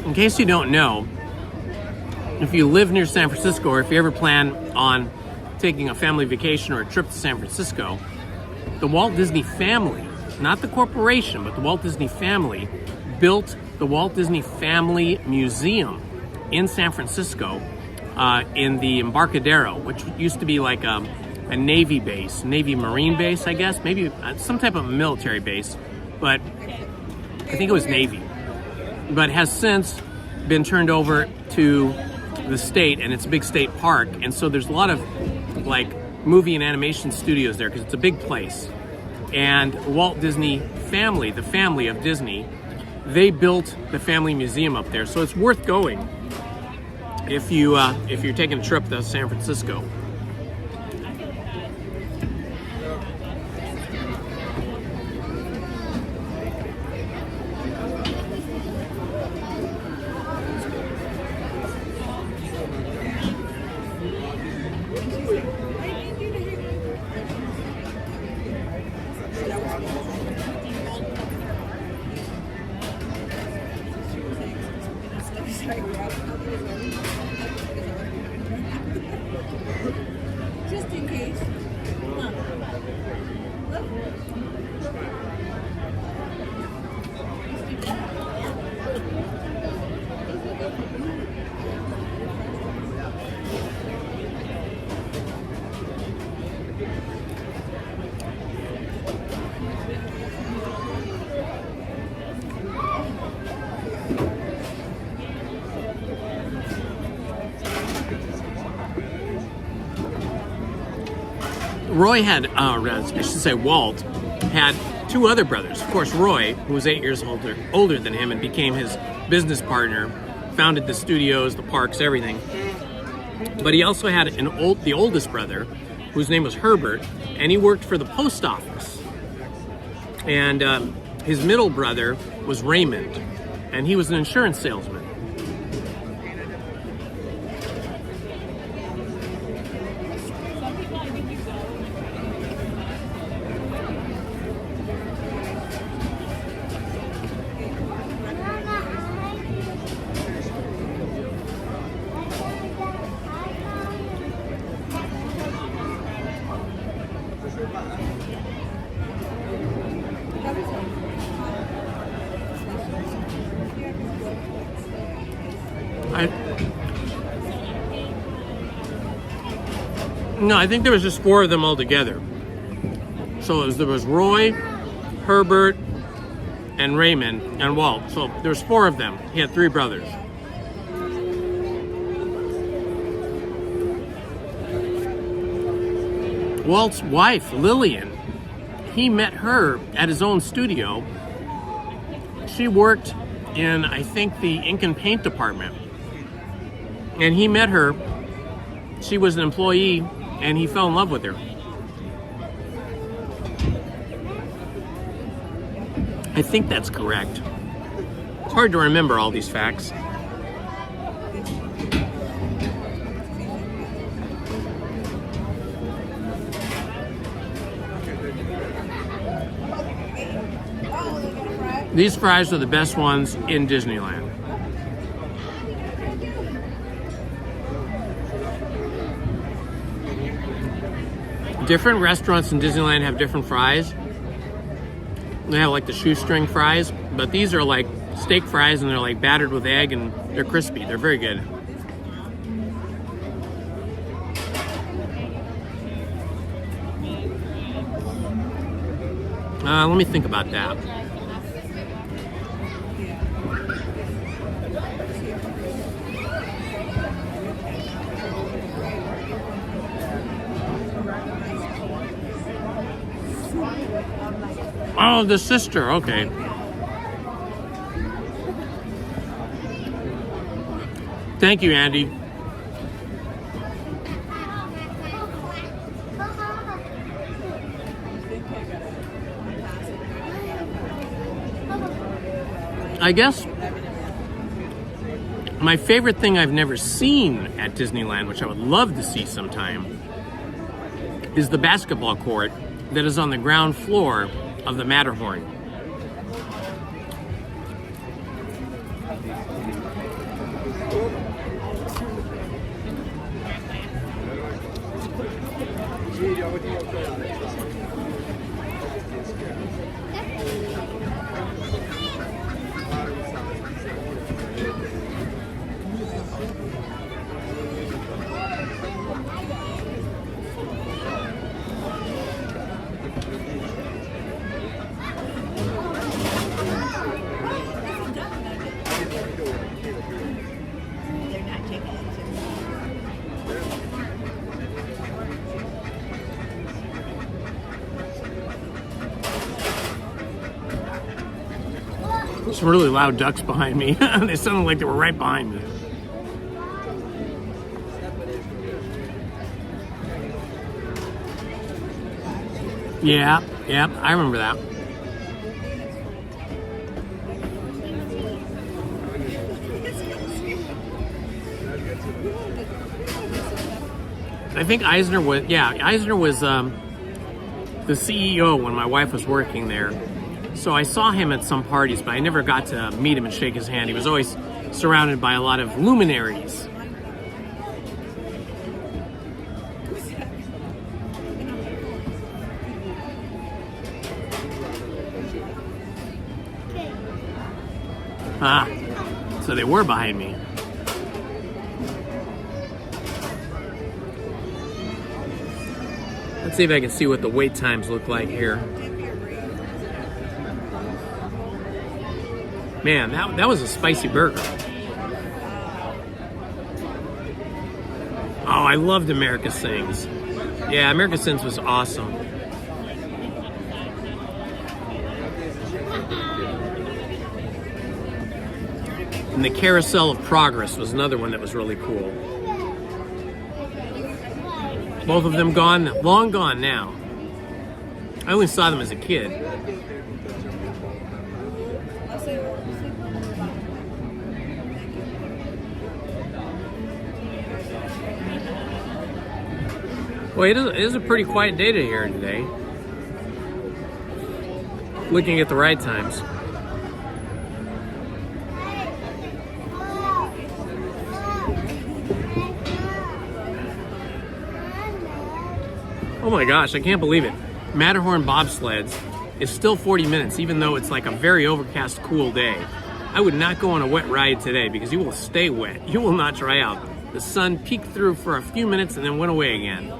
In case you don't know, if you live near San Francisco, or if you ever plan on taking a family vacation or a trip to San Francisco, the Walt Disney family, not the corporation, but the Walt Disney family, built the Walt Disney Family Museum in San Francisco in the Embarcadero, which used to be like a Navy base, Navy Marine base, I guess, maybe some type of military base, but I think it was Navy. But has since been turned over to the state, and it's a big state park, and so there's a lot of like movie and animation studios there because it's a big place. And Walt Disney family, the family of Disney, they built the family museum up there, so it's worth going if you're taking a trip to San Francisco. Just in case. Roy had, I should say Walt, had two other brothers. Of course, Roy, who was 8 years older than him and became his business partner, founded the studios, the parks, everything. But he also had the oldest brother, whose name was Herbert, and he worked for the post office. And his middle brother was Raymond, and he was an insurance salesman. No, I think there was just 4 of them all together. So So there was Roy, Herbert, and Raymond, and Walt. So there's 4 of them. He had 3 brothers. Walt's wife, Lillian, he met her at his own studio. She worked in, I think, the ink and paint department. And he met her. She was an employee, and he fell in love with her. I think that's correct. It's hard to remember all these facts. These fries are the best ones in Disneyland. Different restaurants in Disneyland have different fries. They have like the shoestring fries, but these are like steak fries and they're like battered with egg and they're crispy. They're very good. Let me think about that. Oh, the sister, okay. Thank you, Andy. I guess my favorite thing I've never seen at Disneyland, which I would love to see sometime, is the basketball court that is on the ground floor of the Matterhorn. Some really loud ducks behind me. They sounded like they were right behind me. Yeah, I remember that. I think Eisner was the CEO when my wife was working there. So I saw him at some parties, but I never got to meet him and shake his hand. He was always surrounded by a lot of luminaries. Ah, so they were behind me. Let's see if I can see what the wait times look like here. Man, that was a spicy burger. Oh, I loved America Sings. Yeah, America Sings was awesome. And the Carousel of Progress was another one that was really cool. Both of them gone, long gone now. I only saw them as a kid. Well, it is a pretty quiet day here today. Looking at the ride times. Oh my gosh, I can't believe it. Matterhorn bobsleds is still 40 minutes, even though it's like a very overcast, cool day. I would not go on a wet ride today because you will stay wet. You will not dry out. The sun peeked through for a few minutes and then went away again.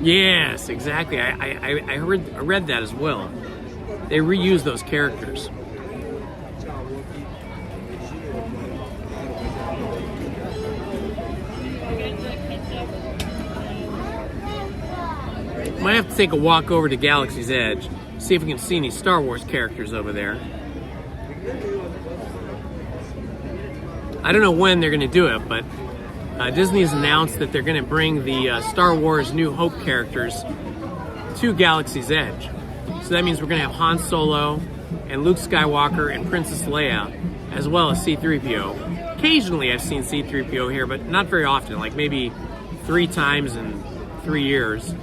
Yes, exactly. I read that as well. They reuse those characters. Might have to take a walk over to Galaxy's Edge, see if we can see any Star Wars characters over there. I don't know when they're going to do it, but Disney has announced that they're going to bring the Star Wars New Hope characters to Galaxy's Edge. So that means we're going to have Han Solo and Luke Skywalker and Princess Leia, as well as C-3PO. Occasionally I've seen C-3PO here, but not very often, like maybe 3 times in 3 years.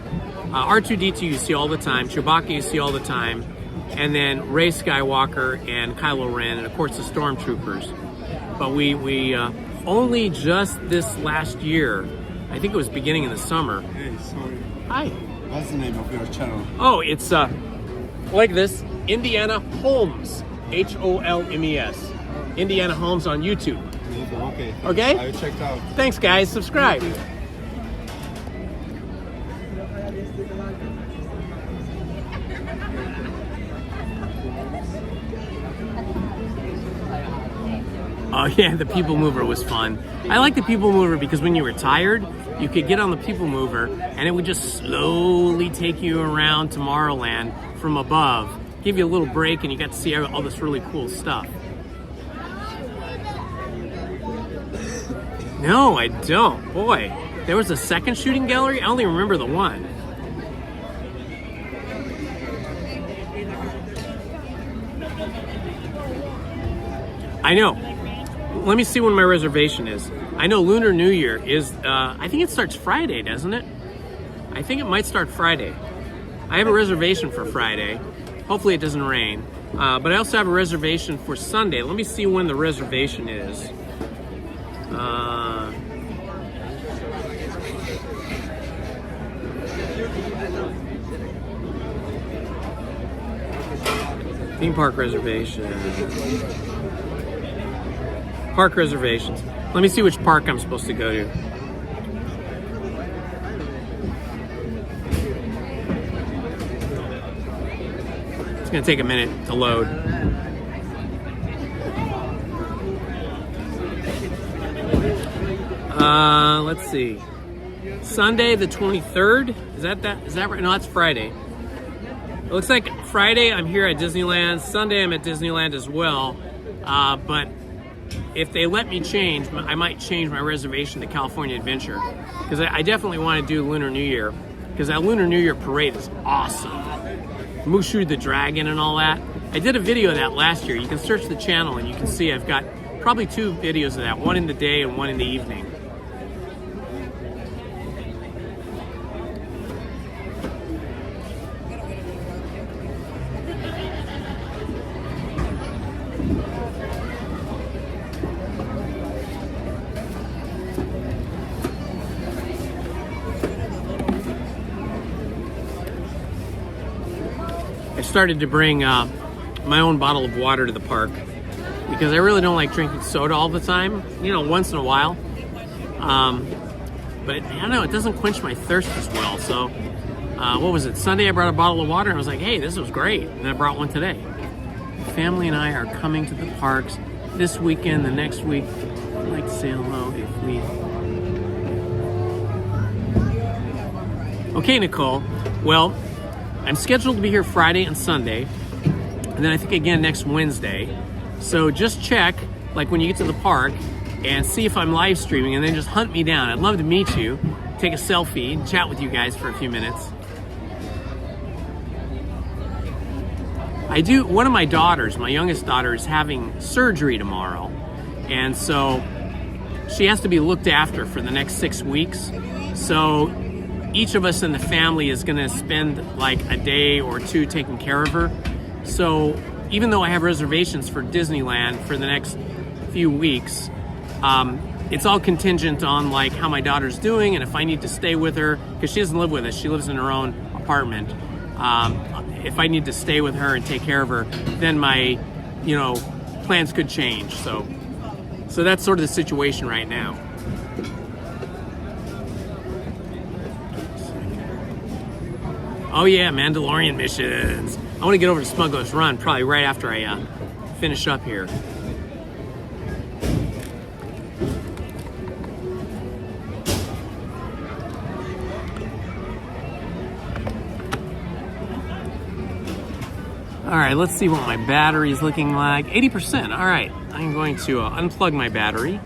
R2-D2 you see all the time, Chewbacca you see all the time, and then Rey Skywalker and Kylo Ren, and of course the Stormtroopers. But we only just this last year, I think it was beginning in the summer. Hey, sorry. Hi. What's the name of your channel? Oh, it's like this, Indiana Holmes, Holmes. Indiana Holmes on YouTube. Okay. Okay? I checked out. Thanks, guys. Subscribe. Oh yeah, the People Mover was fun. I like the People Mover because when you were tired, you could get on the People Mover and it would just slowly take you around Tomorrowland from above, give you a little break, and you got to see all this really cool stuff. No, I don't. Boy, there was a second shooting gallery? I only remember the one. I know. Let me see when my reservation is. I know Lunar New Year is, I think it starts Friday, doesn't it? I think it might start Friday. I have a reservation for Friday. Hopefully it doesn't rain. But I also have a reservation for Sunday. Let me see when the reservation is. Theme park reservation. Park reservations. Let me see which park I'm supposed to go to. It's gonna take a minute to load. Let's see. Sunday the 23rd. Is that right? No, that's Friday. It looks like Friday I'm here at Disneyland. Sunday I'm at Disneyland as well. But if they let me change, I might change my reservation to California Adventure, because I definitely want to do Lunar New Year, because that Lunar New Year parade is awesome. Mushu the Dragon and all that. I did a video of that last year. You can search the channel and you can see I've got probably 2 videos of that, one in the day and one in the evening. I started to bring my own bottle of water to the park because I really don't like drinking soda all the time, you know, once in a while. But I don't know, it doesn't quench my thirst as well. So what was it, Sunday I brought a bottle of water and I was like, hey, this was great. And I brought one today. Family and I are coming to the parks this weekend, the next week. I'd like to say hello if we... Okay, Nicole. Well, I'm scheduled to be here Friday and Sunday, and then I think again next Wednesday. So just check, like when you get to the park, and see if I'm live streaming, and then just hunt me down. I'd love to meet you, take a selfie, and chat with you guys for a few minutes. One of my daughters, my youngest daughter, is having surgery tomorrow, and so she has to be looked after for the next 6 weeks. So each of us in the family is going to spend like a day or 2 taking care of her. So even though I have reservations for Disneyland for the next few weeks, it's all contingent on like how my daughter's doing and if I need to stay with her, because she doesn't live with us, she lives in her own apartment. If I need to stay with her and take care of her, then my, plans could change. So that's sort of the situation right now. Oh yeah, Mandalorian missions. I want to get over to Smuggler's Run probably right after I finish up here. All right, let's see what my battery is looking like. 80%. All right, I'm going to unplug my battery.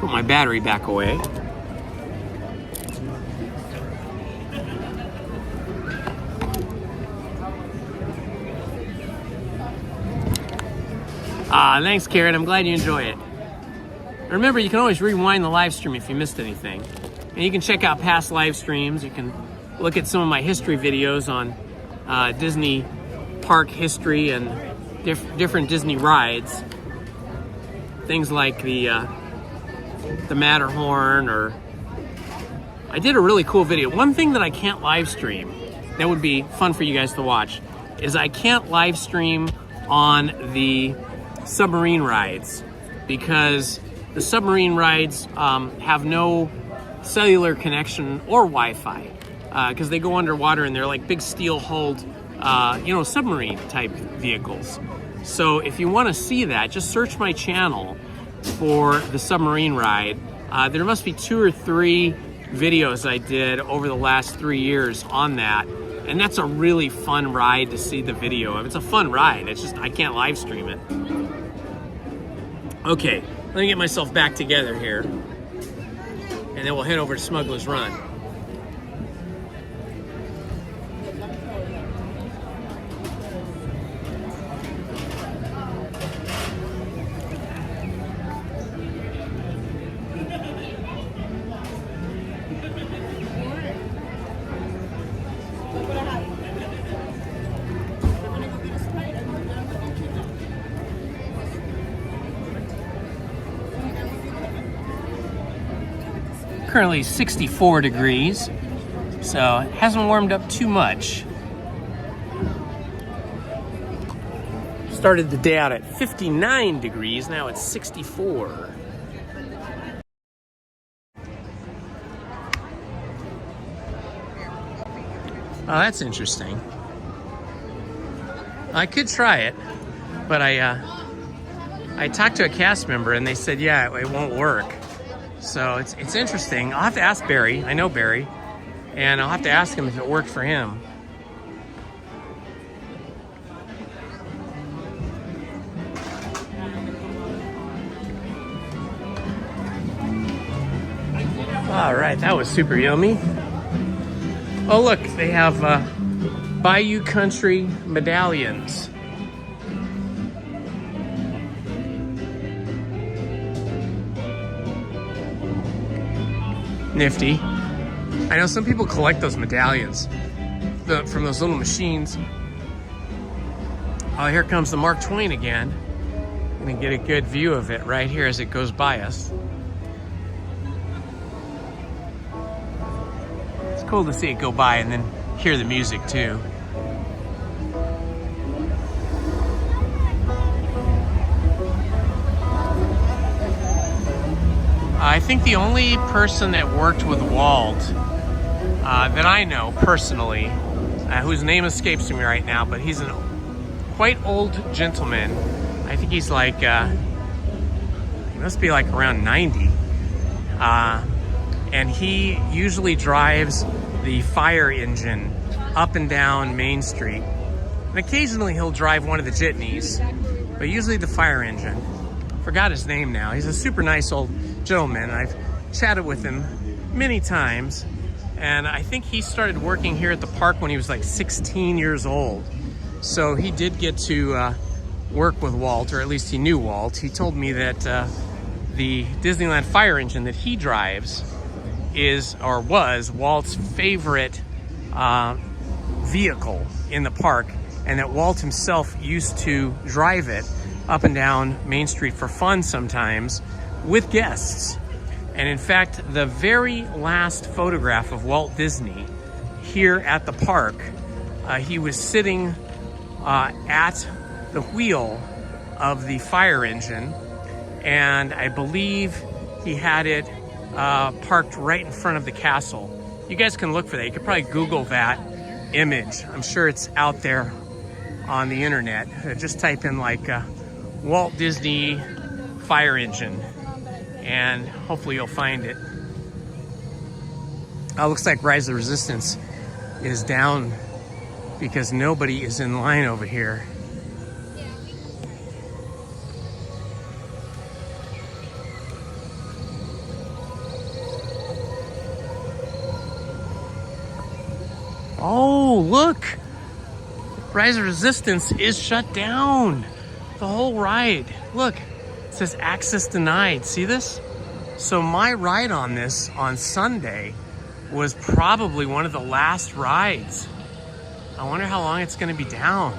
Put my battery back away. Thanks, Karen. I'm glad you enjoy it. Remember, you can always rewind the live stream if you missed anything. And you can check out past live streams. You can look at some of my history videos on Disney park history and different Disney rides. Things like the Matterhorn, or I did a really cool video. One thing that I can't live stream that would be fun for you guys to watch is I can't live stream on the submarine rides, because the submarine rides have no cellular connection or Wi-Fi, because they go underwater and they're like big steel hulled submarine type vehicles. So if you want to see that, just search my channel for the submarine ride. There must be 2 or 3 videos I did over the last 3 years on that, and that's a really fun ride to see the video of. It's a fun ride, it's just I can't live stream it. Okay, let me get myself back together here, and then we'll head over to Smuggler's Run. Currently 64 degrees, so it hasn't warmed up too much. Started the day out at 59 degrees, now it's 64. Oh, that's interesting. I could try it, but I talked to a cast member and they said, yeah, it won't work. So it's interesting. I'll have to ask Barry. I know Barry. And I'll have to ask him if it worked for him. All right, that was super yummy. Oh, look, they have Bayou Country medallions. Nifty. I know some people collect those medallions from those little machines. Oh, here comes the Mark Twain again. I'm gonna get a good view of it right here as it goes by us. It's cool to see it go by and then hear the music too. I think the only person that worked with Walt that I know personally, whose name escapes me right now, but he's a quite old gentleman. I think he's like, he must be like around 90. And he usually drives the fire engine up and down Main Street. And occasionally he'll drive one of the jitneys, but usually the fire engine. Forgot his name now. He's a super nice old gentleman. I've chatted with him many times, and I think he started working here at the park when he was like 16 years old. So he did get to work with Walt, or at least he knew Walt. He told me that the Disneyland fire engine that he drives is, or was, Walt's favorite vehicle in the park, and that Walt himself used to drive it up and down Main Street for fun sometimes with guests. And in fact, the very last photograph of Walt Disney here at the park, he was sitting at the wheel of the fire engine, and I believe he had it parked right in front of the castle. You guys can look for that. You could probably Google that image. I'm sure it's out there on the internet. Just type in like Walt Disney fire engine, and hopefully you'll find it. Looks like Rise of the Resistance is down because nobody is in line over here. Oh, look! Rise of Resistance is shut down. The whole ride. Look, it says access denied. See this? So my ride on this on Sunday was probably one of the last rides. I wonder how long it's going to be down.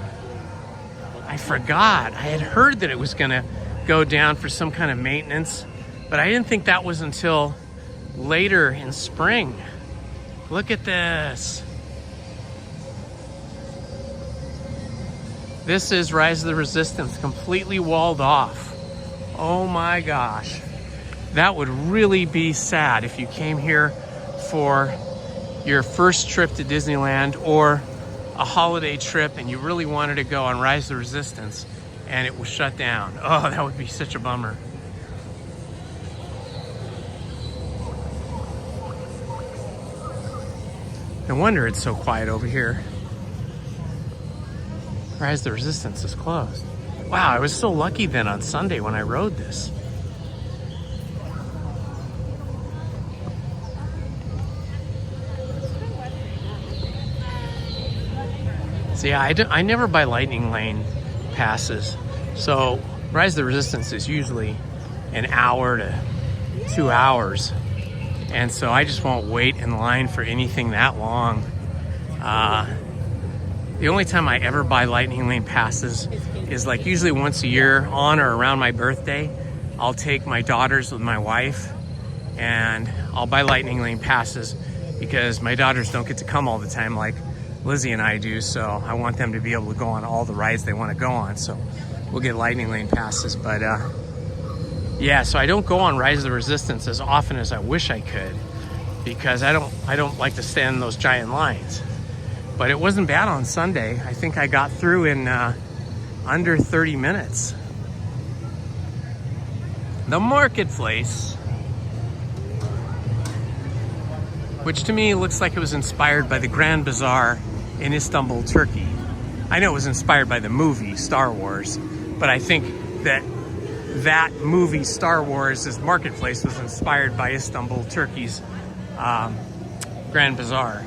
I forgot. I had heard that it was going to go down for some kind of maintenance, but I didn't think that was until later in spring. Look at this. This is Rise of the Resistance, completely walled off. Oh my gosh. That would really be sad if you came here for your first trip to Disneyland or a holiday trip and you really wanted to go on Rise of the Resistance and it was shut down. Oh, that would be such a bummer. No wonder it's so quiet over here. Rise of the Resistance is closed. Wow, I was so lucky then on Sunday when I rode this. See, I never buy Lightning Lane passes. So Rise of the Resistance is usually an hour to 2 hours. And so I just won't wait in line for anything that long. The only time I ever buy Lightning Lane passes is like usually once a year on or around my birthday. I'll take my daughters with my wife and I'll buy Lightning Lane passes because my daughters don't get to come all the time like Lizzie and I do, so I want them to be able to go on all the rides they want to go on, so we'll get Lightning Lane passes. But yeah, so I don't go on Rise of the Resistance as often as I wish I could because I don't like to stand in those giant lines. But it wasn't bad on Sunday. I think I got through in under 30 minutes. The marketplace, which to me looks like it was inspired by the Grand Bazaar in Istanbul, Turkey. I know it was inspired by the movie Star Wars, but I think that movie Star Wars' marketplace was inspired by Istanbul, Turkey's Grand Bazaar.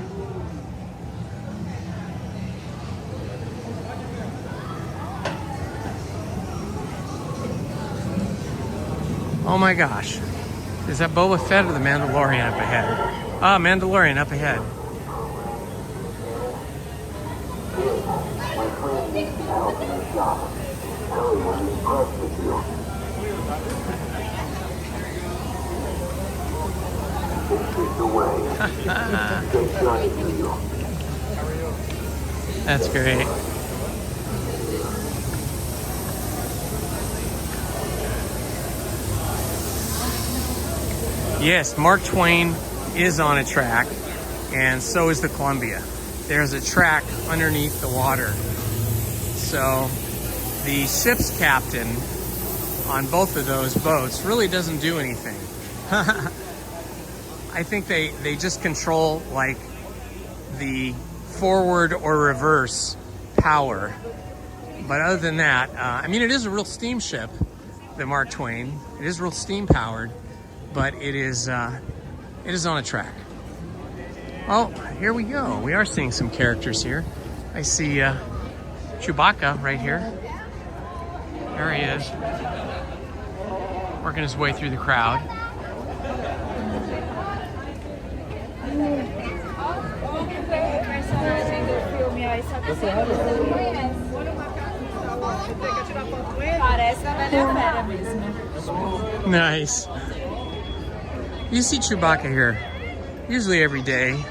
Oh my gosh. Is that Boba Fett or the Mandalorian up ahead? Ah, Mandalorian up ahead. That's great. Yes, Mark Twain is on a track, and so is the Columbia. There's a track underneath the water. So the ship's captain on both of those boats really doesn't do anything. I think they just control like the forward or reverse power. But other than that, I mean, it is a real steamship, the Mark Twain. It is real steam powered. But it is on a track. Oh, here we go. We are seeing some characters here. I see Chewbacca right here. There he is, working his way through the crowd. Nice. You see Chewbacca here, usually every day,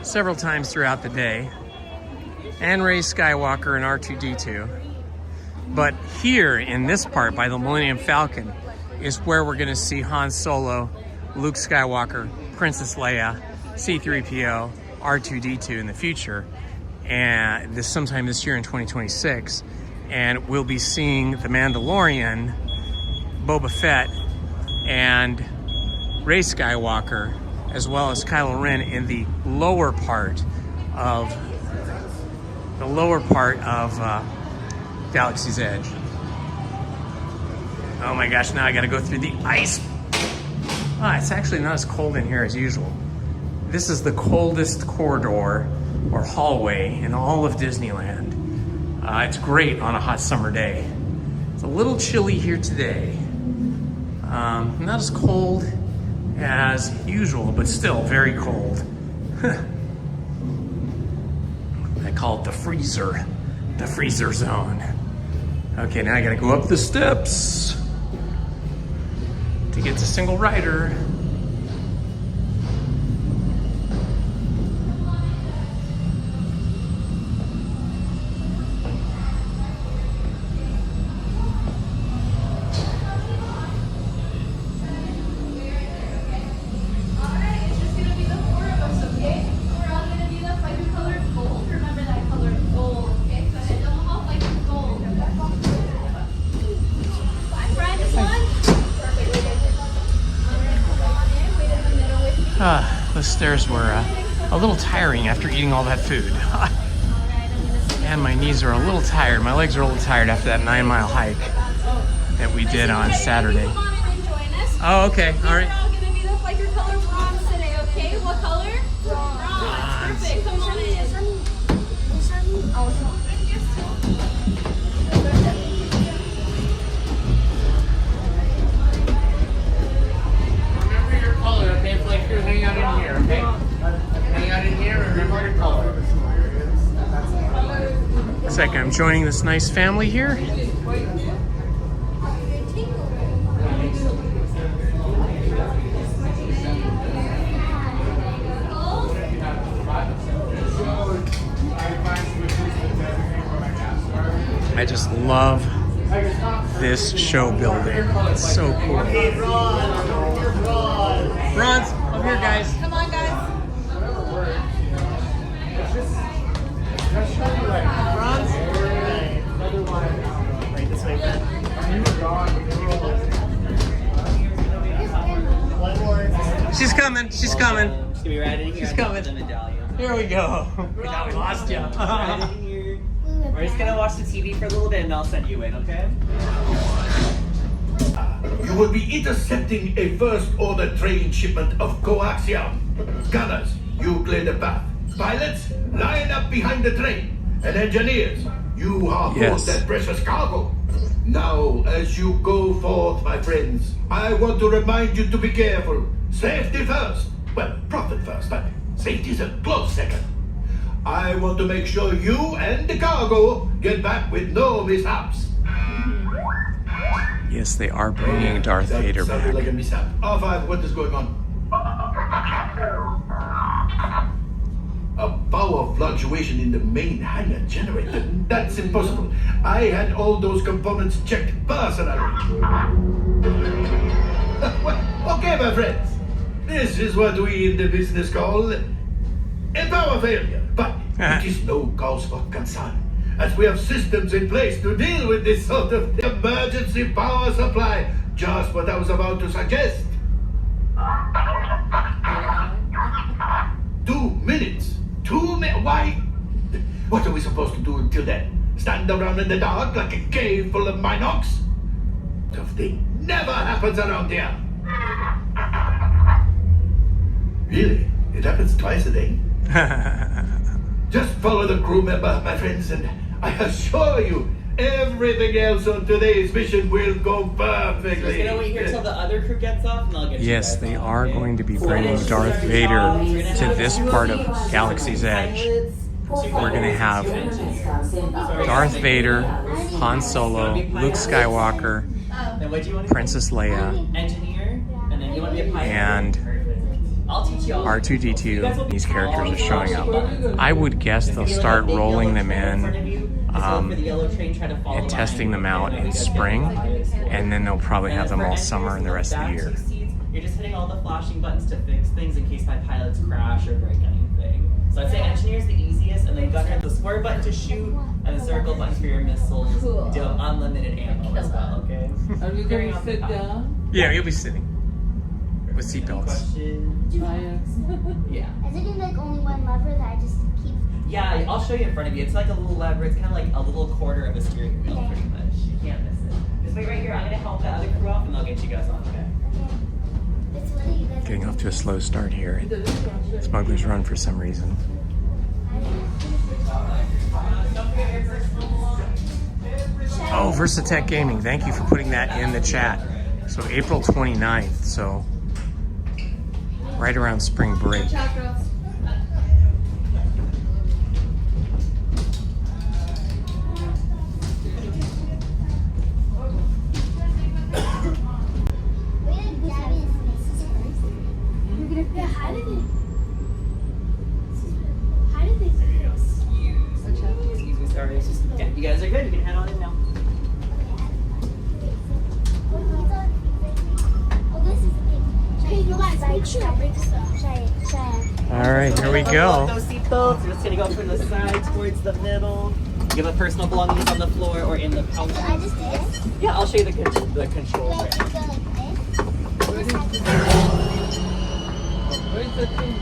several times throughout the day. and Rey Skywalker and R2-D2. But here in this part by the Millennium Falcon is where we're gonna see Han Solo, Luke Skywalker, Princess Leia, C-3PO, R2-D2 in the future, and this sometime this year in 2026. And we'll be seeing the Mandalorian, Boba Fett, and Rey Skywalker, as well as Kylo Ren in the lower part of Galaxy's Edge. Oh my gosh, now I gotta go through the ice. It's actually not as cold in here as usual. This is the coldest corridor or hallway in all of Disneyland. It's great on a hot summer day. It's a little chilly here today. Not as cold as usual, but still very cold. I call it the freezer zone. Okay, now I gotta go up the steps to get to single rider. The stairs were a little tiring after eating all that food. And my knees are a little tired. My legs are a little tired after that 9-mile hike that we did on Saturday. Oh, okay. All right. We're all gonna be the like your color bronze today, okay? What color? Bronze. Perfect. Come on in. Remember your color, okay? It's like you're hanging out in here, okay? Hang out in here and remember your color. Looks like I'm joining this nice family here. I just love this show building. It's so cool. Bronze, come here, guys. Come on, guys. She's coming. She's coming. She's gonna be right in here. She's coming. The medallion. Here we go. We thought we lost you. Right in here. We're just gonna watch the TV for a little bit and I'll send you in, okay? You will be intercepting a first-order train shipment of coaxium. Gunners, you clear the path. Pilots, line up behind the train. And engineers, you are Yes. that precious cargo. Now, as you go forth, my friends, I want to remind you to be careful. Safety first. Well, profit first, but safety is a close second. I want to make sure you and the cargo get back with no mishaps. Yes, they are bringing Darth Vader Sounded back. like a mishap. R5, what is going on? A power fluctuation in the main hangar generator. That's impossible. I had all those components checked personally. Well, okay, my friends. This is what we in the business call a power failure. But it is no cause for concern, as we have systems in place to deal with this sort of emergency power supply. Just what I was about to suggest. 2 minutes. 2 minutes? Why? What are we supposed to do until then? Stand around in the dark like a cave full of Minox? Tough thing never happens around here. Really? It happens twice a day? Just follow the crew member, my friends, and I assure you, everything else on today's mission will go perfectly. So we're gonna wait here till the other crew gets off and I'll get Yes, they are going to be bringing Darth Vader to this part of Galaxy's Edge. We're going to have Darth Vader, Han Solo, Luke Skywalker, Then what do you want to Princess Leia, engineer, and then you want to be a pilot. and I'll teach you all. R2-D2, these characters are showing up. I would guess they'll start rolling them in and testing them out in spring, and then they'll probably have them all summer and the rest of the year. You're just hitting all the flashing buttons to fix things in case my pilots crash or break anything. So I'd say engineer's the easiest, and then gunner, the square button to shoot, and the circle button for your missiles. Cool. Do unlimited ammo as well, okay? Are we going to sit down? Yeah, you'll be sitting with seatbelts. Yeah. Is it like only one lever that I just keep? Yeah, I'll show you in front of you. It's like a little lever. It's kind of like a little quarter of a steering wheel, pretty much. You can't miss it. Just wait right here. I'm going to help the other crew off, and they'll get you guys on, okay? Getting off to a slow start here. Smuggler's Run for some reason. Oh, Versatech Gaming. Thank you for putting that in the chat. So April 29th. So right around spring break. Excuse me, sorry. It's just, yeah, you guys are good. You can head on in now. All right, here we go. Those seatbelts. We're just gonna go from the side towards the middle. You have a personal belongings on the floor or in the pouch. Yeah, I'll show you the controls. Where's the thing?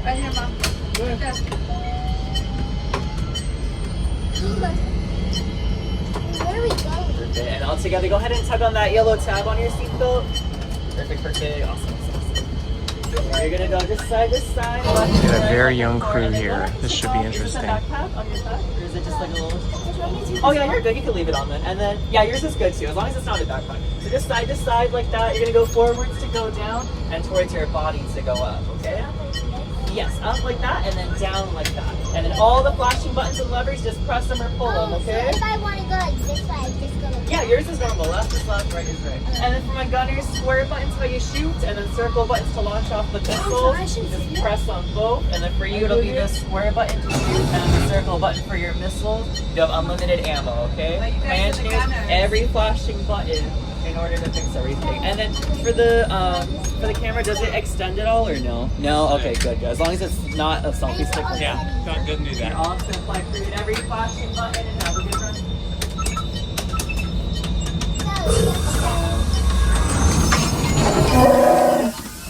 Right here, Mom. Right there. Where are we going? Perfect. And all together, go ahead and tug on that yellow tab on your seatbelt. Perfect, perfect. Awesome. You're gonna go just side to side. We got a very young crew here. This should be interesting. Is this a backpack on your back, or is it just like a little? Oh yeah, you're good. You can leave it on then. And then yeah, yours is good too, as long as it's not a backpack. So just side to side like that. You're gonna go forwards to go down, and towards your body to go up. Okay? Yes, up like that, and then down like that. And then all the flashing buttons and levers, just press them or pull them. Okay? So if I want to go like this way, I just go like Yeah, yours is normal. Left is left, right is right. And then for my gunners, square buttons how you shoot, and then circle buttons to launch off the missiles. Just press on both. And then for you, it'll be the square button to shoot, and the circle button for your missiles. You have unlimited ammo, okay? My engineers, every flashing button in order to fix everything. And then for the camera, does it extend at all or no? No? Okay, good. As long as it's not a selfie stick. Yeah, doesn't do that. All gonna fly through every flashing button and have a good run.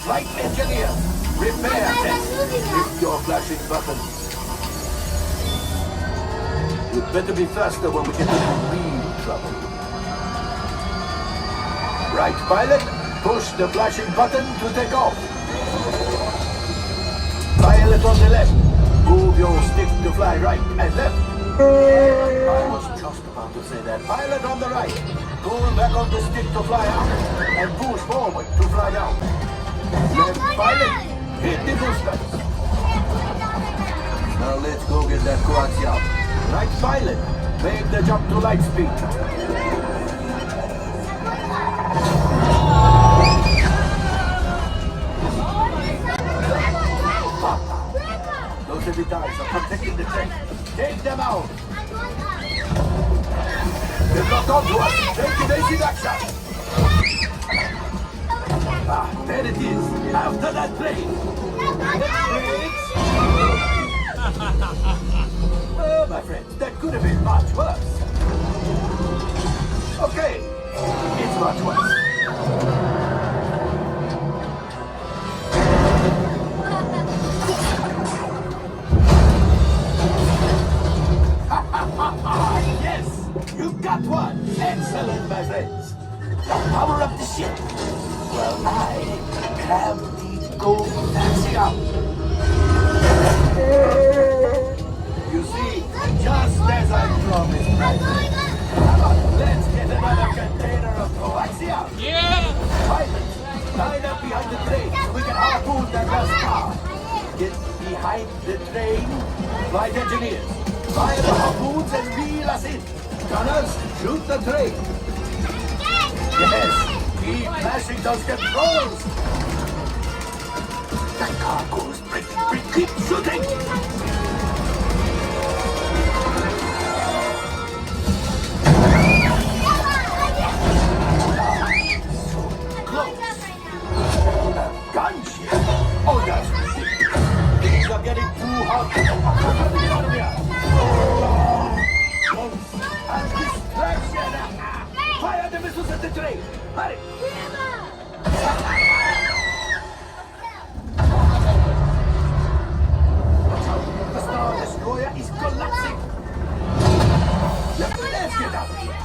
Flight engineer, repair test. Hit your flashing button. You'd better be faster when we get into real trouble. Right, pilot, push the flashing button to take off. Pilot on the left, move your stick to fly right and left. I was just about to say that. Pilot on the right, go back on the stick to fly out and push forward to fly down. Left pilot, hit the boosters. Now let's go get that coaxial. Right pilot, make the jump to light speed. Those heavy tires are protecting the train. Take them out. They've locked onto us. Take evasive action. Ah, there it is. After that train. Oh, my friends, that could have been much worse. Okay, it's much worse. Yes, you got one. Excellent, my friends. Now power up the ship. Well, I have the gold taxi out. You see, just as I promised, right? Come on, let's get another container of coaxium. Yeah! Pilots, line up behind the train so we can harpoon that last car. Get behind the train. Flight engineers, fire the harpoons and reel us in. Gunners, shoot the train. Yes, keep flashing those controls. Keep shooting! Gunship? Oh, that's ridiculous. Things are getting too hot. Coming out of here. And distraction. Fire the missiles at the train. Hurry. The Star Destroyer is collapsing. Let's get out of here.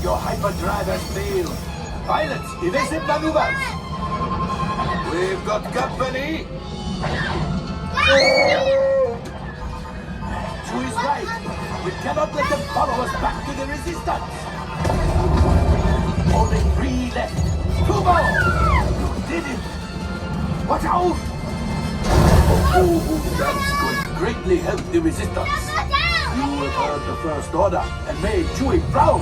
Your hyperdrive has failed. Pilots, evasive maneuvers. We've got company. Chewie's right. We cannot let them follow us back to the resistance. Only 3 left. 2 more. You did it. Watch out. Oh, that's going to greatly help the resistance. You have heard the First Order and made Chewie proud.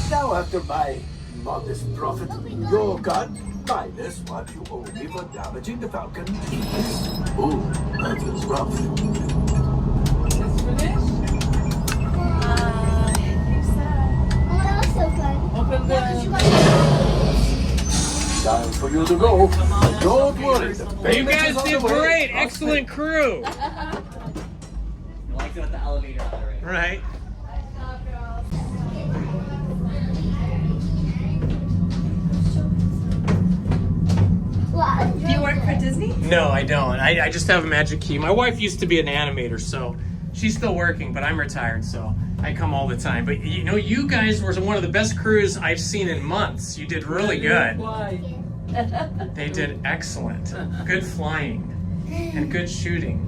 Now, after my modest profit, your gun minus what you owe me for damaging the Falcon is. Oh, that is rough. Open the... Time for you to go. Don't worry. You guys did great. Excellent crew. I liked it with the elevator on the right. Right. Do you work for Disney? No, I don't. I just have a magic key. My wife used to be an animator, so she's still working, but I'm retired, so I come all the time. But you know, you guys were one of the best crews I've seen in months. You did really good. Why? They did excellent. Good flying and good shooting.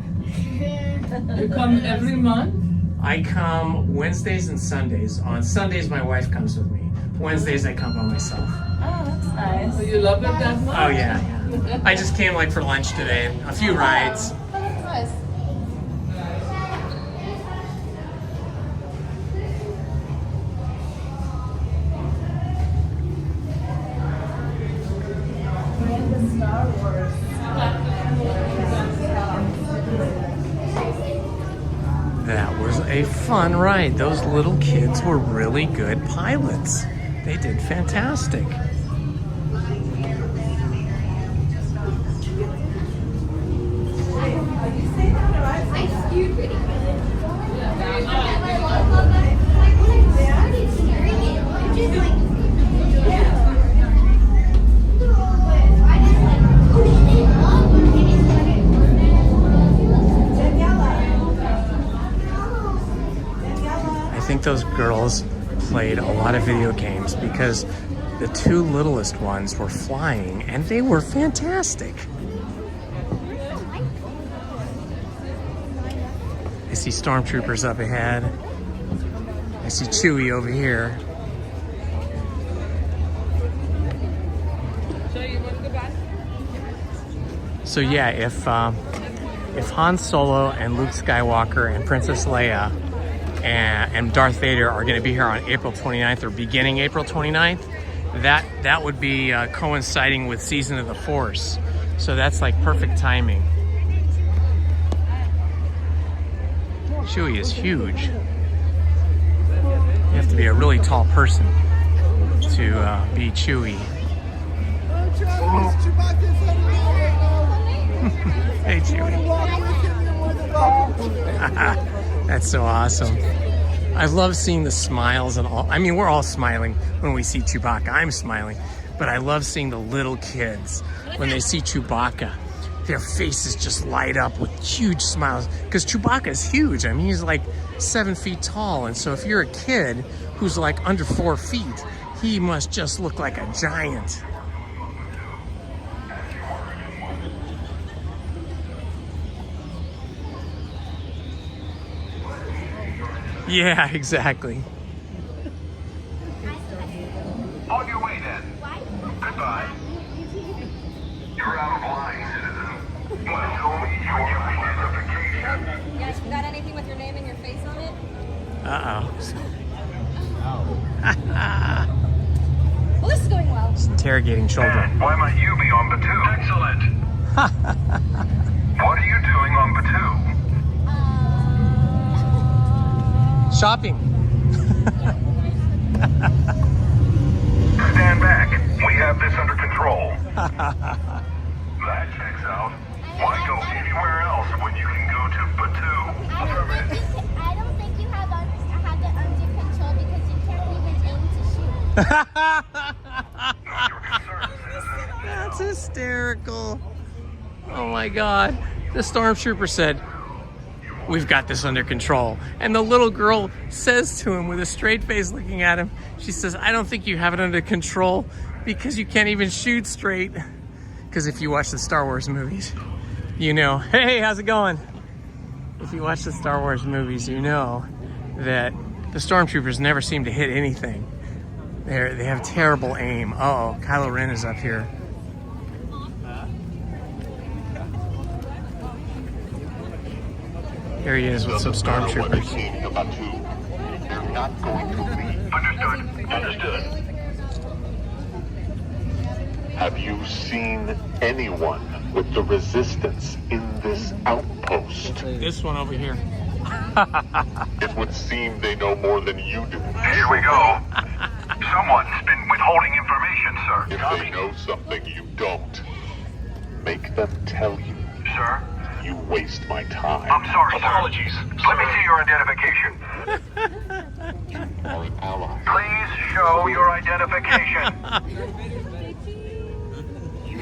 You come every month? I come Wednesdays and Sundays. On Sundays, my wife comes with me. Wednesdays, I come by myself. Oh, that's nice. So you love it that much? Oh, yeah. I just came like for lunch today. A few rides. Oh, that's nice. Star Wars. That was a fun ride. Those little kids were really good pilots. They did fantastic. I think those girls played a lot of video games because the 2 littlest ones were flying and they were fantastic. I see stormtroopers up ahead. I see Chewie over here. So yeah, if Han Solo and Luke Skywalker and Princess Leia and Darth Vader are going to be here on April 29th or beginning April 29th, that would be coinciding with Season of the Force. So that's like perfect timing. Chewie is huge. You have to be a really tall person to be Chewie. Hey, Chewie. That's so awesome. I love seeing the smiles and all. I mean, we're all smiling when we see Chewbacca. I'm smiling. But I love seeing the little kids when they see Chewbacca. Their faces just light up with huge smiles. Because Chewbacca is huge. I mean, he's like 7 feet tall. And so if you're a kid who's like under 4 feet, he must just look like a giant. Yeah, exactly. On your way then. Goodbye. You're out of line, citizen. Welcome your identification. Yes, you got anything with your name and your face on it? Uh-oh. Well, this is going well. Just interrogating children. Why might you be on Batuu? Excellent. What are you doing on Batuu? Shopping. Stand back. We have this under control. That checks out. Why go anywhere else when you can go to Batuu? I don't think you have it under control because you can't even aim to shoot. That's hysterical. Oh my God. The stormtrooper said, "We've got this under control." And the little girl says to him with a straight face looking at him, she says, "I don't think you have it under control because you can't even shoot straight." Because if you watch the Star Wars movies, you know, hey, how's it going? If you watch the Star Wars movies, you know that the stormtroopers never seem to hit anything. They have terrible aim. Uh-oh, Kylo Ren is up here. Here he is with some stormtroopers. They're not going to leave. Understood. Understood. Have you seen anyone with the resistance in this outpost? This one over here. It would seem they know more than you do. Here we go. Someone's been withholding information, sir. If they know something you don't, make them tell you. Sir? You waste my time. I'm sorry, apologies. Let me see your identification. Are an ally. Please show your identification.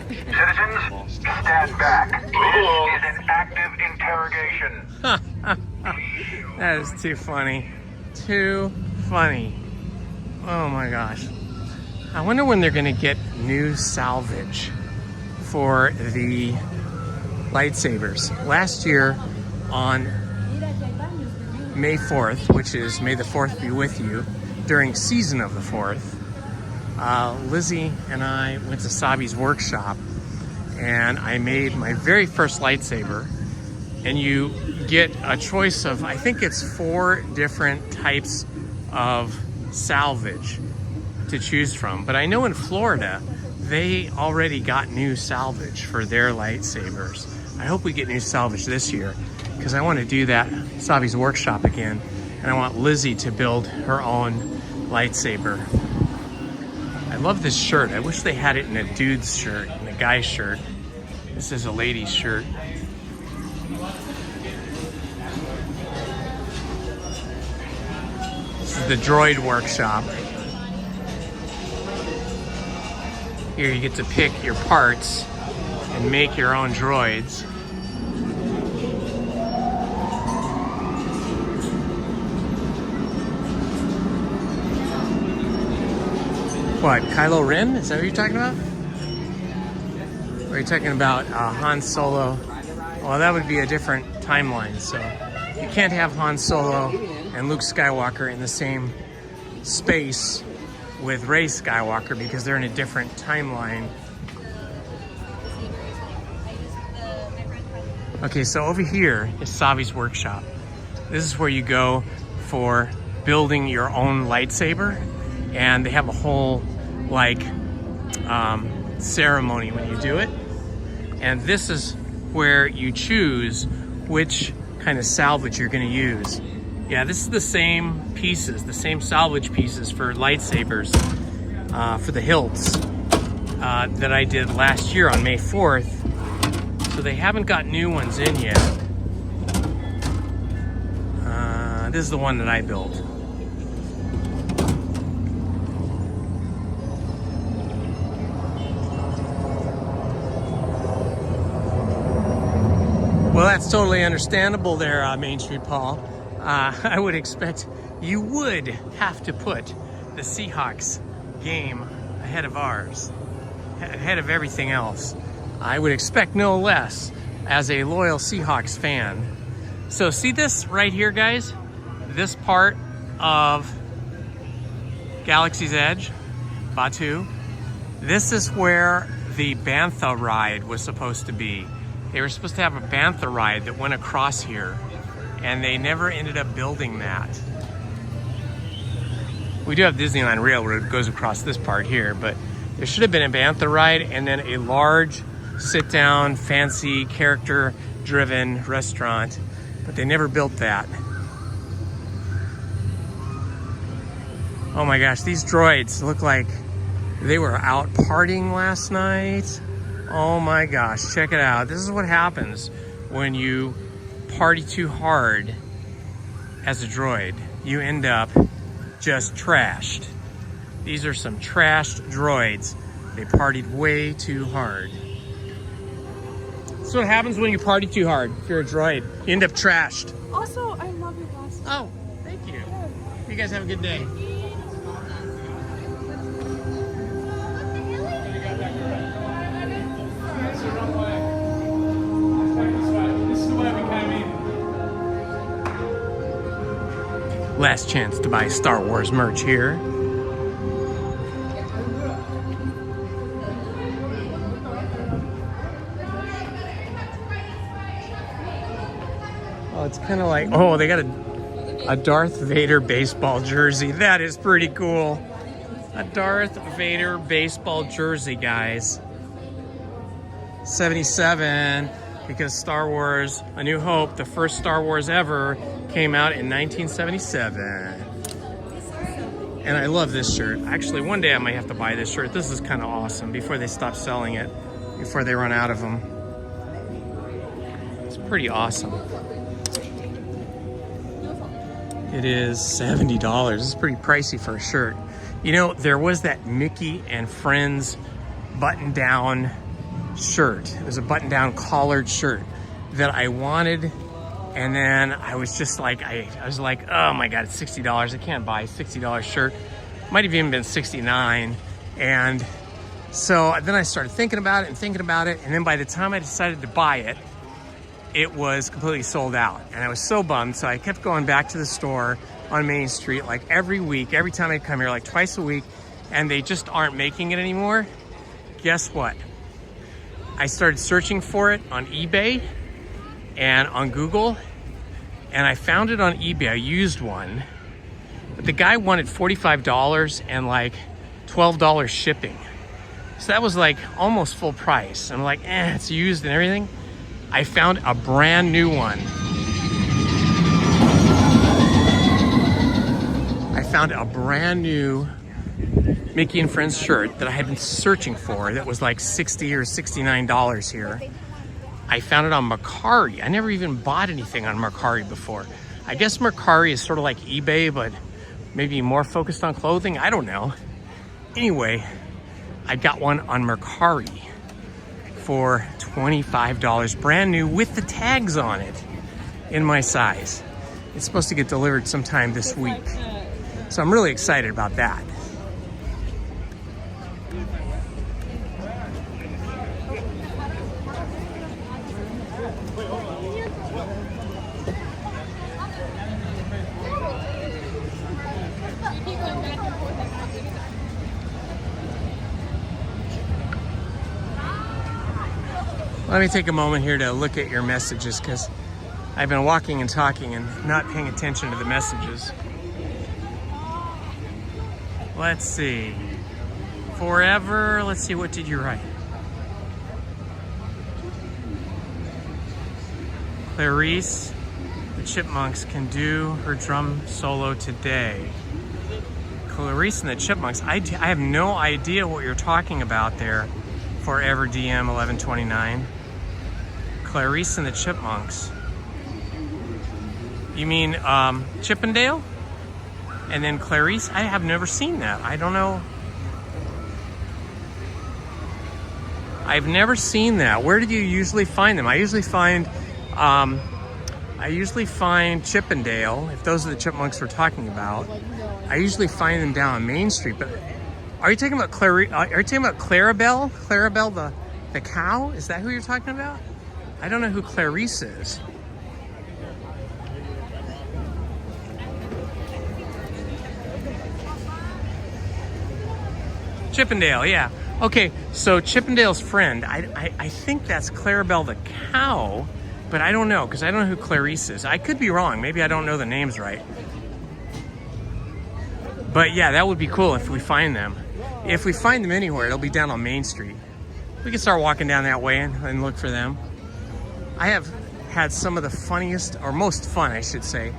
Citizens, stand back. This is an active interrogation. That is too funny. Too funny. Oh my gosh. I wonder when they're gonna get new salvage for the lightsabers. Last year on May 4th, which is May the 4th be with you, during Season of the 4th, Lizzie and I went to Sabi's workshop and I made my very first lightsaber. And you get a choice of, I think it's 4 different types of salvage to choose from. But I know in Florida, they already got new salvage for their lightsabers. I hope we get new salvage this year because I want to do that Sabi's workshop again. And I want Lizzie to build her own lightsaber. I love this shirt. I wish they had it in a dude's shirt, in a guy's shirt. This is a lady's shirt. This is the droid workshop. Here you get to pick your parts and make your own droids. What, Kylo Ren? Is that what you're talking about? Or are you talking about Han Solo? Well, that would be a different timeline, so you can't have Han Solo and Luke Skywalker in the same space with Rey Skywalker because they're in a different timeline. Okay, so over here is Savi's workshop. This is where you go for building your own lightsaber, and they have a whole like ceremony when you do it. And this is where you choose which kind of salvage you're going to use. Yeah, this is the same pieces, the same salvage pieces for lightsabers for the hilts that I did last year on May 4th. So they haven't got new ones in yet. This is the one that I built. Well, that's totally understandable there, Main Street Paul. I would expect you would have to put the Seahawks game ahead of ours, ahead of everything else. I would expect no less as a loyal Seahawks fan. So see this right here, guys? This part of Galaxy's Edge, Batuu. This is where the Bantha ride was supposed to be. They were supposed to have a Bantha ride that went across here, and they never ended up building that, We do have Disneyland Railroad that goes across this part here, but there should have been a Bantha ride and then a large sit-down, fancy, character-driven restaurant, but they never built that. Oh my gosh, these droids look like they were out partying last night. Oh my gosh, check it out. This is what happens when you party too hard as a droid. You end up just trashed. These are some trashed droids. They partied way too hard. That's what happens when you party too hard. If you're a droid, you end up trashed. Also, I love your glasses. Oh, thank you. You guys have a good day. Last chance to buy Star Wars merch here. Oh, it's kind of like, oh, they got a Darth Vader baseball jersey. That is pretty cool. A Darth Vader baseball jersey, guys. 77, because Star Wars A New Hope, the first Star Wars ever, came out in 1977. And I love this shirt. Actually, one day I might have to buy this shirt. This is kind of awesome before they stop selling it, before they run out of them. It's pretty awesome. It is $70. It's pretty pricey for a shirt. You know, there was that Mickey and Friends button-down shirt. It was a button-down collared shirt that I wanted, and then I was just like, I was like, oh my God, it's $60. I can't buy a $60 shirt. Might have even been $69. And so then I started thinking about it, and then by the time I decided to buy it, it was completely sold out. And I was so bummed, so I kept going back to the store on Main Street like every week, every time I come here, like twice a week, and they just aren't making it anymore. Guess what? I started searching for it on eBay and on Google, and I found it on eBay. I used one, but the guy wanted $45 and like $12 shipping. So that was like almost full price. I'm like, it's used and everything. I found a brand new one. I found a brand new Mickey and Friends shirt that I had been searching for that was like $60 or $69 here. I found it on Mercari. I never even bought anything on Mercari before. I guess Mercari is sort of like eBay, but maybe more focused on clothing. I don't know. Anyway, I got one on Mercari for $25, brand new with the tags on it in my size. It's supposed to get delivered sometime this week. So I'm really excited about that. Let me take a moment here to look at your messages, because I've been walking and talking and not paying attention to the messages. Let's see. Forever, let's see, what did you write? Clarice, the Chipmunks can do her drum solo today. Clarice and the Chipmunks, I have no idea what you're talking about there. Forever DM 1129. Clarice and the Chipmunks. You mean Chippendale? And then Clarice? I have never seen that. I don't know. I've never seen that. Where do you usually find them? I usually find Chippendale, if those are the Chipmunks we're talking about. I usually find them down on Main Street. But are you talking about Clarabelle? Clarabelle the cow? Is that who you're talking about? I don't know who Clarice is. Chippendale, yeah. Okay, so Chippendale's friend, I think that's Clarabelle the cow, but I don't know, because I don't know who Clarice is. I could be wrong. Maybe I don't know the names right. But yeah, that would be cool if we find them. If we find them anywhere, it'll be down on Main Street. We can start walking down that way and look for them. I have had some of the funniest, or most fun, I should say,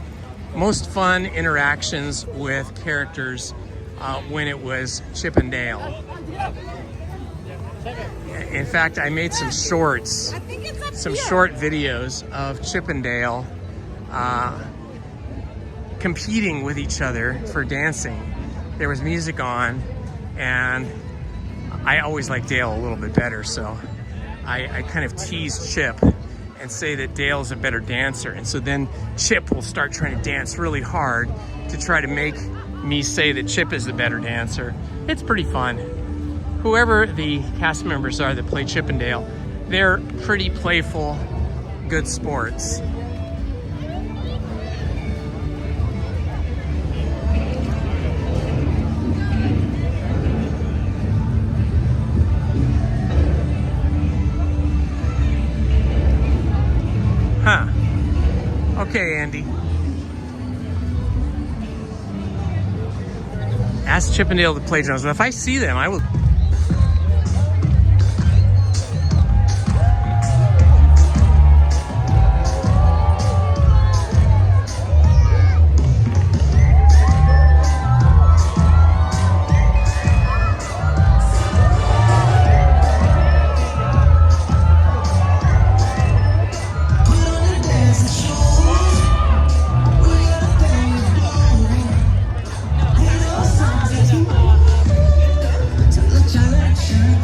most fun interactions with characters when it was Chip and Dale. In fact, I made some shorts, some short videos of Chip and Dale competing with each other for dancing. There was music on, and I always like Dale a little bit better, so I kind of tease Chip and say that Dale's a better dancer. And so then Chip will start trying to dance really hard to try to make me say that Chip is the better dancer. It's pretty fun. Whoever the cast members are that play Chip and Dale, they're pretty playful, good sports. Huh. Okay, Andy. Ask Chip and Dale to play drums, but if I see them, I will.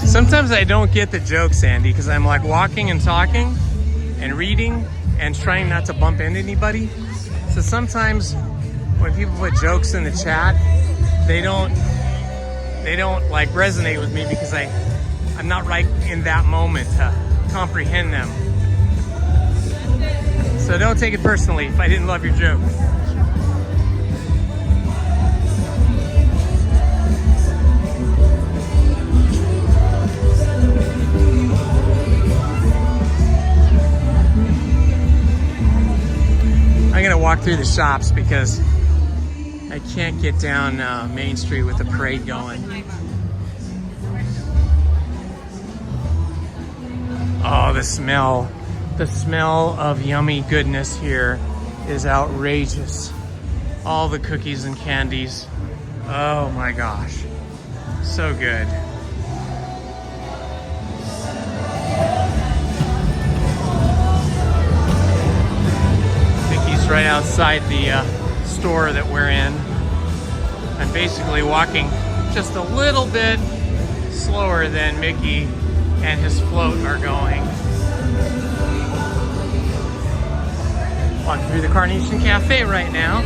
Sometimes I don't get the jokes, Andy, because I'm like walking and talking and reading and trying not to bump into anybody. So sometimes when people put jokes in the chat, they don't like resonate with me because I'm not right in that moment to comprehend them. So don't take it personally if I didn't love your joke. I'm gonna walk through the shops because I can't get down Main Street with the parade going. Oh, the smell of yummy goodness here is outrageous. All the cookies and candies. Oh my gosh, so good. Right outside the store that we're in. I'm basically walking just a little bit slower than Mickey and his float are going. Walking through the Carnation Cafe right now.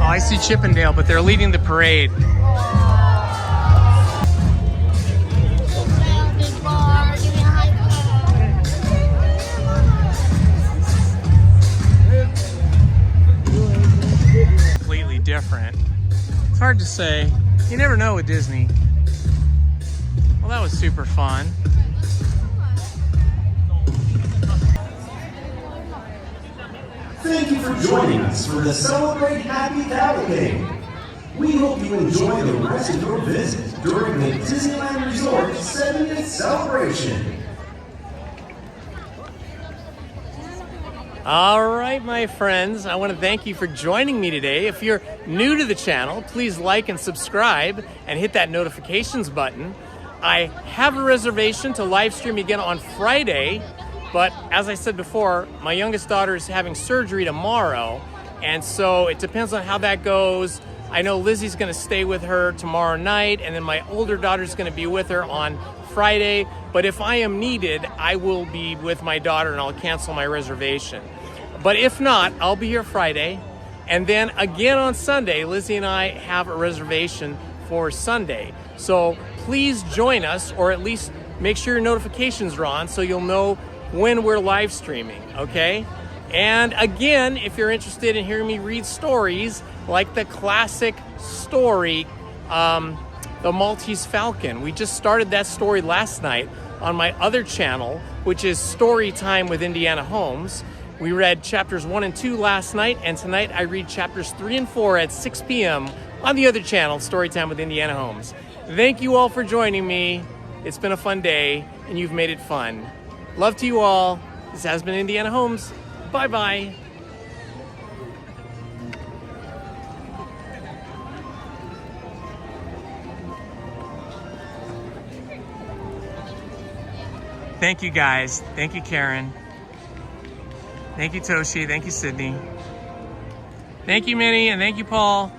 I see Chip and Dale, but they're leading the parade. Completely different. It's hard to say. You never know with Disney. Well, that was super fun. Thank you for joining us for the Celebrate Happy Cavalcade. We hope you enjoy the rest of your visit during the Disneyland Resort 70th celebration. All right, my friends, I want to thank you for joining me today. If you're new to the channel, please like and subscribe and hit that notifications button. I have a reservation to live stream again on Friday. But as I said before, my youngest daughter is having surgery tomorrow, and so it depends on how that goes. I know Lizzie's going to stay with her tomorrow night, and then my older daughter's going to be with her on Friday. But if I am needed, I will be with my daughter, and I'll cancel my reservation. But if not, I'll be here Friday. And then again on Sunday, Lizzie and I have a reservation for Sunday. So please join us, or at least make sure your notifications are on so you'll know when we're live streaming, okay? And again, if you're interested in hearing me read stories like the classic story, The Maltese Falcon. We just started that story last night on my other channel, which is Story Time with Indiana Holmes. We read chapters 1 and 2 last night, and tonight I read chapters 3 and 4 at 6 p.m. on the other channel, Story Time with Indiana Holmes. Thank you all for joining me. It's been a fun day, and you've made it fun. Love to you all. This has been Indiana Holmes. Bye-bye. Thank you, guys. Thank you, Karen. Thank you, Toshi. Thank you, Sydney. Thank you, Minnie, and thank you, Paul,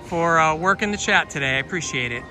for working the chat today. I appreciate it.